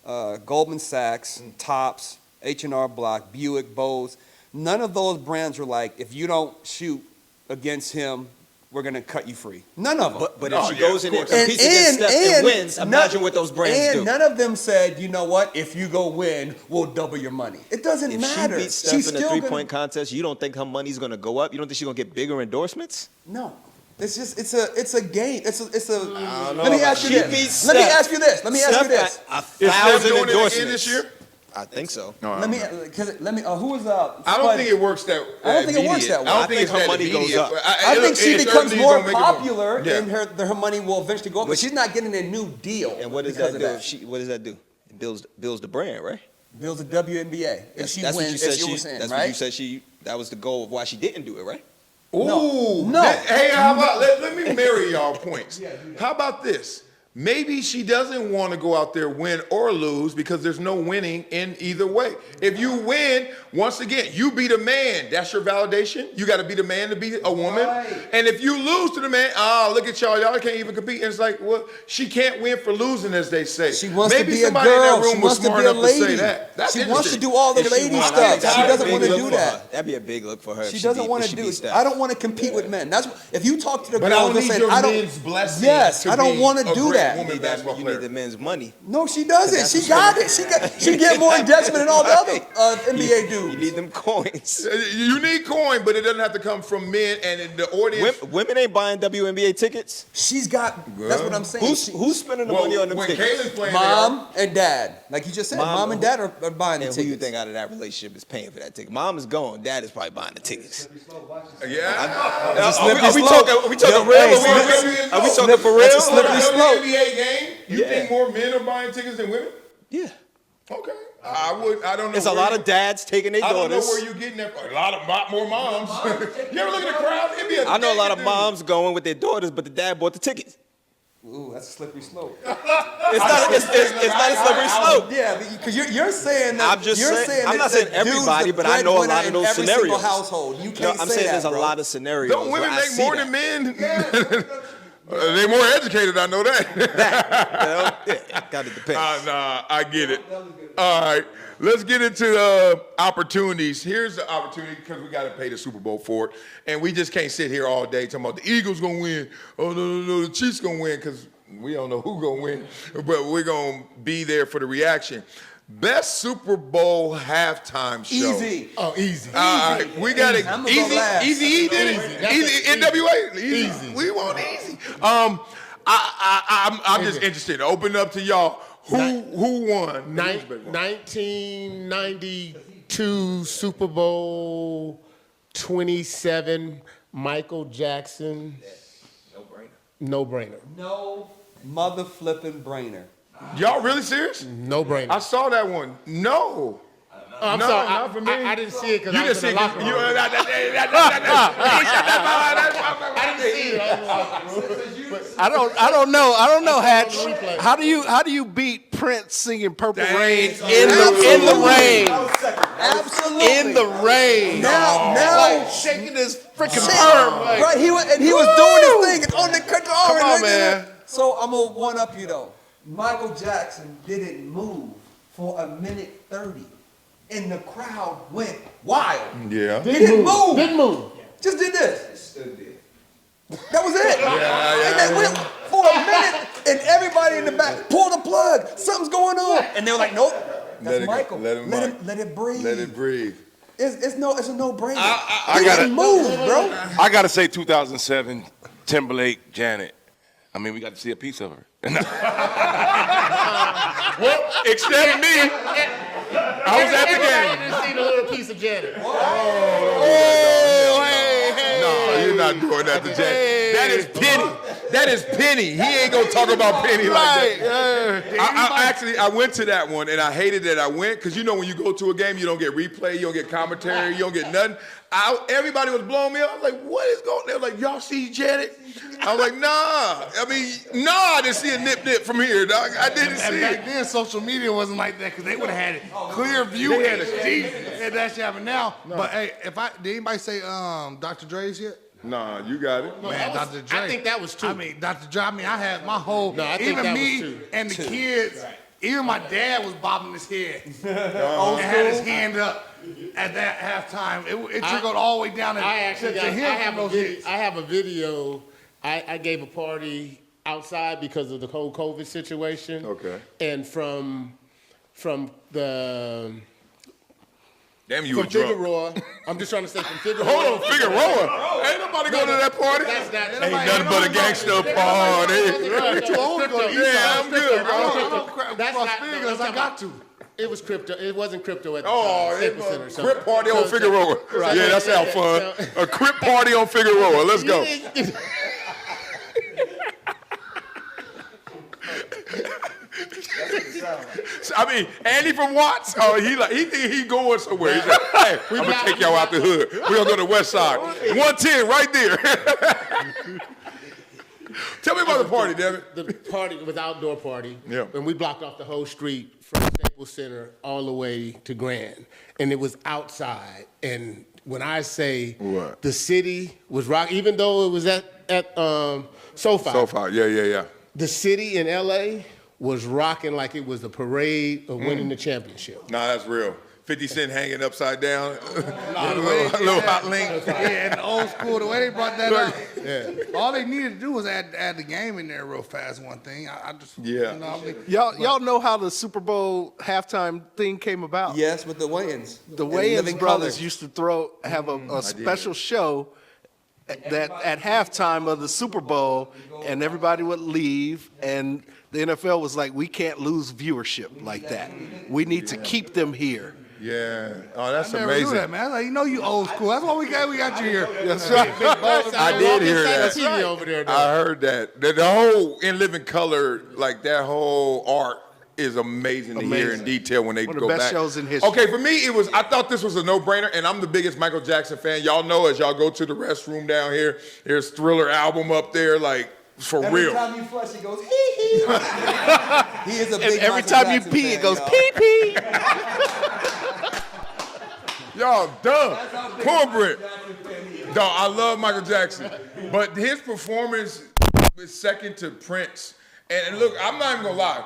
Goldman Sachs, Topps, H&R Block, Buick, Bose. None of those brands are like, if you don't shoot against him, we're gonna cut you free. None of them. But if she goes in there and competes against Steph and wins, imagine what those brands do. And none of them said, you know what? If you go win, we'll double your money. It doesn't matter. If she beats Steph in a three-point contest, you don't think her money's gonna go up? You don't think she's gonna get bigger endorsements? No. It's just it's a game. It's a. I don't know. Let me ask you this. Let me ask you this. Is Steph doing it again this year? I think so. No, who was I don't think it works that way. I don't think it works that way. I don't think it's her that money goes immediate. up. I think she becomes more popular, Yeah. and her money will eventually go up. But she's not getting a new deal. And what does that do? What does that do? It builds the brand, right? Builds the WNBA. If she That's what you wins, said. as you were saying, That's right? what you said. That was the goal of why she didn't do it, right? Ooh, No. hey, how about let me marry y'all points. How about this? maybe she doesn't want to go out there win or lose because there's no winning in either way. If you win, once again, you beat a man. That's your validation. You got to beat a man to beat a woman. Right. And if you lose to the man, look at y'all. Y'all can't even compete. And it's like, well, she can't win for losing, as they say. She wants maybe to be a somebody girl. in that room She was wants to smart be a enough to say lady. that. That's She wants to interesting. do all the If she lady wants stuff. that, She that'd doesn't be a want to big do look for that. her. That'd be a big look for her. She doesn't want to do it. I don't want to compete with men. That's if you talk to the But girls, I don't they'll need say, your I don't. men's blessing. Yes, to I don't be want to a do great that. woman basketball You player. need the men's money. No, she doesn't. She got it. She get more engagement than all the other NBA You dudes. need them coins. You need coin, but it doesn't have to come from men and in the audience. Women ain't buying WNBA tickets. She's got. That's what I'm saying. Who's spending the Well, money on them when tickets? Kayla's playing, Mom and dad, like you just said, mom and dad are buying the And who you tickets. think out of that relationship is paying for that ticket? Mom is gone. Dad is probably buying the tickets. yeah. Are we talking real? Are we talking for real? That's a slippery slope. NBA game, you think more men are buying tickets than women? Yeah. Okay. I don't know. There's a lot of dads taking their I don't know daughters. where you getting that from. A lot of more moms. You ever look at the crowd? It'd be I know a lot of dude. moms going with their daughters, but the dad bought the tickets. Ooh, that's a slippery slope. It's not a slippery slope. Yeah, because you're saying that. I'm just you're saying- I'm that not saying the dude's everybody, the but I know a lot breadwinner of in those every scenarios. Single household. You can't I'm say saying that, there's a bro. lot of scenarios. Don't where women I make see more that. than men? They're more educated, I know that. Yeah, gotta depend. Nah, I get it. All right, let's get into opportunities. Here's the opportunity because we got to pay the Super Bowl for it, and we just can't sit here all day talking about the Eagles gonna win. Oh no, the Chiefs gonna win because we don't know who gonna win, but we're gonna be there for the reaction. Best Super Bowl halftime show. Easy. Oh, easy. All right, we got it. I'm gonna go last. Easy E did it. Easy NWA. Easy. We want easy. I'm just interested. Open up to y'all. Who won? 1992 Super Bowl 27, Michael Jackson. No brainer. No mother flipping brainer. Y'all really serious? No brainer. I saw that one. No. I'm No, sorry. not for me. I didn't see it because You I just was in see the you. locker room. I didn't see it. I don't know, Hatch. How do you beat Prince singing Purple Rain in the rain? Absolutely. In the rain. Now, Like shaking his freaking perm. Like, right? He was doing his thing on the control. Come on, man. So I'm gonna one up you though. Michael Jackson didn't move for a minute 30, and the crowd went wild. Yeah. He didn't move. Didn't move. Just did this. That was it. And they went for a minute, and everybody in the back pull the plug. Something's going on, and they were like, "Nope, that's Michael. Let it breathe. Let it breathe. It's a no-brainer. I He gotta- didn't move, bro. I gotta say 2007, Timberlake, Janet. I mean, we got to see a piece of her. Well, except me. I was at the game. Didn't see the little piece of Janet. No, you're not doing that to Janet. That is Penny. That is Penny. He ain't gonna talk about Penny like that. I went to that one and I hated that I went because you know when you go to a game you don't get replay, you don't get commentary, you don't get nothing. Everybody was blowing me up. I was like, what is going on? They were like, y'all see Janet? I was like, nah. I didn't see a nip from here, dog. I didn't see Back it. then, social media wasn't like that because they would have had it clear view They had HD and that shit happen now. But hey, did anybody say Dr. Dre's yet? Nah, you got it. Man, Dr. Dre. I think that was two. I mean, Dr. Dre. I had my whole. No, I think even that me was two. and the kids. Even my dad was bobbing his head and had his hand up at that halftime. It trickled all the way down to him. I have a video. I gave a party outside because of the whole COVID situation. Okay. And from the Damn, you were drunk. Figueroa, I'm just trying to say from Figueroa. Hold on, Figueroa. Ain't nobody going to that party. That's not. Ain't nothing but a gangster party. You're too old to go to Yeah, I'm good, bro. That's not. Figures, I got to. It was crypto. It wasn't crypto at the Oh, time. it Staples Center or was something. Crip party on Figueroa. Right. Yeah, that sounds fun. A Crip party on Figueroa. Let's go. I mean, Andy from Watts. Oh, he think he going somewhere. He's like, hey, I'm gonna take y'all out the hood. We're gonna go to the West Side. 110 right there. Tell me about the party, Devin. The party was outdoor party. Yeah. And we blocked off the whole street from Staples Center all the way to Grand. And it was outside. And when I say What? the city was rock, even though it was at SoFi. SoFi, yeah. The city in LA was rocking like it was a parade of winning the championship. Nah, that's real. 50 Cent hanging upside down. little hot link. Yeah, and the old school, the way they brought that up. Yeah. All they needed to do was add the game in there real fast, one thing. I just, Yeah. you know, I mean, Y'all know how the Super Bowl halftime thing came about? Yes, with the Wayans. The And Wayans Living brothers Color. used to have a special show that at halftime of the Super Bowl, and everybody would leave, and the NFL was like, we can't lose viewership like that. We need to keep them here. Yeah. Oh, that's I never amazing. knew that, man. I was like, you know you old school. That's why we got you here. That's right. I did hear that. TV over there, though. I heard that. The whole In Living Color, like that whole art is amazing to hear in Amazing. detail when they One of go the best back. shows in history. Okay, for me, I thought this was a no-brainer, and I'm the biggest Michael Jackson fan. Y'all know as y'all go to the restroom down here, there's Thriller album up there, like, for Every real. time you flush, he goes, hee hee. He is a big And every Michael time you Jackson pee, fan, it goes y'all. pee pee. Y'all dumb. Cornbread. Dog, I love Michael Jackson. But his performance is second to Prince. And look, I'm not even gonna lie.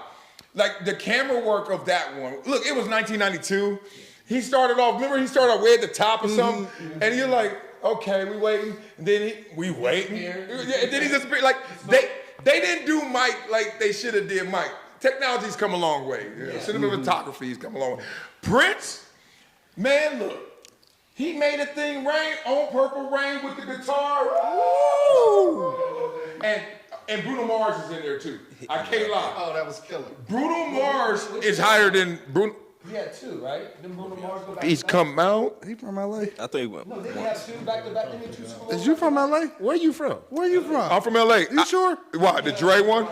Like the camera work of that one. Look, it was 1992. He started off, remember he started off way at the top or something? And you're like, okay, we waiting. And then we waiting. Yeah, and then he just, like, they didn't do Mike like they should have did Mike. Technology's come a long way. Cinematography's come a long way. Prince, man, look. He made a thing rain on Purple Rain with the guitar. Woo! And Bruno Mars is in there too. I can't lie. Oh, that was killer. Bruno Mars is higher than Bruno. He had two, right? Then Bruno Mars go back He's to back. come out. He from LA? I thought he went. No, they have two back to back. They had two Super Bowls. Is you from LA? Where you from? Where you from? I'm from LA. You sure? Why, the Dre one?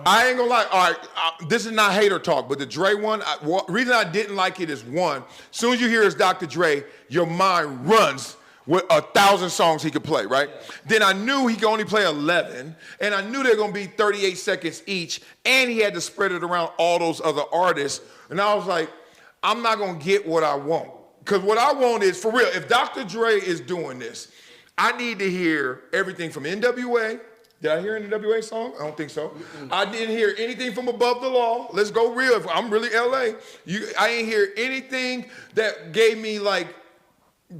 I ain't gonna lie. All right, this is not hater talk, but the Dre one, reason I didn't like it is one, as soon as you hear it's Dr. Dre, your mind runs with 1,000 songs he could play, right? Yeah. Then I knew he could only play 11, and I knew they were gonna be 38 seconds each, and he had to spread it around all those other artists. And I was like, I'm not gonna get what I want. Because what I want is, for real, if Dr. Dre is doing this, I need to hear everything from NWA. Did I hear an NWA song? I don't think so. I didn't hear anything from Above the Law. Let's go real. If I'm really LA. I ain't hear anything that gave me like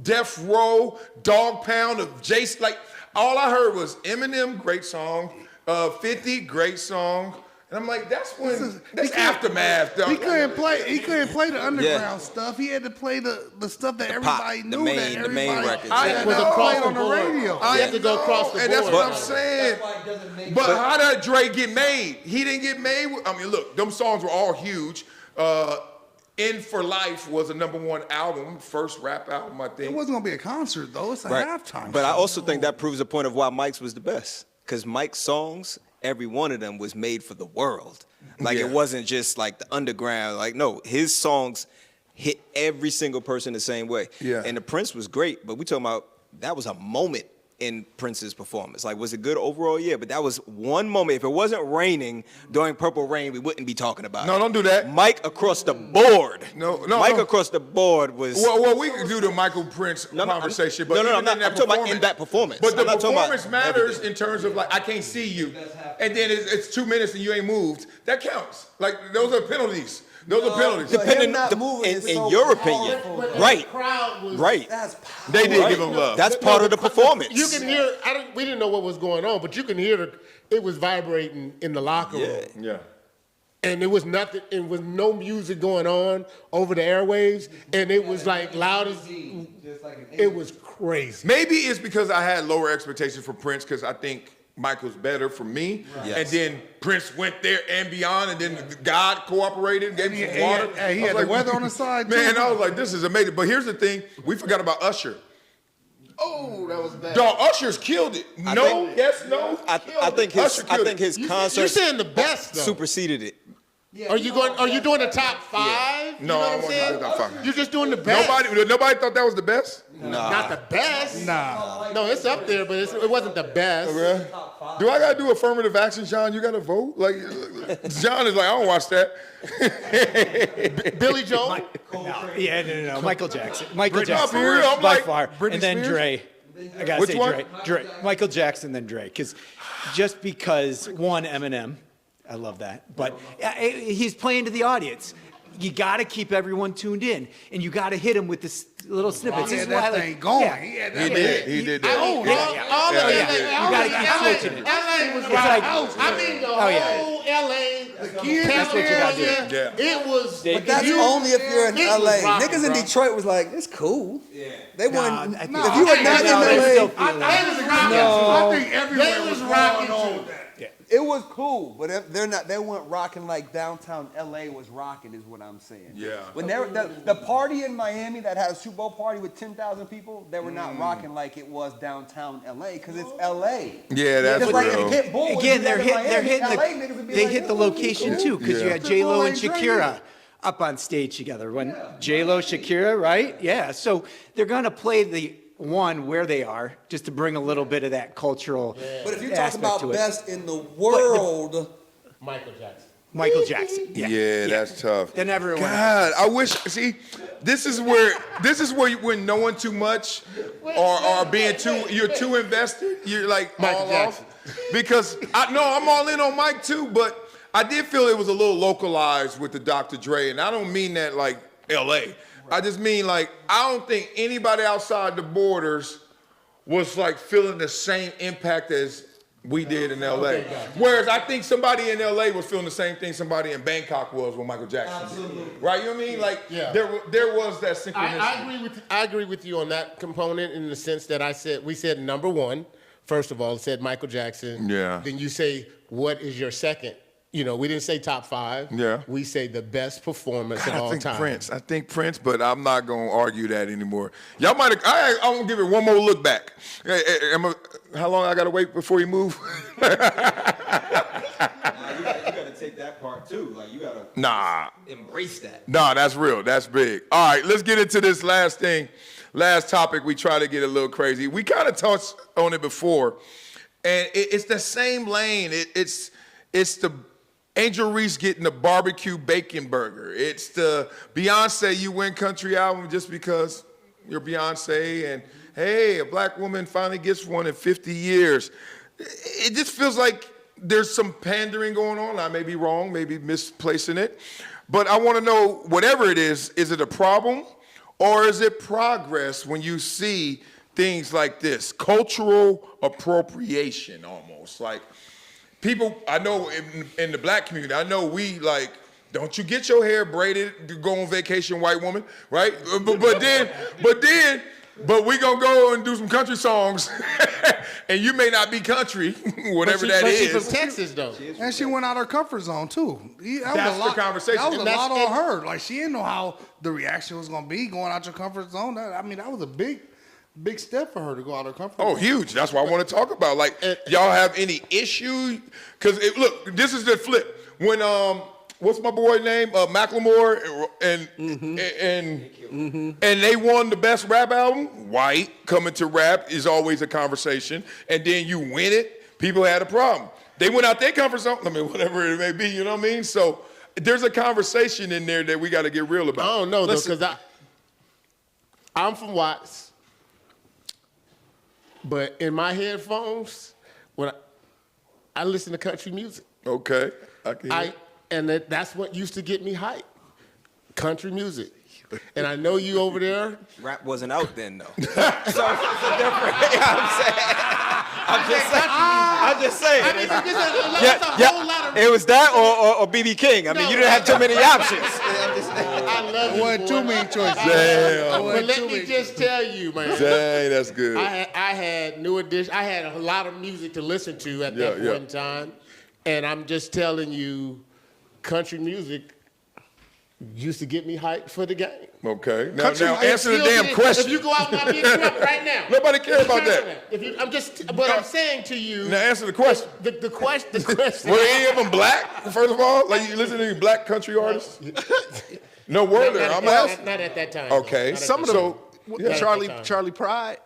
Death Row, Dog Pound of Jason. Like all I heard was Eminem, great song. 50, great song. And I'm like, that's aftermath, though. He couldn't play the underground stuff. He had to play the stuff that everybody knew. The main records. I was know. across on the the board. radio. You have to go across the And that's board. what I'm saying. That's why it doesn't make But how did Dre get made? He didn't get made. I mean, look, them songs were all huge. In For Life was a #1 album, first rap album, I think. It wasn't gonna be a concert though. It's a halftime. But I show. also think that proves the point of why Mike's was the best. Because Mike's songs, every one of them was made for the world. Like it wasn't just like the underground. Like no, his songs hit every single person the same way. Yeah. And the Prince was great, but we talking about that was a moment in Prince's performance. Like, was it good overall? Yeah, but that was one moment. If it wasn't raining during Purple Rain, we wouldn't be talking about it. No, don't do that. Mike across the board. Mike no. across the board was. Well, we could do the Michael Prince conversation, but I'm even not. in that I'm talking about in that performance. But the I'm not talking about performance matters everything. in terms of like I can't see you, and then it's 2 minutes and you ain't moved. That counts. Like those are penalties. Those are penalties. Him not moving is in so your opinion, powerful. right? Crowd was, Right. That's powerful. They did Right. give him love. That's part of the performance. You can hear. We didn't know what was going on, but you can hear it was vibrating in the locker room. Yeah. And there was nothing. It was no music going on over the airwaves, and it was like loud as. It was crazy. Maybe it's because I had lower expectations for Prince because I think Michael's better for me. Right. Yes. And then Prince went there and beyond, and then God cooperated, gave me some water. He had the weather on his side, Man, too. I was like, this is amazing. But here's the thing, we forgot about Usher. Oh, that was bad. Dog, Usher's killed it. No, yes, no. I think his concert You're saying the best though. superseded it. Are you doing the top 5? No, I won't do the top 5. You're just doing the best. Nobody thought that was the best? Not the best. Nah. No, it's up there, but it wasn't the best. Okay. Do I gotta do affirmative action, John? You gotta vote? Like, John is like, I don't watch that. Billy Joel? No. Michael Jackson. Michael Britney Jackson Spears? I'm by like, far. Britney And then Spears? Dre. I gotta Which say one? Dre. Michael Jackson, then Dre. Just because, one, Eminem. I love that. But he's playing to the audience. You got to keep everyone tuned in, and you got to hit them with this little snippets. Yeah, This is why, that like, thing going. yeah. He did that. All of You LA. got to keep switching it. LA was It's right. like- I mean, the whole LA, That's what you gotta do. California, it was. But that's only if you're in it was LA. rocking, Niggas in bro. Detroit was like, it's cool. Yeah. They weren't. I think- If you were not in LA, I think everywhere was rocking on that. it was cool. But if they weren't rocking like downtown LA was rocking, is what I'm saying. Yeah. When the party in Miami that had a Super Bowl party with 10,000 people, they were not rocking like it was downtown LA because it's LA. Yeah, that's Just like real. if Pitbull was Again, in they're Miami, hitting LA niggas would be they like, hit the "This is location cool." too, because you had J Lo and Shakira up on stage together. When J Lo, Shakira, right? Yeah. So they're gonna play the one where they are, just to bring a little bit of that cultural. But if you talk aspect about to it. best in the world, Michael Jackson. Michael Jackson. Yeah, that's tough. Then everyone. God, I wish. See, this is where when knowing too much or being you're too invested. You're like Michael all Jackson. off. Because I'm all in on Mike too, but I did feel it was a little localized with the Dr. Dre, and I don't mean that like L.A. I just mean like I don't think anybody outside the borders was like feeling the same impact as we did in L.A. Whereas I think somebody in L.A. was feeling the same thing somebody in Bangkok was with Michael Jackson did. Right? You know what I mean? Like there was that synchronicity. I agree with you on that component in the sense that we said number one. First of all, said Michael Jackson. Yeah. Then you say, what is your second? You know, we didn't say top 5. Yeah. We say the best performance of all time. I think Prince, but I'm not gonna argue that anymore. Y'all might have. I'm gonna give it one more look back. How long I gotta wait before you move? You gotta take that part too. Like you gotta embrace that. Nah, that's real. That's big. All right, let's get into this last thing. Last topic. We try to get a little crazy. We kind of touched on it before, and it's the same lane. It's the Angel Reese getting the barbecue bacon burger. It's the Beyoncé You Win Country album just because you're Beyoncé, and hey, a black woman finally gets one in 50 years. It just feels like there's some pandering going on. I may be wrong, maybe misplacing it, but I want to know, whatever it is it a problem or is it progress when you see things like this? Cultural appropriation almost. Like, people, I know in the black community, I know we like, don't you get your hair braided to go on vacation, white woman, right? But we gonna go and do some country songs, and you may not be country, whatever that is. She's from Texas, though. And she went out her comfort zone too. That's the conversation. That was And a lot on her. Like she didn't know how the reaction was gonna be going out your comfort zone. That was a big step for her to go out her comfort zone. Oh, huge. That's what I want to talk about. Like, y'all have any issue? Because look, this is the flip. When what's my boy name? Macklemore and they won the best rap album. White coming to rap is always a conversation, and then you win it. People had a problem. They went out their comfort zone. I mean, whatever it may be. You know what I mean? So there's a conversation in there that we got to get real about. I don't know though, because I'm from Watts. But in my headphones, when I listen to country music. Okay. That's what used to get me hyped. Country music. And I know you over there. Rap wasn't out then, though. So it's different. You know what I'm saying? I'm just saying. I mean, there's a whole lot of... It was that or B.B. King. I mean, you didn't have too many options. I love you. Wasn't too many choices. Damn. But let me just tell you, man. Dang, that's good. I had New Edition. I had a lot of music to listen to at that point in time. And I'm just telling you, country music used to get me hyped for the game. Okay. Now Country- answer the still damn today, question. If you go out and I beat you up right now. Nobody care about that. If you, I'm saying to you. Now answer the question. The question. Were any of them black, first of all? Like, you listen to any black country artists? No word there. I'm asking. Not at that time. Okay. Some of them, Charlie Pride.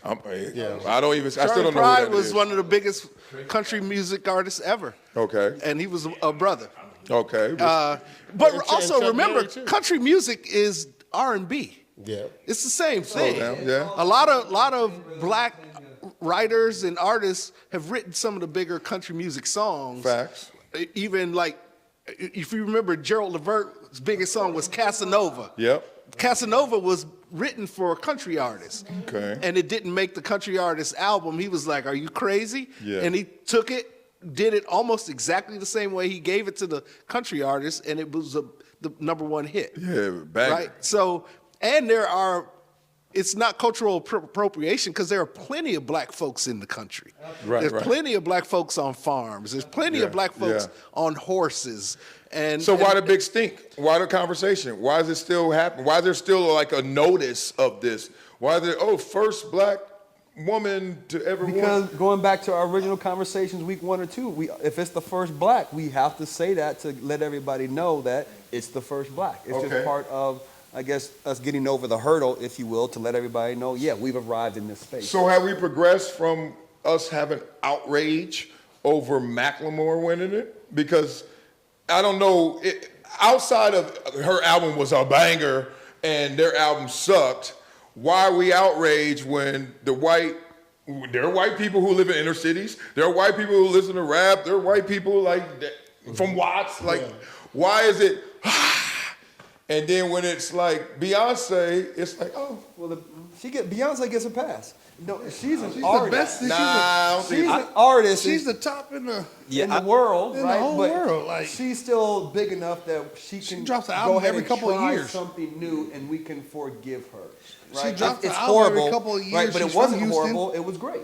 I don't even, I still Charlie don't know who Pride that was is. one of the biggest country music artists ever. Okay. And he was a brother. Okay. But also Chuck remember, Berry, too. country music is R&B. Yeah. It's the same thing. down, yeah. A lot of black writers and artists have written some of the bigger country music songs. Facts. Even like, if you remember, Gerald Levert's biggest song was Casanova. Yep. Casanova was written for a country artist. Okay. And it didn't make the country artist album. He was like, are you crazy? Yeah. And he took it, did it almost exactly the same way he gave it to the country artist, and it was the #1 hit. Yeah, banger. Right? So, and it's not cultural appropriation because there are plenty of black folks in the country. Right, There's right. plenty of black folks on farms. There's plenty of black folks on horses. And So why the big stink? Why the conversation? Why is it still happening? Why is there still like a notice of this? Why is there, first black woman to ever Because going back to our original conversations, week 1 or 2, if it's the first black, we have to say that to let everybody know that it's the first black. It's Okay. just part of, I guess, us getting over the hurdle, if you will, to let everybody know, yeah, we've arrived in this space. So have we progressed from us having outrage over Macklemore winning it? Because I don't know, outside of her album was a banger and their album sucked, why are we outraged when there are white people who live in inner cities, there are white people who listen to rap, there are white people like from Watts, like, why is it, and then when it's like Beyonce, it's like, oh. Well, Beyonce gets a pass. No, she's an She's artist. the best. I don't She's think an artist. She's the top in the. in the world, in the right? whole but world, like- she's still big enough that she can drops an go album ahead every and couple of try years. something new, and we can forgive her. She Right? drops It's an album every horrible, couple of years. right? But She's it wasn't from Houston. horrible. It was great.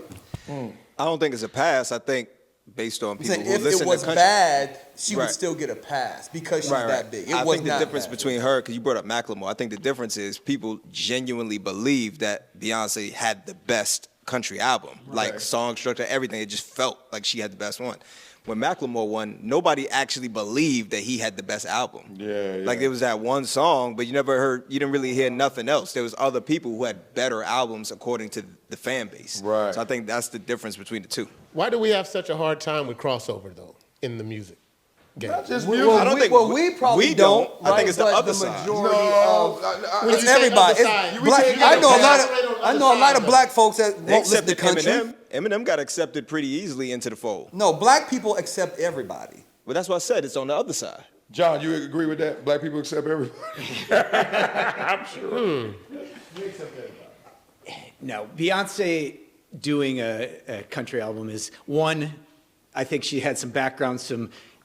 I don't think it's a pass. I think based on I'm people saying who if listen it was to country. bad, she would Right. still get a pass because she's Right, right. that big. It I was think the not difference bad. between her, because you brought up Macklemore, I think the difference is people genuinely believe that Beyonce had the best country album, like song structure, everything. It just felt like she had the best one. When Macklemore won, nobody actually believed that he had the best album. Like there was that one song, but you didn't really hear nothing else. There was other people who had better albums according to the fan base. Right. So I think that's the difference between the two. Why do we have such a hard time with crossover though in the music game? Not just Well, music. I don't we, think well, we probably we don't. right? I think it's the But other side. majority No, of When it's you say everybody. other It's side, black, you I know a lot elaborate on of the I know a other lot side, of black folks that They won't listen to accepted country. Eminem. Eminem got accepted pretty easily into the fold. No, black people accept everybody. But that's what I said. It's on the other side. John, you agree with that? Black people accept everybody? I'm sure. No, Beyonce doing a country album is one. I think she had some background.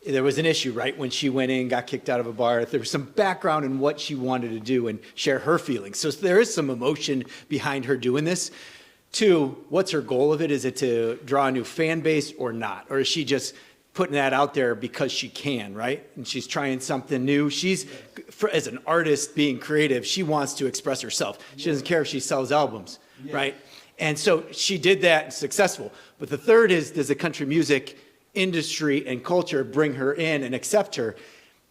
There was an issue, right, when she went in, got kicked out of a bar. There was some background in what she wanted to do and share her feelings. So there is some emotion behind her doing this. Two, what's her goal of it? Is it to draw a new fan base or not? Or is she just putting that out there because she can, right? And she's trying something new. As an artist being creative, she wants to express herself. She doesn't care if she sells albums, right? And so she did that and successful. But the third is, does the country music industry and culture bring her in and accept her?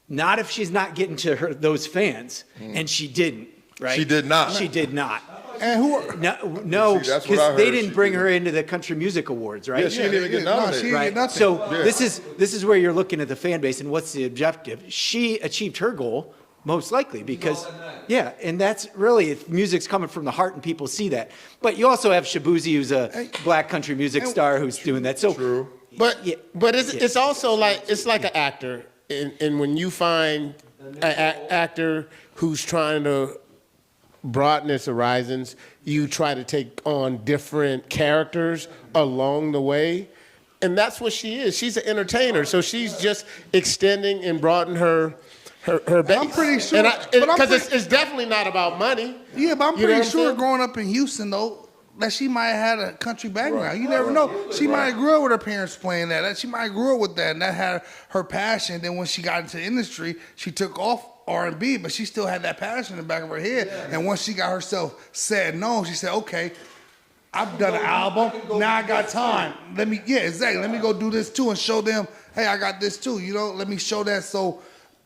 Not if she's not getting to those fans. And she didn't, right? She did not. She did not. And who are? No, See, that's what I because they heard. didn't She bring did. her into the Country Music Awards, right? Yeah, she didn't even get nominated. she didn't Right. get nothing. So Yeah. this is where you're looking at the fan base and what's the objective. She achieved her goal most likely because and that's really, if music's coming from the heart and people see that. But you also have Shabuzi, who's a black country music star, who's doing that. So True. But it's also like it's like an actor, and when you find an actor who's trying to broaden his horizons, you try to take on different characters along the way, and that's what she is. She's an entertainer, so she's just extending and broadening her base. I'm pretty sure, because it's definitely not about money. Yeah, but I'm You know pretty what I'm sure saying? growing up in Houston, though, that she might have had a country background. You never know. She might have grew up with her parents playing that. She might have grew up with that, and that had her passion. Then when she got into the industry, she took off R&B, but she still had that passion in the back of her head. And once she got herself said no, she said, okay, I've done an album. Now I got time. Let me go do this too and show them, hey, I got this too. You know, let me show that so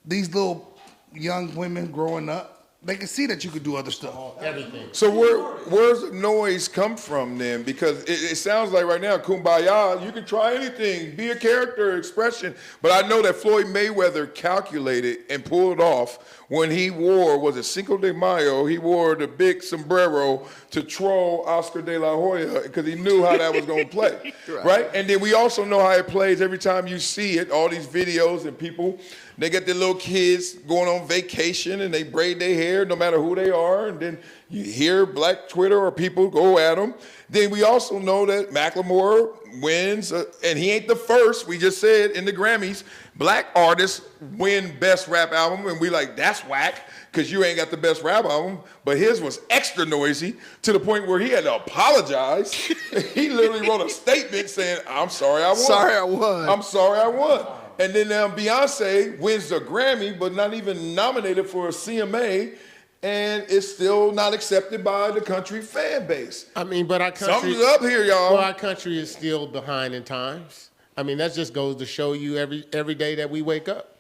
these little young women growing up, they can see that you could do other stuff. Everything. So where's the noise come from then? Because it sounds like right now, kumbaya, you can try anything, be a character, expression. But I know that Floyd Mayweather calculated and pulled off when he wore, was it Cinco de Mayo, he wore the big sombrero to troll Oscar de la Hoya because he knew how that was going to play, right? And then we also know how it plays every time you see it, all these videos and people, they get their little kids going on vacation and they braid their hair no matter who they are, and then you hear Black Twitter or people go at them. Then we also know that Macklemore wins, and he ain't the first. We just said in the Grammys, Black artists win Best Rap Album, and we like, that's whack, because you ain't got the Best Rap Album. But his was extra noisy to the point where he had to apologize. He literally wrote a statement saying, I'm sorry I won. I'm sorry I won. And then Beyonce wins the Grammy, but not even nominated for a CMA, and it's still not accepted by the country fan base. I mean, but our country... Something's up here, y'all. Well, our country is still behind in times. I mean, that just goes to show you every day that we wake up.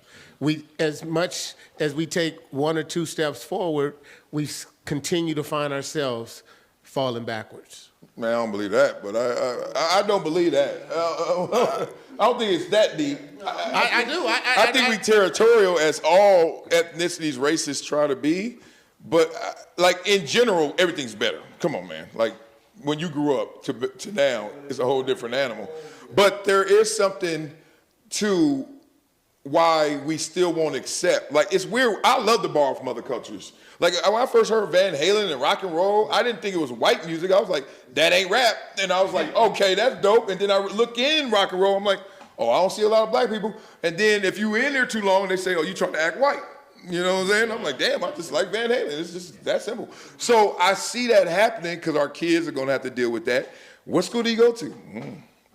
As much as we take 1 or 2 steps forward, we continue to find ourselves falling backwards. Man, I don't believe that, but I don't believe that. I don't think it's that deep. I do. I think we territorial as all ethnicities, races try to be, but like in general, everything's better. Come on, man. Like when you grew up to now, it's a whole different animal. But there is something to why we still won't accept. Like it's weird. I love to borrow from other cultures. Like when I first heard Van Halen and rock and roll, I didn't think it was white music. I was like, that ain't rap. And I was like, okay, that's dope. And then I look in rock and roll, I'm like, oh, I don't see a lot of black people. And then if you in there too long, they say, oh, you trying to act white. You know what I'm saying? I'm like, damn, I just like Van Halen. It's just that simple. So I see that happening because our kids are going to have to deal with that. What school do you go to?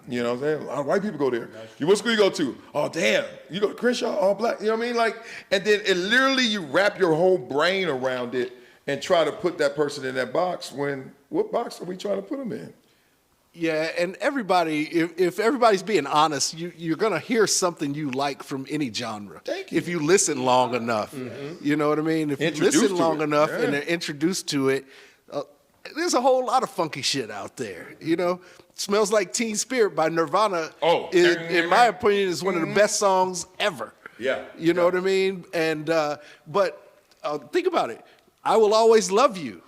You know what I'm saying? A lot of white people go there. What school you go to? Oh, damn. You go to Crenshaw, all black. You know what I mean? Like, and then it literally you wrap your whole brain around it and try to put that person in that box when, what box are we trying to put them in? Yeah, and everybody, if everybody's being honest, you're going to hear something you like from any genre. Thank you. If you listen long enough. You know what I mean? If you listen long enough and are introduced to it, there's a whole lot of funky shit out there, you know? Smells Like Teen Spirit by Nirvana, in my opinion, is one of the best songs ever. Yeah. You know what I mean? And but think about it. I Will Always Love You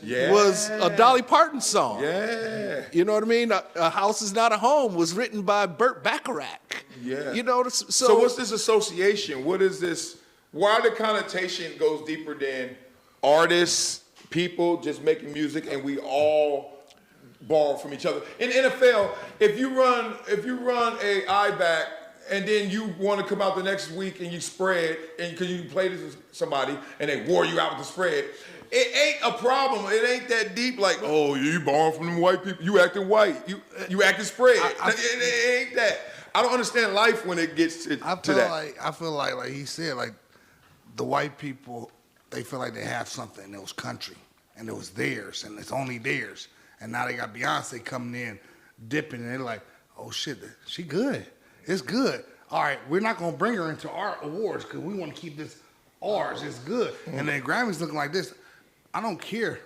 was a Dolly Parton song. Yeah. You know what I mean? A House Is Not a Home was written by Burt Bacharach. Yeah. You know, so what's this association? What is this? Why the connotation goes deeper than artists, people just making music, and we all borrow from each other. In NFL, if you run a I-back and then you want to come out the next week and you spread, and because you played with somebody and they wore you out with the spread, it ain't a problem. It ain't that deep. Like, oh, you borrowing from them white people? You acting white? You acting spread? It ain't that. I don't understand life when it gets to that. I feel like he said, like the white people, they feel like they have something that was country and it was theirs and it's only theirs. And now they got Beyonce coming in, dipping, and they're like, oh shit, she good. It's good. All right, we're not gonna bring her into our awards because we want to keep this ours. It's good. And then Grammys looking like this. I don't care.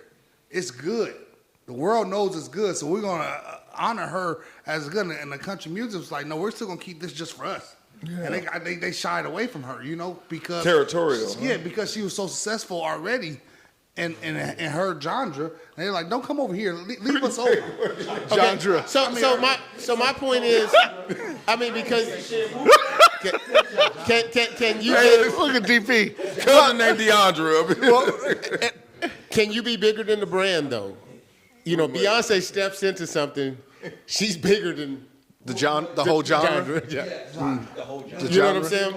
It's good. The world knows it's good, so we're gonna honor her as good. And the country music was like, no, we're still gonna keep this just for us. Yeah. And they shied away from her, you know, because territorial. Yeah, because she was so successful already. In her genre, and they're like, "Don't come over here. Leave us over." Genre. So my point is, I mean, because can you look at DP cousin named DeAndre? Can you be bigger than the brand though? You know, Beyonce steps into something, she's bigger than the whole genre. Yeah. The whole genre. You know what I'm saying?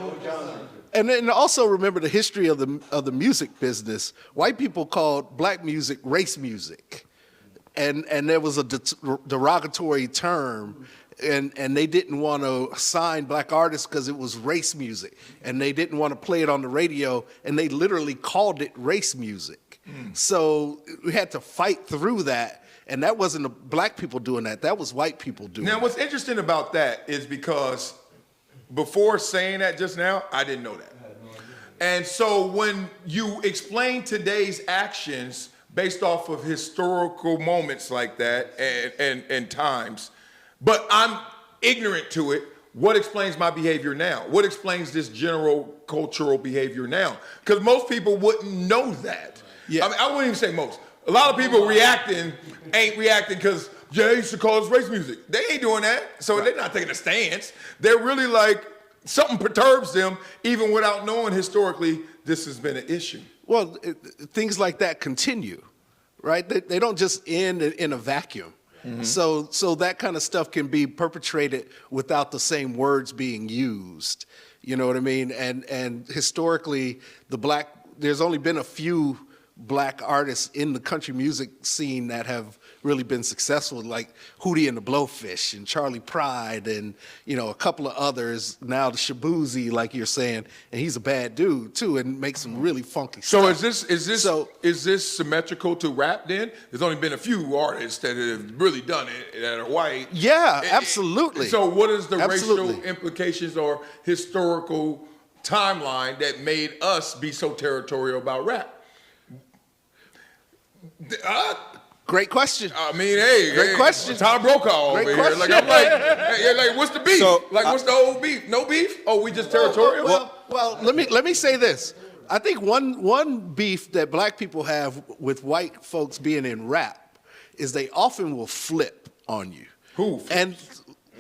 And then also remember the history of the music business. White people called black music race music, and there was a derogatory term and they didn't want to sign black artists because it was race music, and they didn't want to play it on the radio, and they literally called it race music. So we had to fight through that, and that wasn't the black people doing that. That was white people doing Now, that. what's interesting about that is because before saying that just now, I didn't know that. And so when you explain today's actions based off of historical moments like that and times, but I'm ignorant to it, what explains my behavior now? What explains this general cultural behavior now? Because most people wouldn't know that. Yeah. I mean, I wouldn't even say most. A lot of people ain't reacting because, yeah, they used to call us race music. They ain't doing that. So they're not taking a stance. They're really like, something perturbs them even without knowing historically this has been an issue. Well, things like that continue, right? They don't just end in a vacuum. So that kind of stuff can be perpetrated without the same words being used. You know what I mean? And historically, there's only been a few black artists in the country music scene that have really been successful, like Hootie and the Blowfish and Charlie Pride and, you know, a couple of others. Now the Shabuzi, like you're saying, and he's a bad dude too, and makes some really funky stuff. So is this symmetrical to rap then? There's only been a few artists that have really done it that are white. Yeah, absolutely. So what is the Absolutely. racial implications or historical timeline that made us be so territorial about rap? Great question. I mean, hey, Great question. Tom Brokaw over Great here. question. Like I'm like, hey, like, what's the beef? So, what's the old beef? No beef? Oh, we just territorial? Well, let me say this. I think one beef that black people have with white folks being in rap is they often will flip on you. Who? And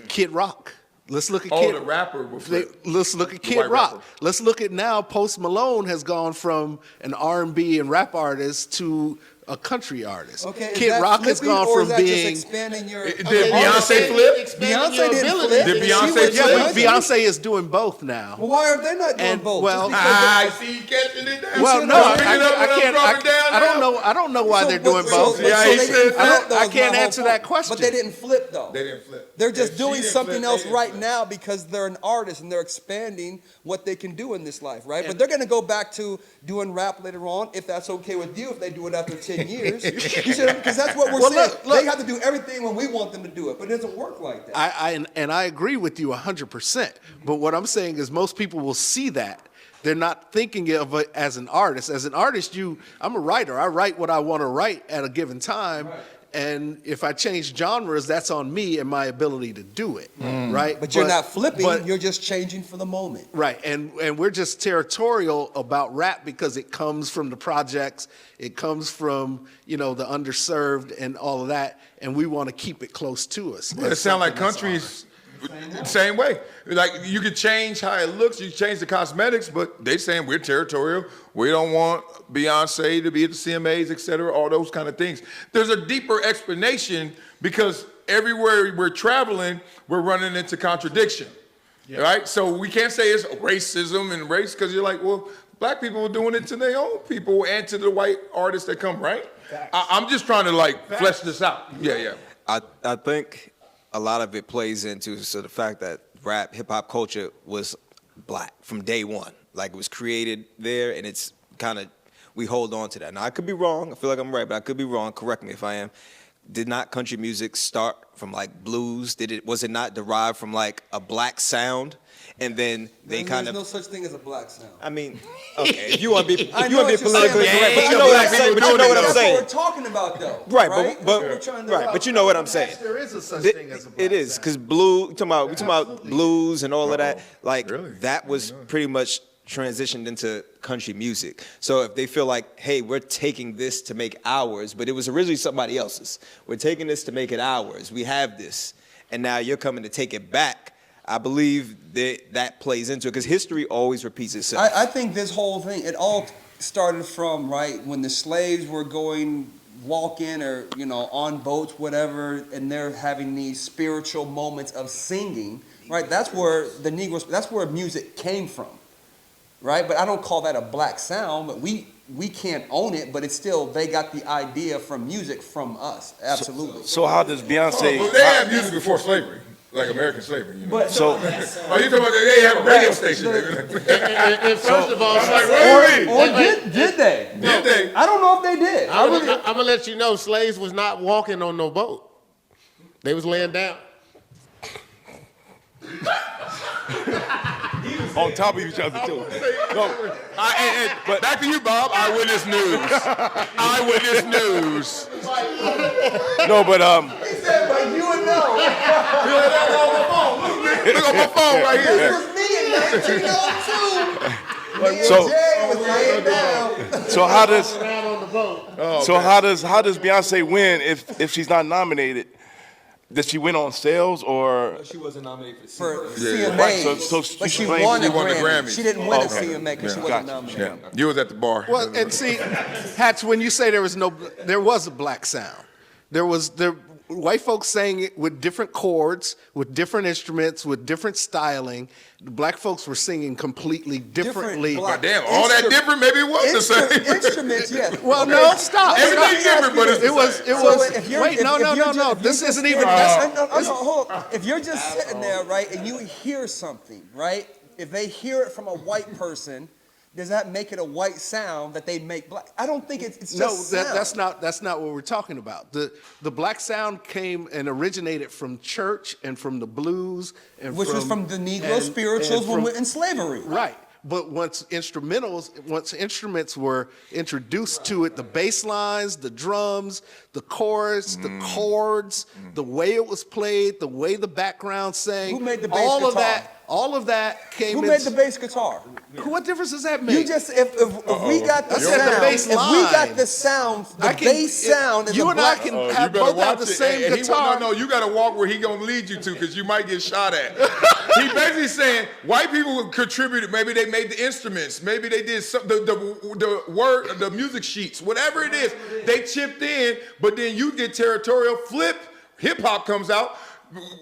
Kid Rock. Let's look at the rapper will flip. Let's look at The Kid white Rock. rapper. Let's look at now. Post Malone has gone from an R&B and rap artist to a country artist. Okay, is Kid that Rock has flipping, gone or from is that being. just expanding your? Did Beyonce flip? Beyonce didn't flip. Did Beyonce She flip? was Yeah, but country. Beyonce is doing both now. Well, why are they not doing And, both? well, Just because I see you catching it down. Well, You no, picking I up what I'm can't. dropping down now? I don't know why So they're doing what- both. so Yeah, they he didn't said- flip, though, I is can't my whole answer point. that question. But they didn't flip though. They didn't flip. They're just If she doing didn't something flip, else they right didn't now because they're an artist and they're expanding what they can do in this life, right? But they're going to go back to doing rap later on, if that's okay with you, if they do it after 10 years. Because that's what we're Well, saying. look. They have to do everything when we want them to do it, but it doesn't work like that. I agree with you 100%. But what I'm saying is most people will see that. They're not thinking of it as an artist. As an artist, I'm a writer. I write what I want to write at a given time. Right. And if I change genres, that's on me and my ability to do it, right? But you're not flipping, you're just changing for the moment. Right, and we're just territorial about rap because it comes from the projects, it comes from, you know, the underserved and all of that, and we want to keep it close to us. It sounds like countries same way. Like you could change how it looks, you change the cosmetics, but they saying we're territorial. We don't want Beyonce to be at the CMAs, et cetera, all those kind of things. There's a deeper explanation because everywhere we're traveling, we're running into contradiction, right? So we can't say it's racism and race because you're like, well, black people are doing it to their own people and to the white artists that come, right? I'm just trying to like flesh this out. Yeah. I think a lot of it plays into the fact that rap, hip hop culture was black from day one. Like it was created there, and it's kind of, we hold on to that. Now I could be wrong. I feel like I'm right, but I could be wrong. Correct me if I am. Did not country music start from like blues? Was it not derived from like a black sound? And then they There's no such thing as a black sound. I mean, okay, if you want to be, I if you know want to be what you're politically saying, correct, but but I you know know what what I'm saying. But you know what I'm saying. That's what we're talking about, though. Right, We're trying to but you know what I'm saying. There is a such thing as a black It is, because we talking about blues and all of that. Like Really? that was pretty much transitioned into country music. So if they feel like, hey, we're taking this to make ours, but it was originally somebody else's. We're taking this to make it ours. We have this, and now you're coming to take it back. I believe that plays into it because history always repeats itself. I think this whole thing, it all started from, right, when the slaves were going walk-in or, you know, on boats, whatever, and they're having these spiritual moments of singing, right? That's where the Negroes, that's where music came from, right? But I don't call that a black sound, but we can't own it, but it's still, they got the idea from music from us, absolutely. So how does Beyonce? But they had music before slavery. like American slavery. You know? But So, oh, you talking about they have a radio station? And first of all, Did they? Did they? I don't know if they did. I'm gonna let you know, slaves was not walking on no boat. They was laying down. on top of each other too. No, but back to you, Bob. Eyewitness news. Eyewitness news. no, but He said, but you would know. Look on my phone right here. This was me in 1902. Me and So- Jay was laying down. so how does Around on the boat. so how does Beyonce win if she's not nominated? Does she win on sales or? She wasn't nominated For Yeah. CMA. Right, so she But she claims won she a won the Grammy. Grammys. She didn't win a Okay. CMA because she Yeah. wasn't Gotcha. nominated. Yeah, you was at the bar. Well, and see, Hatch, when you say there was a black sound. There white folks sang it with different chords, with different instruments, with different styling. The black folks were singing completely differently. black- Damn, all that different, maybe it was the same. Instruments, yes. Well, no, stop. Everything's different, but it's It was. Wait, no. This isn't even. Hold on. If you're just sitting there, right, and you hear something, right? If they hear it from a white person, does that make it a white sound that they make black? I don't think it's just No, sound. that's not what we're talking about. The black sound came and originated from church and from the blues and Which was from the Negro spirituals when we're in slavery. Right. But once instruments were introduced to it, the bass lines, the drums, the chorus, the chords, the way it was played, the way the background sang. Who made the bass guitar? All of that came Who in. made the bass guitar? What difference does that make? You just if we got the I said the sound, bass if we line. got the sound, the bass sound, and you the and I black. can You have better both have watch the it. same And guitar. No, you got to walk where he gonna lead you to, because you might get shot at. He basically saying white people contributed. Maybe they made the instruments. Maybe they did some, the music sheets, whatever it is. They chipped in, but then you get territorial. Flip, hip hop comes out.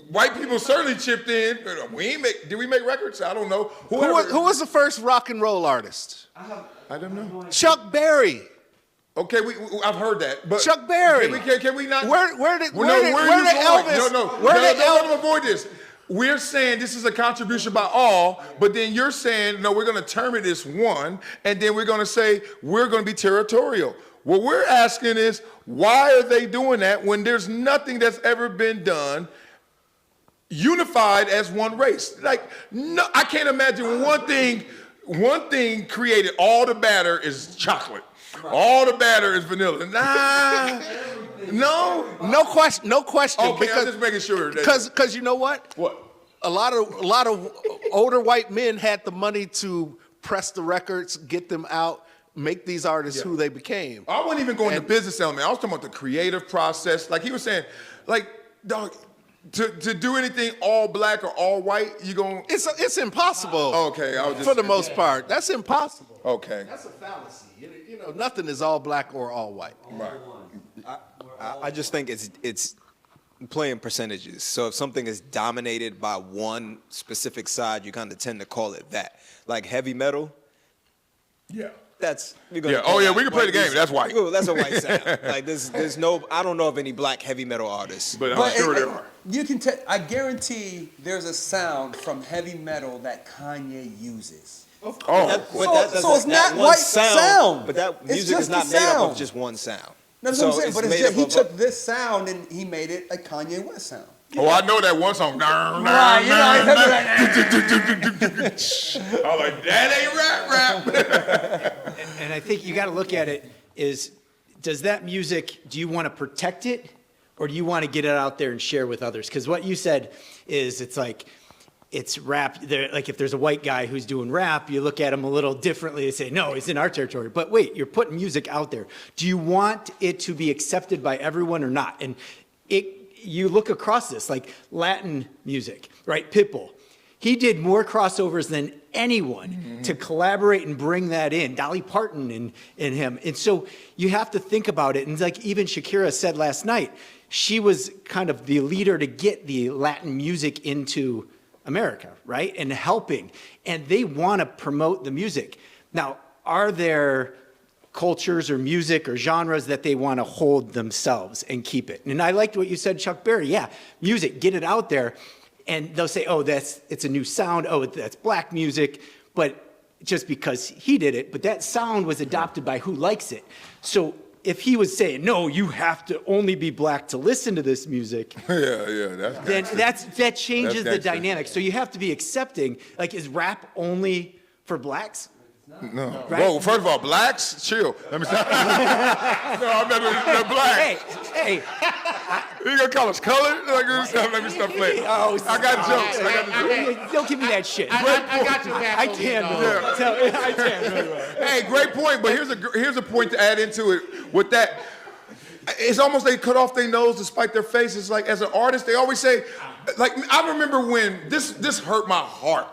White people certainly chipped in. Did we make records? I don't know. Who was the first rock and roll artist? I don't know. Chuck Berry. Okay, I've heard that. But Chuck Berry. Can we not? Where did Well, no, where Elvis? Don't avoid this. We're saying this is a contribution by all, but then you're saying, no, we're going to term this one, and then we're going to say we're going to be territorial. What we're asking is, why are they doing that when there's nothing that's ever been done unified as one race? Like, no, I can't imagine one thing created all the batter is chocolate. All the batter is vanilla. Nah, No question. Okay, because, I'm just making sure. Because you know what? What? A lot of older white men had the money to press the records, get them out, make these artists who they became. I wasn't even going to business element. I was talking about the creative process. Like he was saying, like, dog, to do anything all black or all white, you going It's impossible. Okay, I was just for the most part. That's impossible. Okay. That's a fallacy. You know, nothing is all black or all white. Right. I just think it's playing percentages. So if something is dominated by one specific side, you kind of tend to call it that. Like heavy metal, Yeah. that's Yeah. Oh yeah, we can play the game. That's white. Ooh, that's a white sound. Like there's no, I don't know of any black heavy metal artists. But I'm sure there are. You can I guarantee there's a sound from heavy metal that Kanye uses. Oh, So it's not white sound. But that It's music is just not the made up sound. of just one sound. That's So what I'm saying. it's But made it's just, up he of took this sound and he made it a Kanye West sound. Oh, I know that one song. Right, you know, I was like, that ain't rap. And I think you got to look at it is, does that music, do you want to protect it or do you want to get it out there and share with others? Because what you said is it's like, it's rap. Like if there's a white guy who's doing rap, you look at him a little differently. They say, no, he's in our territory. But wait, you're putting music out there. Do you want it to be accepted by everyone or not? And you look across this, like Latin music, right? Pitbull. He did more crossovers than anyone to collaborate and bring that in. Dolly Parton and him. And so you have to think about it. And like even Shakira said last night, she was kind of the leader to get the Latin music into America, right? And helping. And they want to promote the music. Now, are there cultures or music or genres that they want to hold themselves and keep it? And I liked what you said, Chuck Berry. Yeah, music, get it out there. and they'll say, oh, it's a new sound. Oh, that's black music. But just because he did it, but that sound was adopted by who likes it. So if he was saying, no, you have to only be black to listen to this music, then that changes the dynamic. So you have to be accepting, like, is rap only for blacks? No. Right? Whoa, first of all, blacks, chill. Let me stop. No, I'm not black. Hey. You gonna call us colored? Let me stop playing. Oh, I got jokes. Don't give me that shit. I got your back. I tan really well. Hey, great point. But here's a point to add into it. With that, it's almost they cut off their nose to spite their face. It's like, as an artist, they always say, like, I remember when this hurt my heart.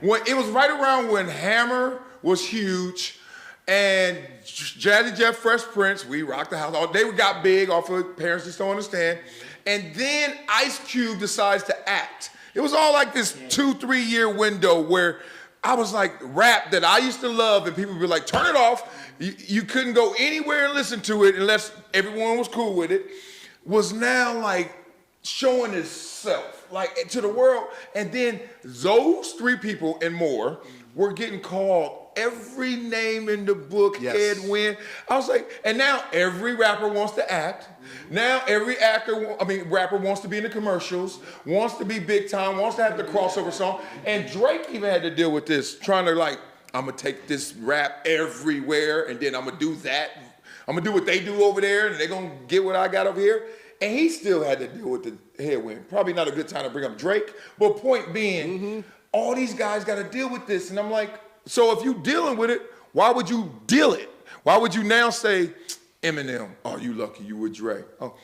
When it was right around when Hammer was huge, and Jazzy Jeff, Fresh Prince, we rocked the house. They got big off of Parents Just Don't Understand. And then Ice Cube decides to act. It was all like this 2-3 year window where I was like, rap that I used to love, and people would be like, turn it off. You couldn't go anywhere and listen to it unless everyone was cool with it, was now like showing itself like to the world. And then those 3 people and more were getting called every name in the book, Ed Wynn. I was like, and now every rapper wants to act. Now every rapper wants to be in the commercials, wants to be big time, wants to have the crossover song. And Drake even had to deal with this, trying to like, I'm gonna take this rap everywhere, and then I'm gonna do that. I'm gonna do what they do over there, and they're gonna get what I got over here. And he still had to deal with the headwind. Probably not a good time to bring up Drake, but point being, all these guys gotta deal with this. And I'm like, so if you dealing with it, why would you deal it? Why would you now say, Eminem, oh, you lucky you with Dre. Oh,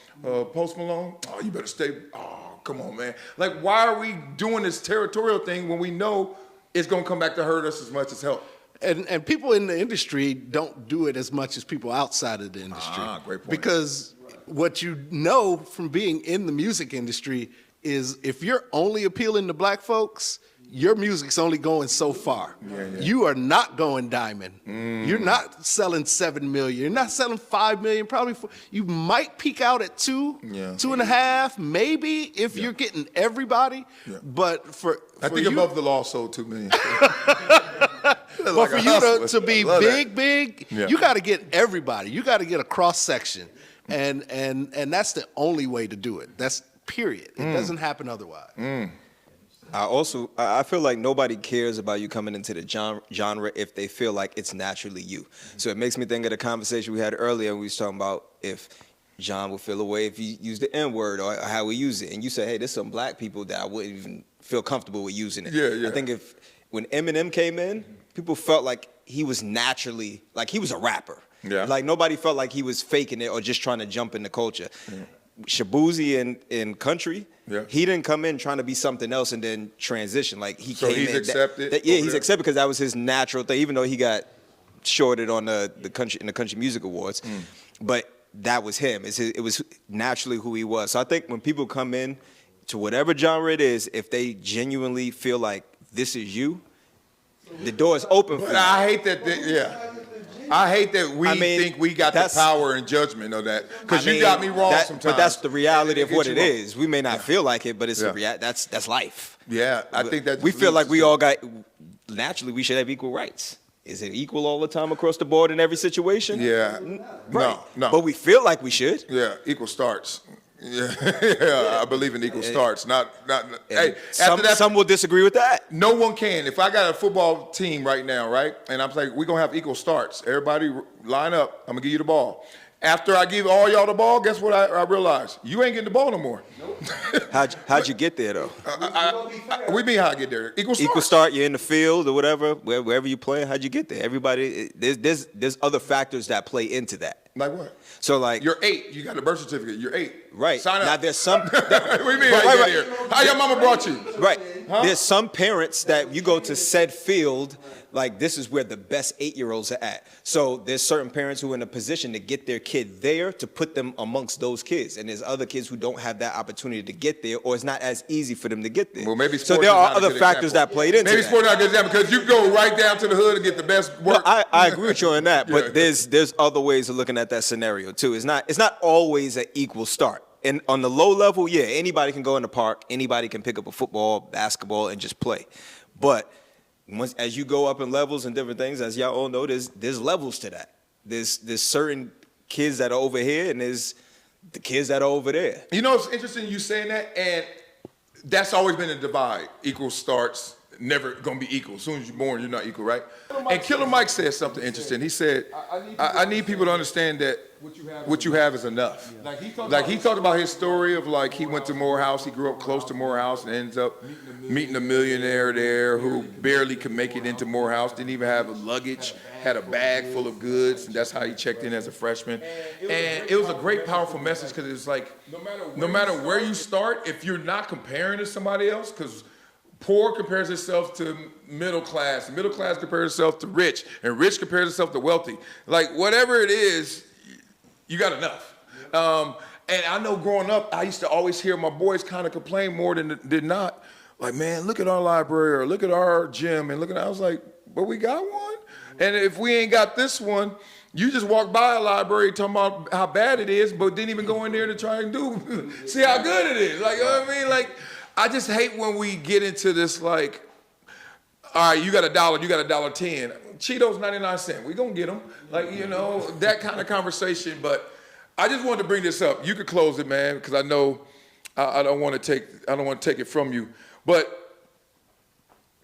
Post Malone, oh, you better stay, oh, come on, man. Like, why are we doing this territorial thing when we know it's gonna come back to hurt us as much as help? And people in the industry don't do it as much as people outside of the industry. Great point. Because what you know from being in the music industry is if you're only appealing to black folks, your music's only going so far. You are not going diamond. You're not selling 7 million. You're not selling 5 million. Probably you might peak out at 2, 2.5, maybe if you're getting everybody. But I think Above the Law sold 2 million. But like for you to be big, you got to get everybody. You got to get a cross section, and that's the only way to do it. That's period. It doesn't happen otherwise. I feel like nobody cares about you coming into the genre if they feel like it's naturally you. So it makes me think of the conversation we had earlier. We was talking about if John would feel away if he used the N-word or how we use it. And you said, hey, there's some black people that I wouldn't even feel comfortable with using it. I think when Eminem came in, people felt like he was naturally, like he was a rapper. Like nobody felt like he was faking it or just trying to jump in the culture. Shabuzi in country, he didn't come in trying to be something else and then transition. Like he came in. So he's accepted? He's accepted because that was his natural thing, even though he got shorted on the Country Music Awards. But that was him. It was naturally who he was. So I think when people come in to whatever genre it is, if they genuinely feel like this is you, the door is open for you. I hate that, I hate that we think we got the power and judgment of that. Because you got me wrong sometimes. But that's the reality of what it is. We may not feel like it, but it's that's life. I think that we feel like we all got, naturally we should have equal rights. Is it equal all the time across the board in every situation? No. But we feel like we should. Equal starts. I believe in equal starts. Hey, some will disagree with that. No one can. If I got a football team right now, right, and I'm like, we're gonna have equal starts. Everybody line up. I'm gonna give you the ball. After I give all y'all the ball, guess what I realized? You ain't getting the ball no more. How'd you get there though? We mean how I get there? Equal start. Equal start. You're in the field or whatever, wherever you play. How'd you get there? Everybody, there's other factors that play into that. Like what? So like you're 8. You got a birth certificate. You're 8. Right. Sign up. Now there's some. What do you mean? How you get here? How your mama brought you? Right. Huh? There's some parents that you go to said field, like this is where the best 8-year-olds are at. So there's certain parents who are in a position to get their kid there to put them amongst those kids, and there's other kids who don't have that opportunity to get there, or it's not as easy for them to get there. Well, maybe so there are other factors that played into maybe sports not a good example because you go right down to the hood and get the best work. No, I agree with you on that, but there's other ways of looking at that scenario too. It's not always an equal start. and on the low level, yeah, anybody can go in the park, anybody can pick up a football, basketball, and just play. But as you go up in levels and different things, as y'all all know, there's levels to that. There's certain kids that are over here, and there's the kids that are over there. You know, it's interesting you saying that, and that's always been a divide. Equal starts, never gonna be equal. As soon as you're born, you're not equal, right? And Killer Mike said something interesting. He said, I need people to understand that what you have is enough. Like he talked about his story of like he went to Morehouse, he grew up close to Morehouse and ends up meeting a millionaire there who barely could make it into Morehouse, didn't even have a luggage, had a bag full of goods, and that's how he checked in as a freshman. And it was a great, powerful message because it's like, no matter where you start, if you're not comparing to somebody else, because poor compares itself to middle class compares itself to rich, and rich compares itself to wealthy. Like, whatever it is, you got enough. And I know growing up, I used to always hear my boys kind of complain more than did not. Like, man, look at our library, or look at our gym, and I was like, but we got one? And if we ain't got this one, you just walk by a library talking about how bad it is, but didn't even go in there to try and see how good it is. Like, you know what I mean? Like, I just hate when we get into this, like, all right, you got $1, you got $1.10. Cheetos 99 cents. We gonna get them. Like, you know, that kind of conversation. But I just wanted to bring this up. You could close it, man, because I know I don't want to take it from you. But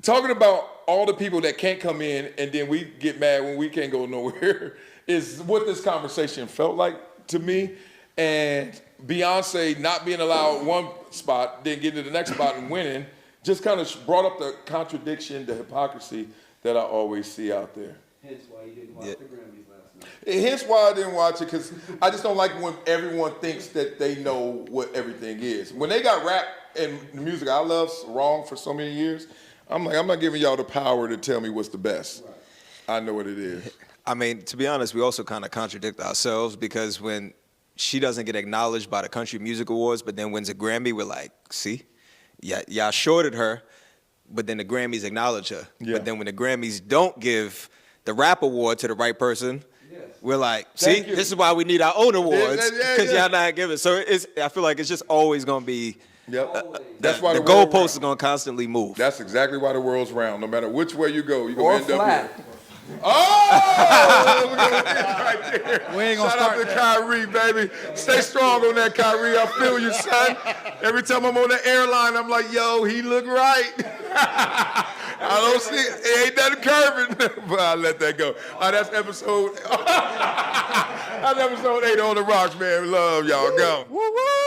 talking about all the people that can't come in and then we get mad when we can't go nowhere is what this conversation felt like to me. And Beyonce not being allowed one spot, then getting to the next spot and winning, just kind of brought up the contradiction, the hypocrisy that I always see out there. Hence why you didn't watch the Grammys last night. Hence why I didn't watch it, because I just don't like when everyone thinks that they know what everything is. When they got rap and music I love wrong for so many years, I'm like, I'm not giving y'all the power to tell me what's the best. Right. I know what it is. I mean, to be honest, we also kind of contradict ourselves, because when she doesn't get acknowledged by the Country Music Awards, but then wins a Grammy, we're like, see? Yeah, y'all shorted her, but then the Grammys acknowledge her. Yeah. But then when the Grammys don't give the rap award to the right person, we're like, see, this is why we need our own awards, because y'all not giving. So I feel like it's just always going to be, that's why the goalpost is going to constantly move. That's exactly why the world's round. No matter which way you go, you're going to end flat. up here. Oh, look at that right there. We ain't gonna Shout out to Kyrie, baby. Stay strong on that, Kyrie. I feel you, son. Every time I'm on the airline, I'm like, yo, he look right. I don't see it. It ain't nothing curving, but I let that go. That's episode 8 on the rocks, man. Love y'all. Go. Woo-woo.